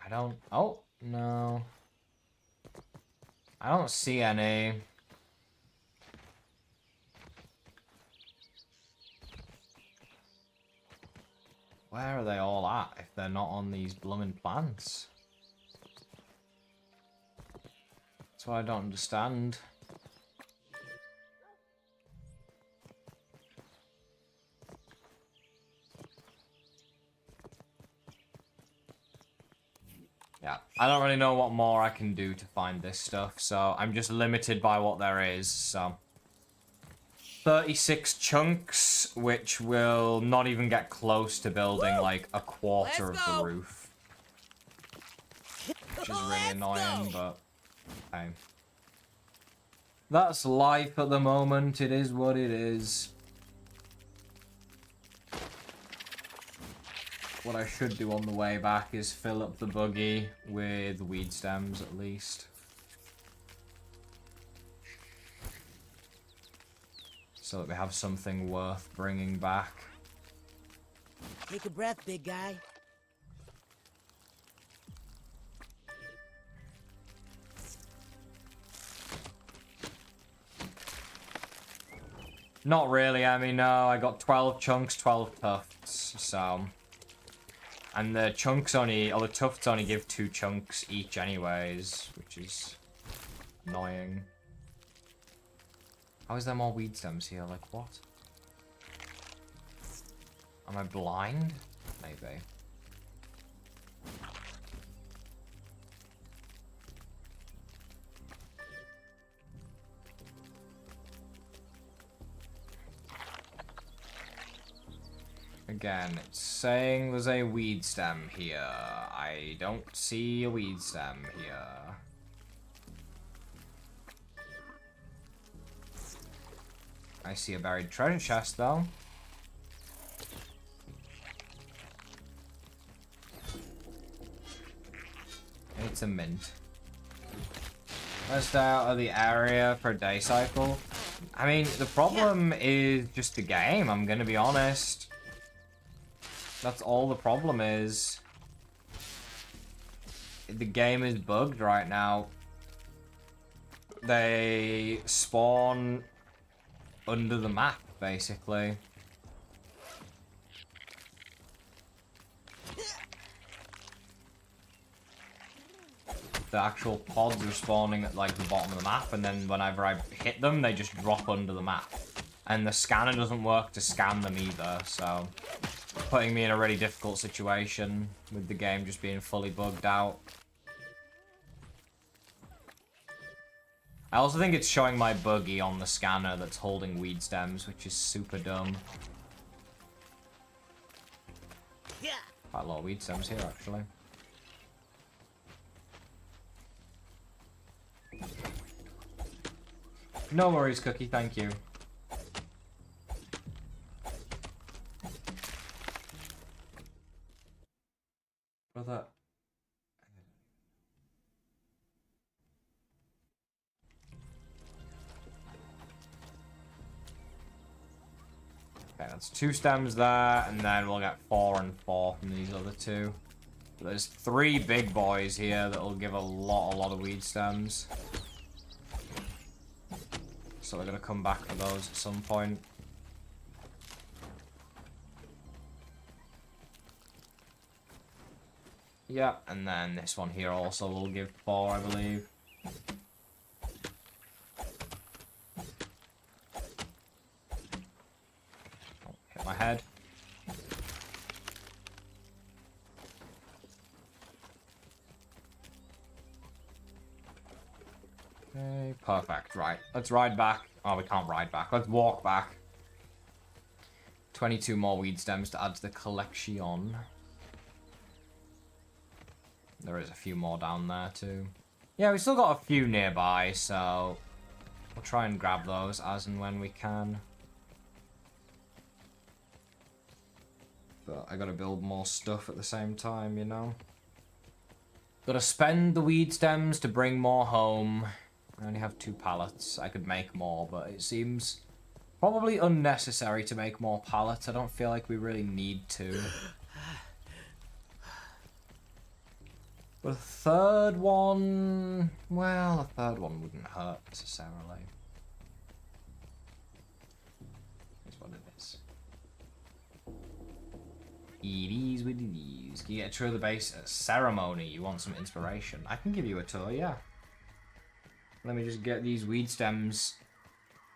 Speaker 2: I don't... Oh, no. I don't see any. Where are they all at if they're not on these blooming plants? That's what I don't understand. Yeah, I don't really know what more I can do to find this stuff, so I'm just limited by what there is, so... 36 chunks, which will not even get close to building, like, a quarter of the roof. Which is really annoying, but... hey. That's life at the moment, it is what it is. What I should do on the way back is fill up the buggy with weed stems, at least. So that we have something worth bringing back.
Speaker 4: Take a breath, big guy.
Speaker 2: Not really, I mean, no, I got 12 chunks, 12 tufts, so... And the chunks only, or the tufts only give 2 chunks each anyways, which is annoying. How is there more weed stems here? Like, what? Am I blind? Maybe. Again, it's saying there's a weed stem here. I don't see a weed stem here. I see a buried treasure chest, though. It's a mint. Let's stay out of the area for a day cycle. I mean, the problem is just the game, I'm gonna be honest. That's all the problem is. The game is bugged right now. They spawn under the map, basically. The actual pods are spawning at like the bottom of the map, and then whenever I hit them, they just drop under the map. And the scanner doesn't work to scan them either, so putting me in a really difficult situation with the game just being fully bugged out. I also think it's showing my buggy on the scanner that's holding weed stems, which is super dumb. Quite a lot of weed stems here, actually. No worries, Cookie, thank you. Brother. Okay, that's 2 stems there, and then we'll get 4 and 4 from these other 2. But there's 3 big boys here that will give a lot of weed stems. So we're gonna come back for those at some point. Yeah, and then this one here also will give 4, I believe. Oh, hit my head. Okay, perfect. Right, let's ride back. Oh, we can't ride back. Let's walk back. 22 more weed stems to add to the collection. There is a few more down there too. Yeah, we still got a few nearby, so we'll try and grab those as and when we can. But I gotta build more stuff at the same time, you know? Gotta spend the weed stems to bring more home. I only have 2 pallets. I could make more, but it seems probably unnecessary to make more pallets. I don't feel like we really need to. But a 3rd one... Well, a 3rd one wouldn't hurt necessarily. Here's what it is. It is what it is. Can you get a tour of the base ceremony? You want some inspiration? I can give you a tour, yeah. Let me just get these weed stems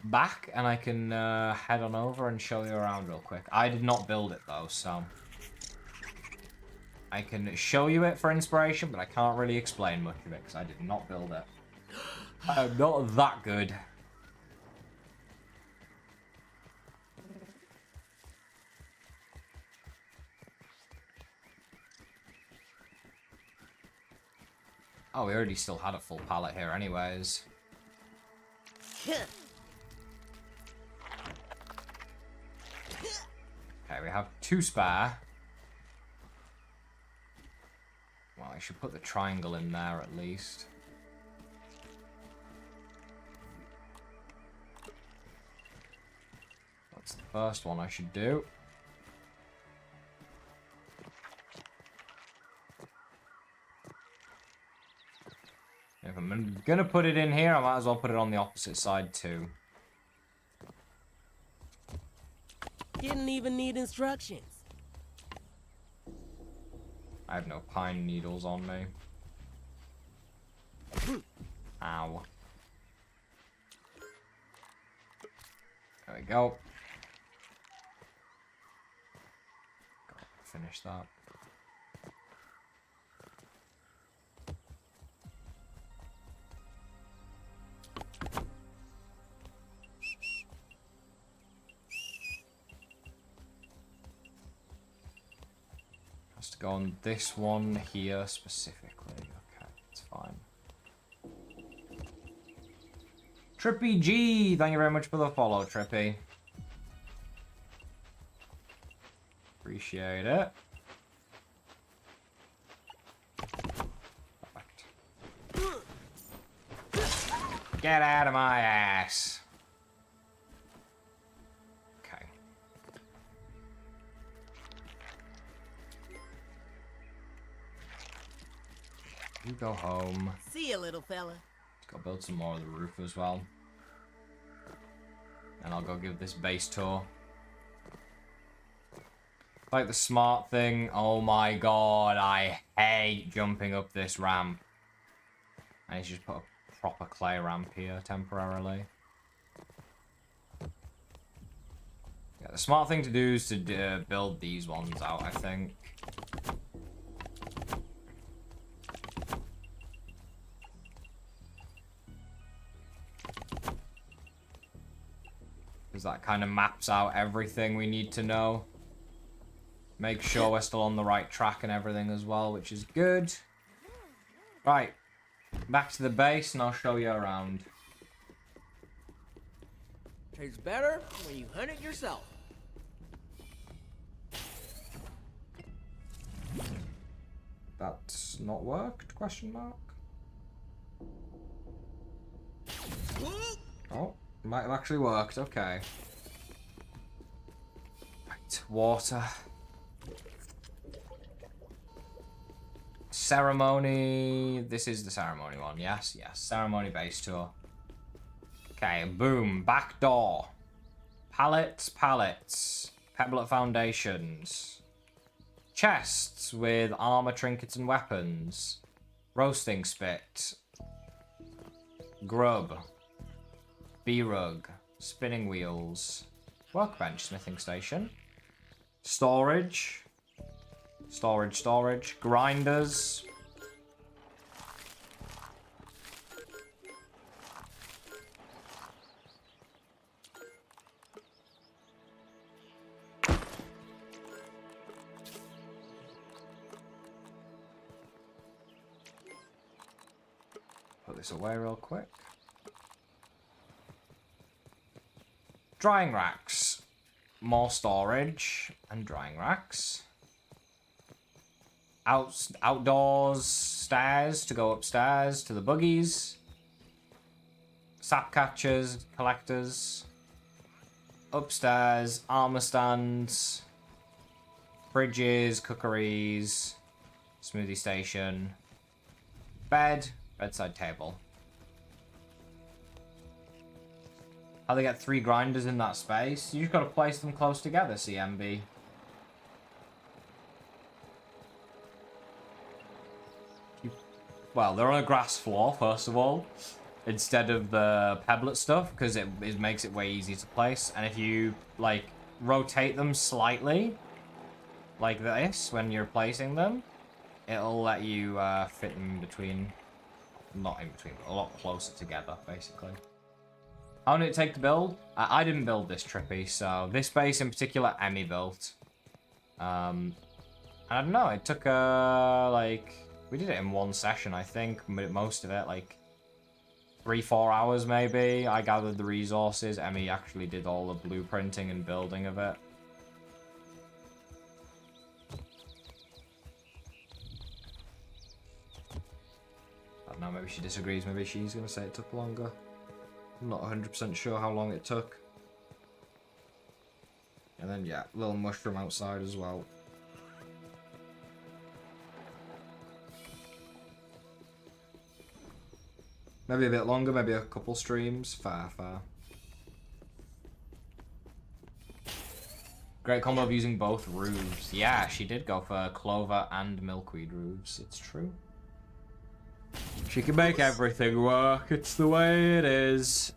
Speaker 2: back, and I can head on over and show you around real quick. I did not build it, though, so I can show you it for inspiration, but I can't really explain much of it, because I did not build it. I'm not that good. Oh, we already still had a full pallet here anyways. Okay, we have 2 spare. Well, I should put the triangle in there at least. That's the first one I should do. If I'm gonna put it in here, I might as well put it on the opposite side too.
Speaker 4: Didn't even need instructions.
Speaker 2: I have no pine needles on me. Ow. we go. Finish that. Has to go on this one here specifically. Okay, it's fine. Trippy G, thank you very much for the follow, Trippy. Appreciate it. Perfect. Get out of my ass. Okay. You go home.
Speaker 4: See you, little fella.
Speaker 2: Let's go build some more of the roof as well. And I'll go give this base tour. Like the smart thing. Oh my god, I hate jumping up this ramp. I need to just put a proper clay ramp here temporarily. Yeah, the smart thing to do is to build these ones out, I think. Because that kind of maps out everything we need to know. Make sure we're still on the right track and everything as well, which is good. Right. Back to the base and I'll show you around.
Speaker 4: Tastes better when you hunt it yourself.
Speaker 2: That's not worked? Question mark. Oh, might have actually worked. Okay. Right, water. Ceremony. This is the ceremony one. Yes, yes. Ceremony base tour. Okay, boom. Back door. Pallets, pallets. Pebblet foundations. Chests with armor, trinkets, and weapons. Roasting spit. Grub. B-rug. Spinning wheels. Workbench, smithing station. Storage. Storage, storage. Grinders. Put this away real quick. Drying racks. More storage and drying racks. Outdoors stairs to go upstairs to the buggies. Sap catchers, collectors. Upstairs, armor stands. Fridges, cookeries. Smoothie station. Bed, bedside table. How they get 3 grinders in that space? You just gotta place them close together, CMB. Well, they're on a grass floor, first of all, instead of the pebblet stuff, because it makes it way easier to place. And if you, like, rotate them slightly, like this, when you're placing them, it'll let you fit them in between. Not in between, but a lot closer together, basically. How long did it take to build? I didn't build this, Trippy, so this base in particular, Emmy built. I don't know, it took, like... We did it in one session, I think. Most of it, like 3-4 hours maybe. I gathered the resources. Emmy actually did all the blueprinting and building of it. I don't know, maybe she disagrees. Maybe she's going to say it took longer. I'm not 100% sure how long it took. And then, yeah, little mushroom outside as well. Maybe a bit longer, maybe a couple streams. Fair. Great combo of using both roofs. Yeah, she did go for clover and milkweed roofs. It's true. She can make everything work. It's the way it is.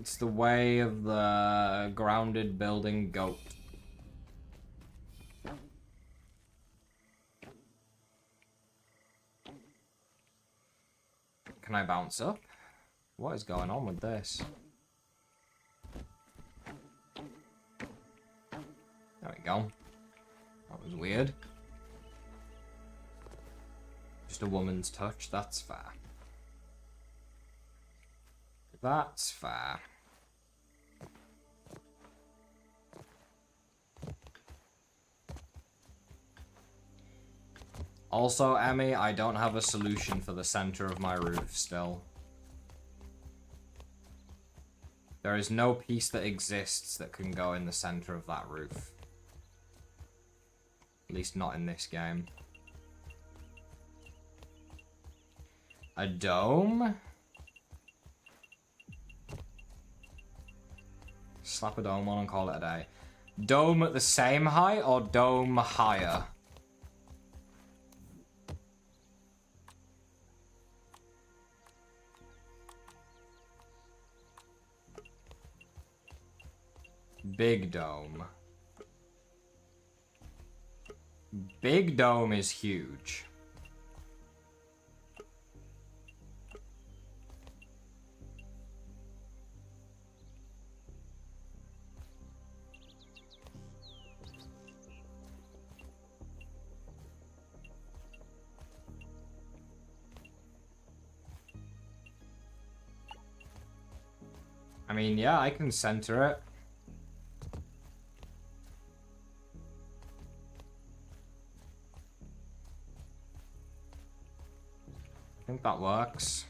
Speaker 2: It's the way of the grounded building goat. Can I bounce up? What is going on with this? There we go. That was weird. Just a woman's touch, that's fair. That's fair. Also, Emmy, I don't have a solution for the center of my roof still. There is no piece that exists that can go in the center of that roof. At least not in this game. A dome? Slap a dome on and call it a day. Dome at the same height or dome higher? Big dome. Big dome is huge. I mean, yeah, I can center it. I think that works.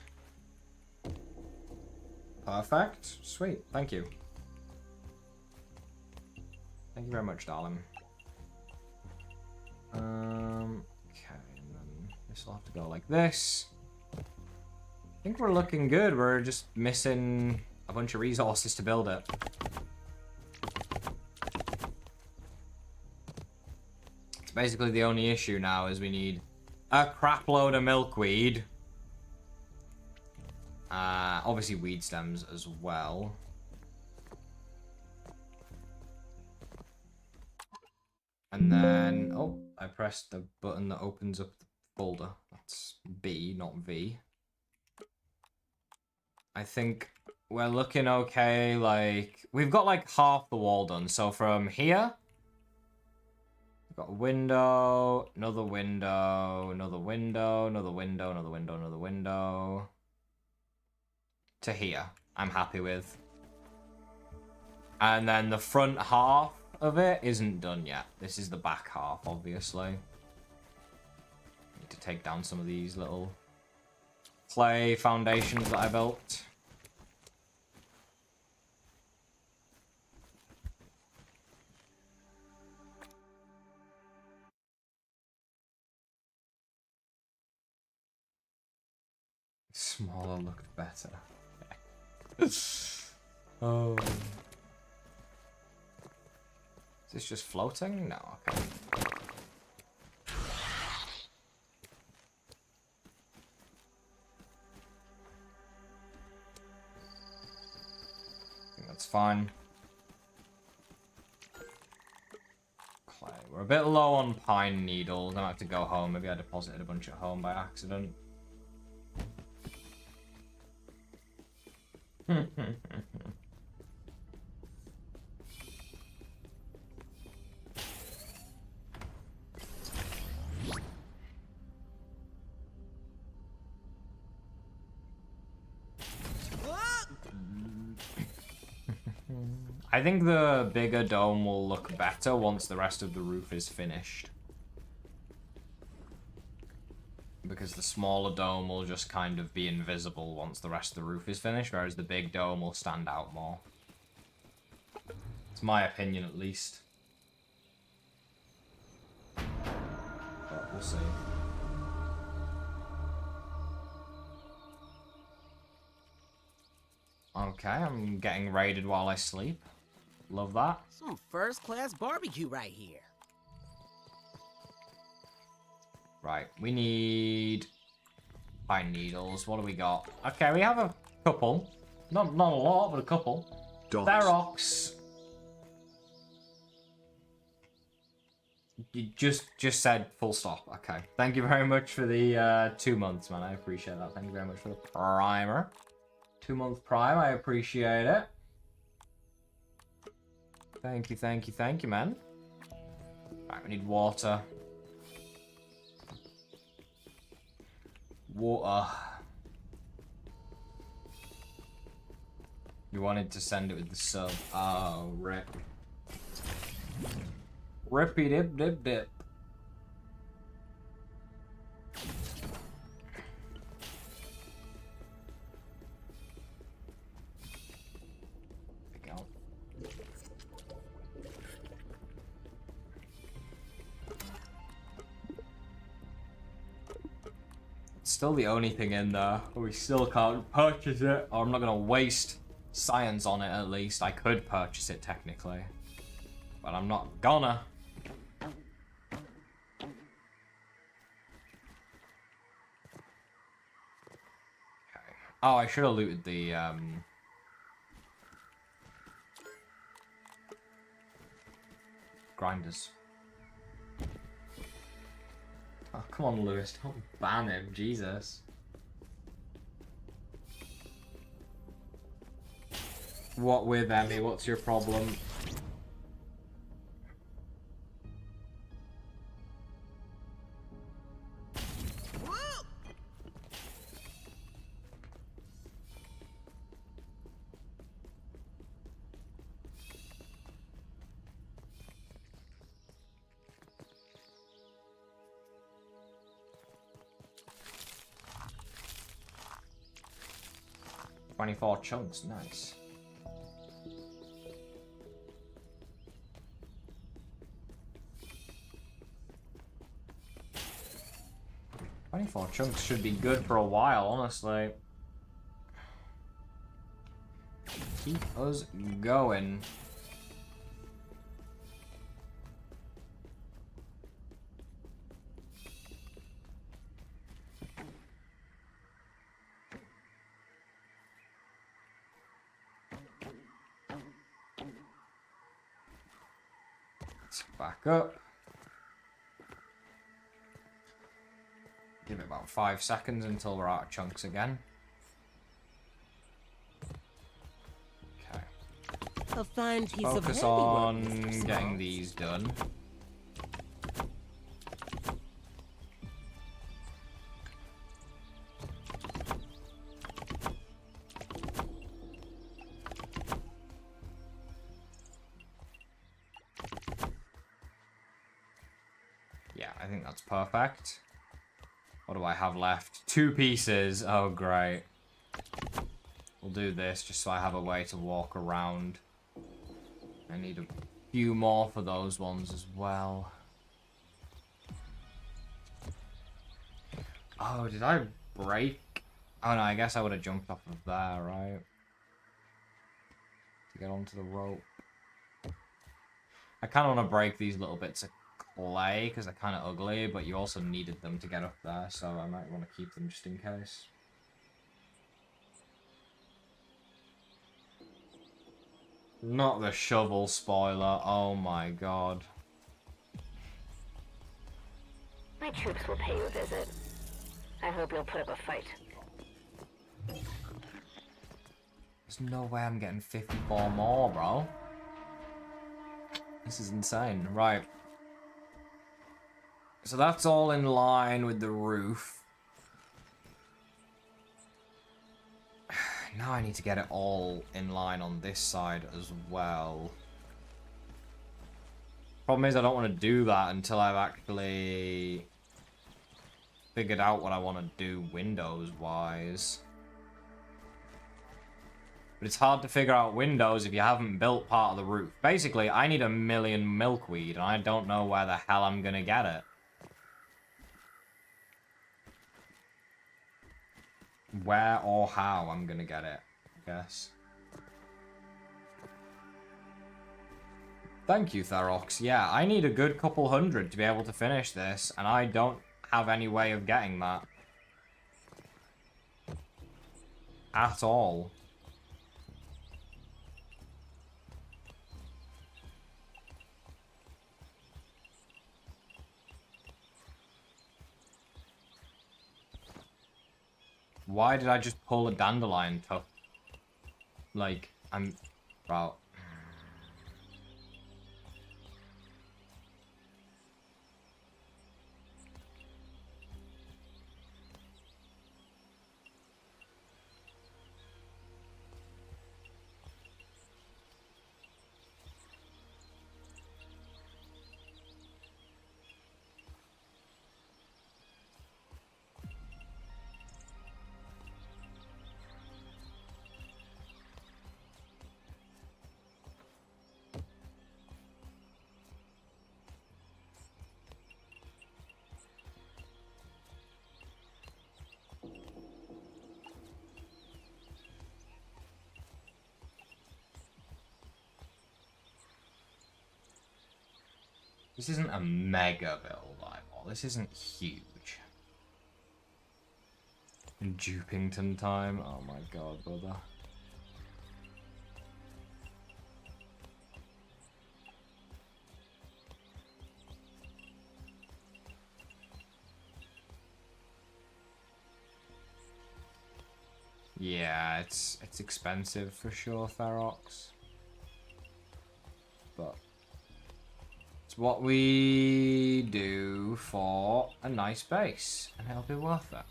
Speaker 2: Perfect. Sweet. Thank you. Thank you very much, darling. Okay, and then this will have to go like this. I think we're looking good. We're just missing a bunch of resources to build it. It's basically the only issue now is we need a crap load of milkweed. Obviously weed stems as well. And then, oh, I pressed the button that opens up the folder. That's B, not V. I think we're looking okay, like, we've got like half the wall done. So from here, we've got a window, another window, another window, another window, another window, another window. To here, I'm happy with. And then the front half of it isn't done yet. This is the back half, obviously. Need to take down some of these little clay foundations that I built. Smaller looked better. Oh. Is this just floating? No, okay. I think that's fine. Clay. We're a bit low on pine needles. I might have to go home. Maybe I deposited a bunch at home by accident. I think the bigger dome will look better once the rest of the roof is finished. Because the smaller dome will just kind of be invisible once the rest of the roof is finished, whereas the big dome will stand out more. It's my opinion, at least. But we'll see. Okay, I'm getting raided while I sleep. Love that.
Speaker 4: Some first-class barbecue right here.
Speaker 2: Right, we need pine needles. What do we got? Okay, we have a couple. Not a lot, but a couple. Therox. You just said full stop. Okay. Thank you very much for the 2 months, man. I appreciate that. Thank you very much for the primer. 2-month prime. I appreciate it. Thank you, man. Right, we need water. Water. You wanted to send it with the sub. Oh, rip. Rippy dip dip dip. There we go. It's still the only thing in there. We still can't purchase it. Or I'm not gonna waste science on it at least. I could purchase it technically. But I'm not gonna. Oh, I should have looted the, grinders. Oh, come on, Lewis. Don't ban him. Jesus. What with Emmy? What's your problem? Four chunks, nice. $24 chunks should be good for a while, honestly. Keep us going. Back up. Give it about 5 seconds until we're out of chunks again. Okay.
Speaker 4: A fine piece of
Speaker 2: Focus
Speaker 4: handiwork,
Speaker 2: on
Speaker 4: Mr.
Speaker 2: getting
Speaker 4: Small.
Speaker 2: these done. I think that's perfect. What do I have left? 2 pieces. Oh, great. We'll do this just so I have a way to walk around. I need a few more for those ones as well. Oh, did I break? Oh, no, I guess I would have jumped off of there, right? To get onto the rope. I kind of want to break these little bits of clay because they're kind of ugly, but you also needed them to get up there, so I might want to keep them just in case. Not the shovel spoiler, oh my god.
Speaker 3: My troops will pay you a visit. I hope you'll put up a fight.
Speaker 2: There's no way I'm getting 54 more, bro. This is insane. Right. So that's all in line with the roof. Now I need to get it all in line on this side as well. Problem is I don't want to do that until I've actually figured out what I want to do windows-wise. But it's hard to figure out windows if you haven't built part of the roof. Basically, I need 1 million milkweed, and I don't know where the hell I'm gonna get it. Where or how I'm gonna get it, I guess. Thank you, Therox. Yeah, I need a good couple hundred to be able to finish this, and I don't have any way of getting that. At all. Why did I just pull a dandelion tuft? Like, Bro. This isn't a mega build, eyeball. This isn't huge. In Dupington time? Oh my god, brother. Yeah, it's expensive for sure, Ferox. But it's what we do for a nice base, and it'll be worth it.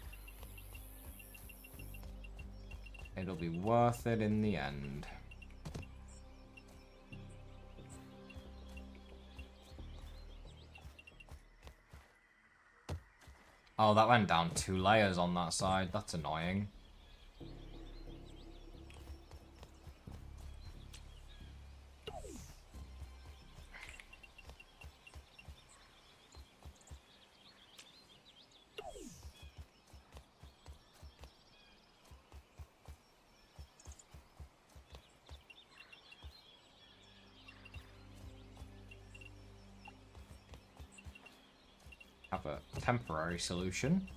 Speaker 2: It'll be worth it in the end. Oh, that went down 2 layers on that side. That's annoying. Have a temporary solution.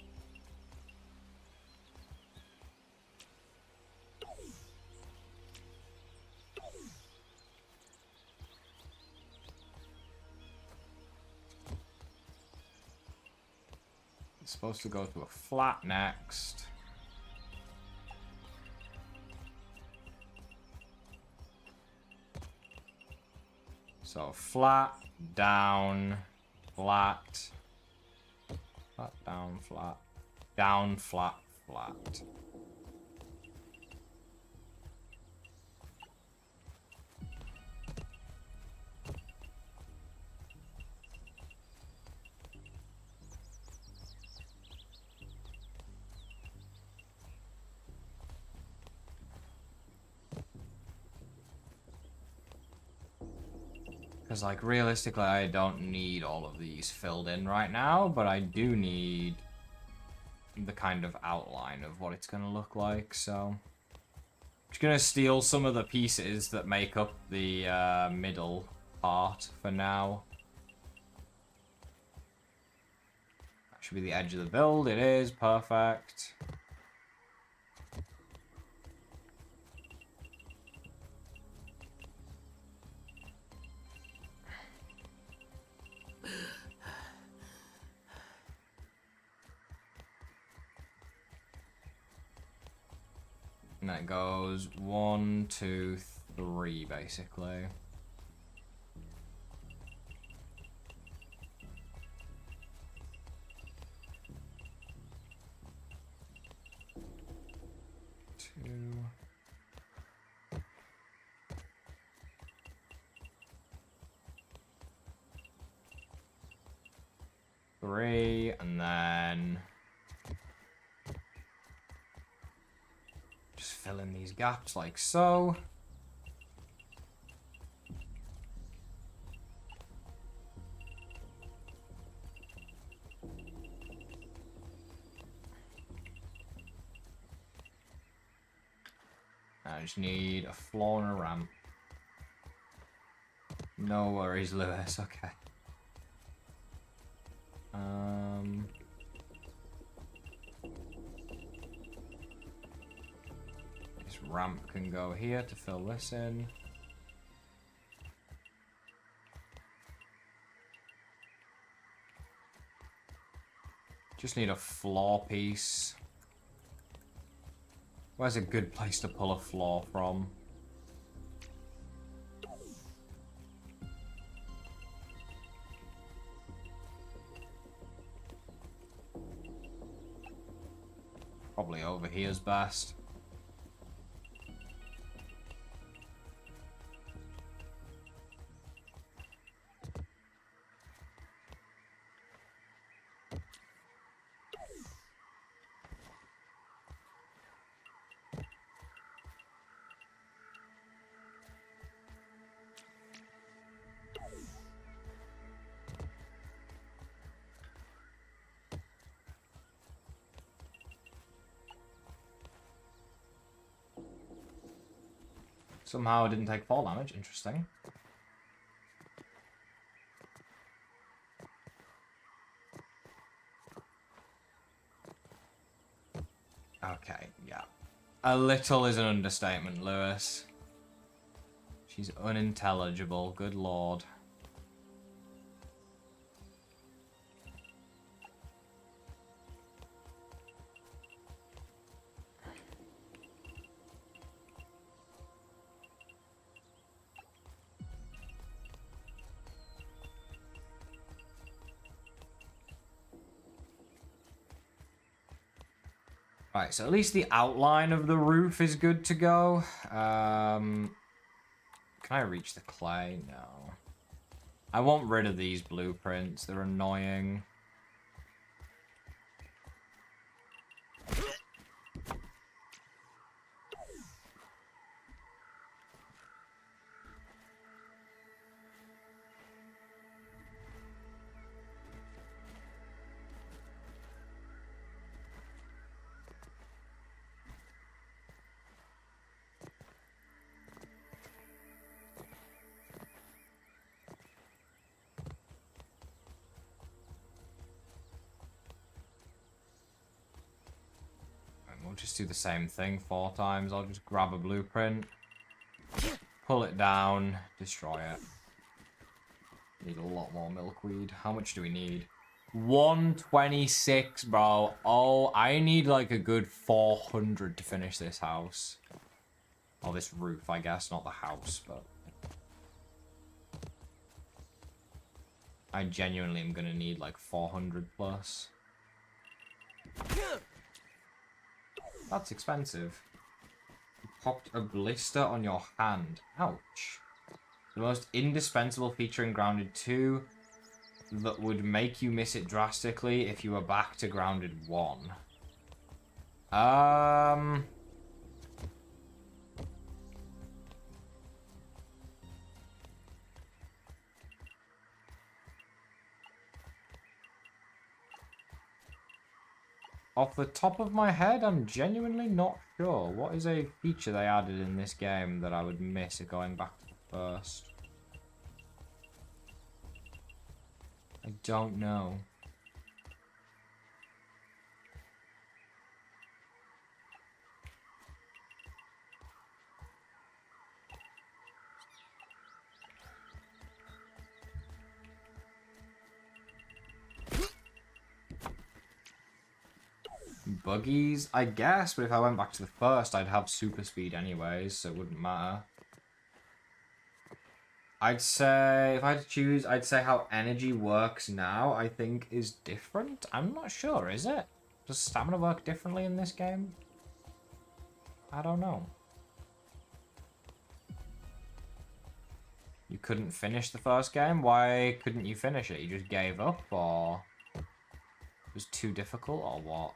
Speaker 2: It's supposed to go to a flat next. So flat, down, flat. Flat, down, flat. Down, flat, flat. Because, like, realistically, I don't need all of these filled in right now, but I do need the kind of outline of what it's going to look like, so... I'm just going to steal some of the pieces that make up the middle part for now. That should be the edge of the build. It is. Perfect. And that goes 1, 2, 3, basically. Two. 3, and then just fill in these gaps like so. I just need a floor and a ramp. No worries, Lewis. Okay. This ramp can go here to fill this in. Just need a floor piece. Where's a good place to pull a floor from? Probably over here's best. Somehow I didn't take fall damage. Interesting. Okay, yeah. A little is an understatement, Lewis. She's unintelligible. Good lord. Right, so at least the outline of the roof is good to go. Can I reach the clay? No. I want rid of these blueprints. They're annoying. We'll just do the same thing 4 times. I'll just grab a blueprint, pull it down, destroy it. Need a lot more milkweed. How much do we need? 126, bro. Oh, I need like a good 400 to finish this house. Or this roof, I guess. Not the house, but... I genuinely am going to need like 400 plus. That's expensive. You popped a blister on your hand. Ouch. The most indispensable feature in Grounded 2 that would make you miss it drastically if you were back to Grounded 1. Off the top of my head, I'm genuinely not sure. What is a feature they added in this game that I would miss it going back to the first? I don't know. Buggies, I guess, but if I went back to the first, I'd have super speed anyways, so it wouldn't matter. I'd say, if I had to choose, I'd say how energy works now, I think, is different. I'm not sure, is it? Does stamina work differently in this game? I don't know. You couldn't finish the first game? Why couldn't you finish it? You just gave up, or it was too difficult, or what?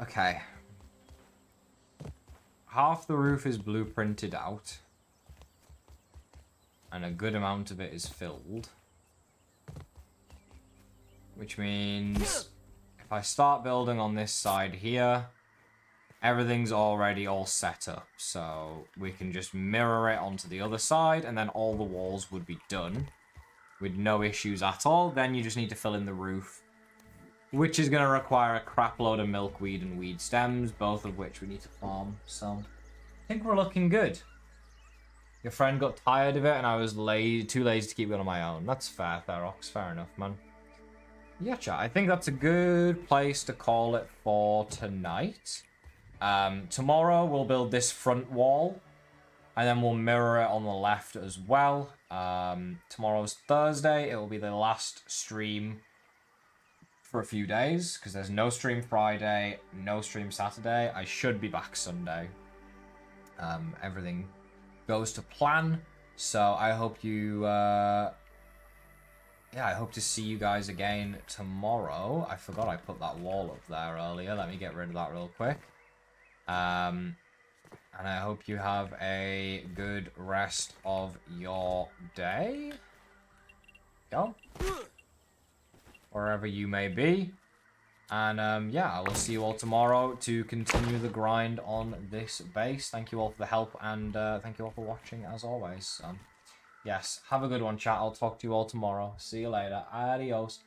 Speaker 2: Okay. Half the roof is blueprinted out. And a good amount of it is filled. Which means if I start building on this side here, everything's already all set up. So we can just mirror it onto the other side and then all the walls would be done with no issues at all. Then you just need to fill in the roof which is going to require a crap load of milkweed and weed stems, both of which we need to farm. So I think we're looking good. Your friend got tired of it, and I was too lazy to keep it on my own. That's fair, Therox. Fair enough, man. Yeah, chat. I think that's a good place to call it for tonight. Tomorrow we'll build this front wall, and then we'll mirror it on the left as well. Tomorrow's Thursday. It will be the last stream for a few days, because there's no stream Friday, no stream Saturday. I should be back Sunday. Everything goes to plan, so I hope you yeah, I hope to see you guys again tomorrow. I forgot I put that wall up there earlier. Let me get rid of that real quick. And I hope you have a good rest of your day. Go. Wherever you may be. And yeah, I will see you all tomorrow to continue the grind on this base. Thank you all for the help, and thank you all for watching as always. Yes, have a good one, chat. I'll talk to you all tomorrow. See you later. Adios.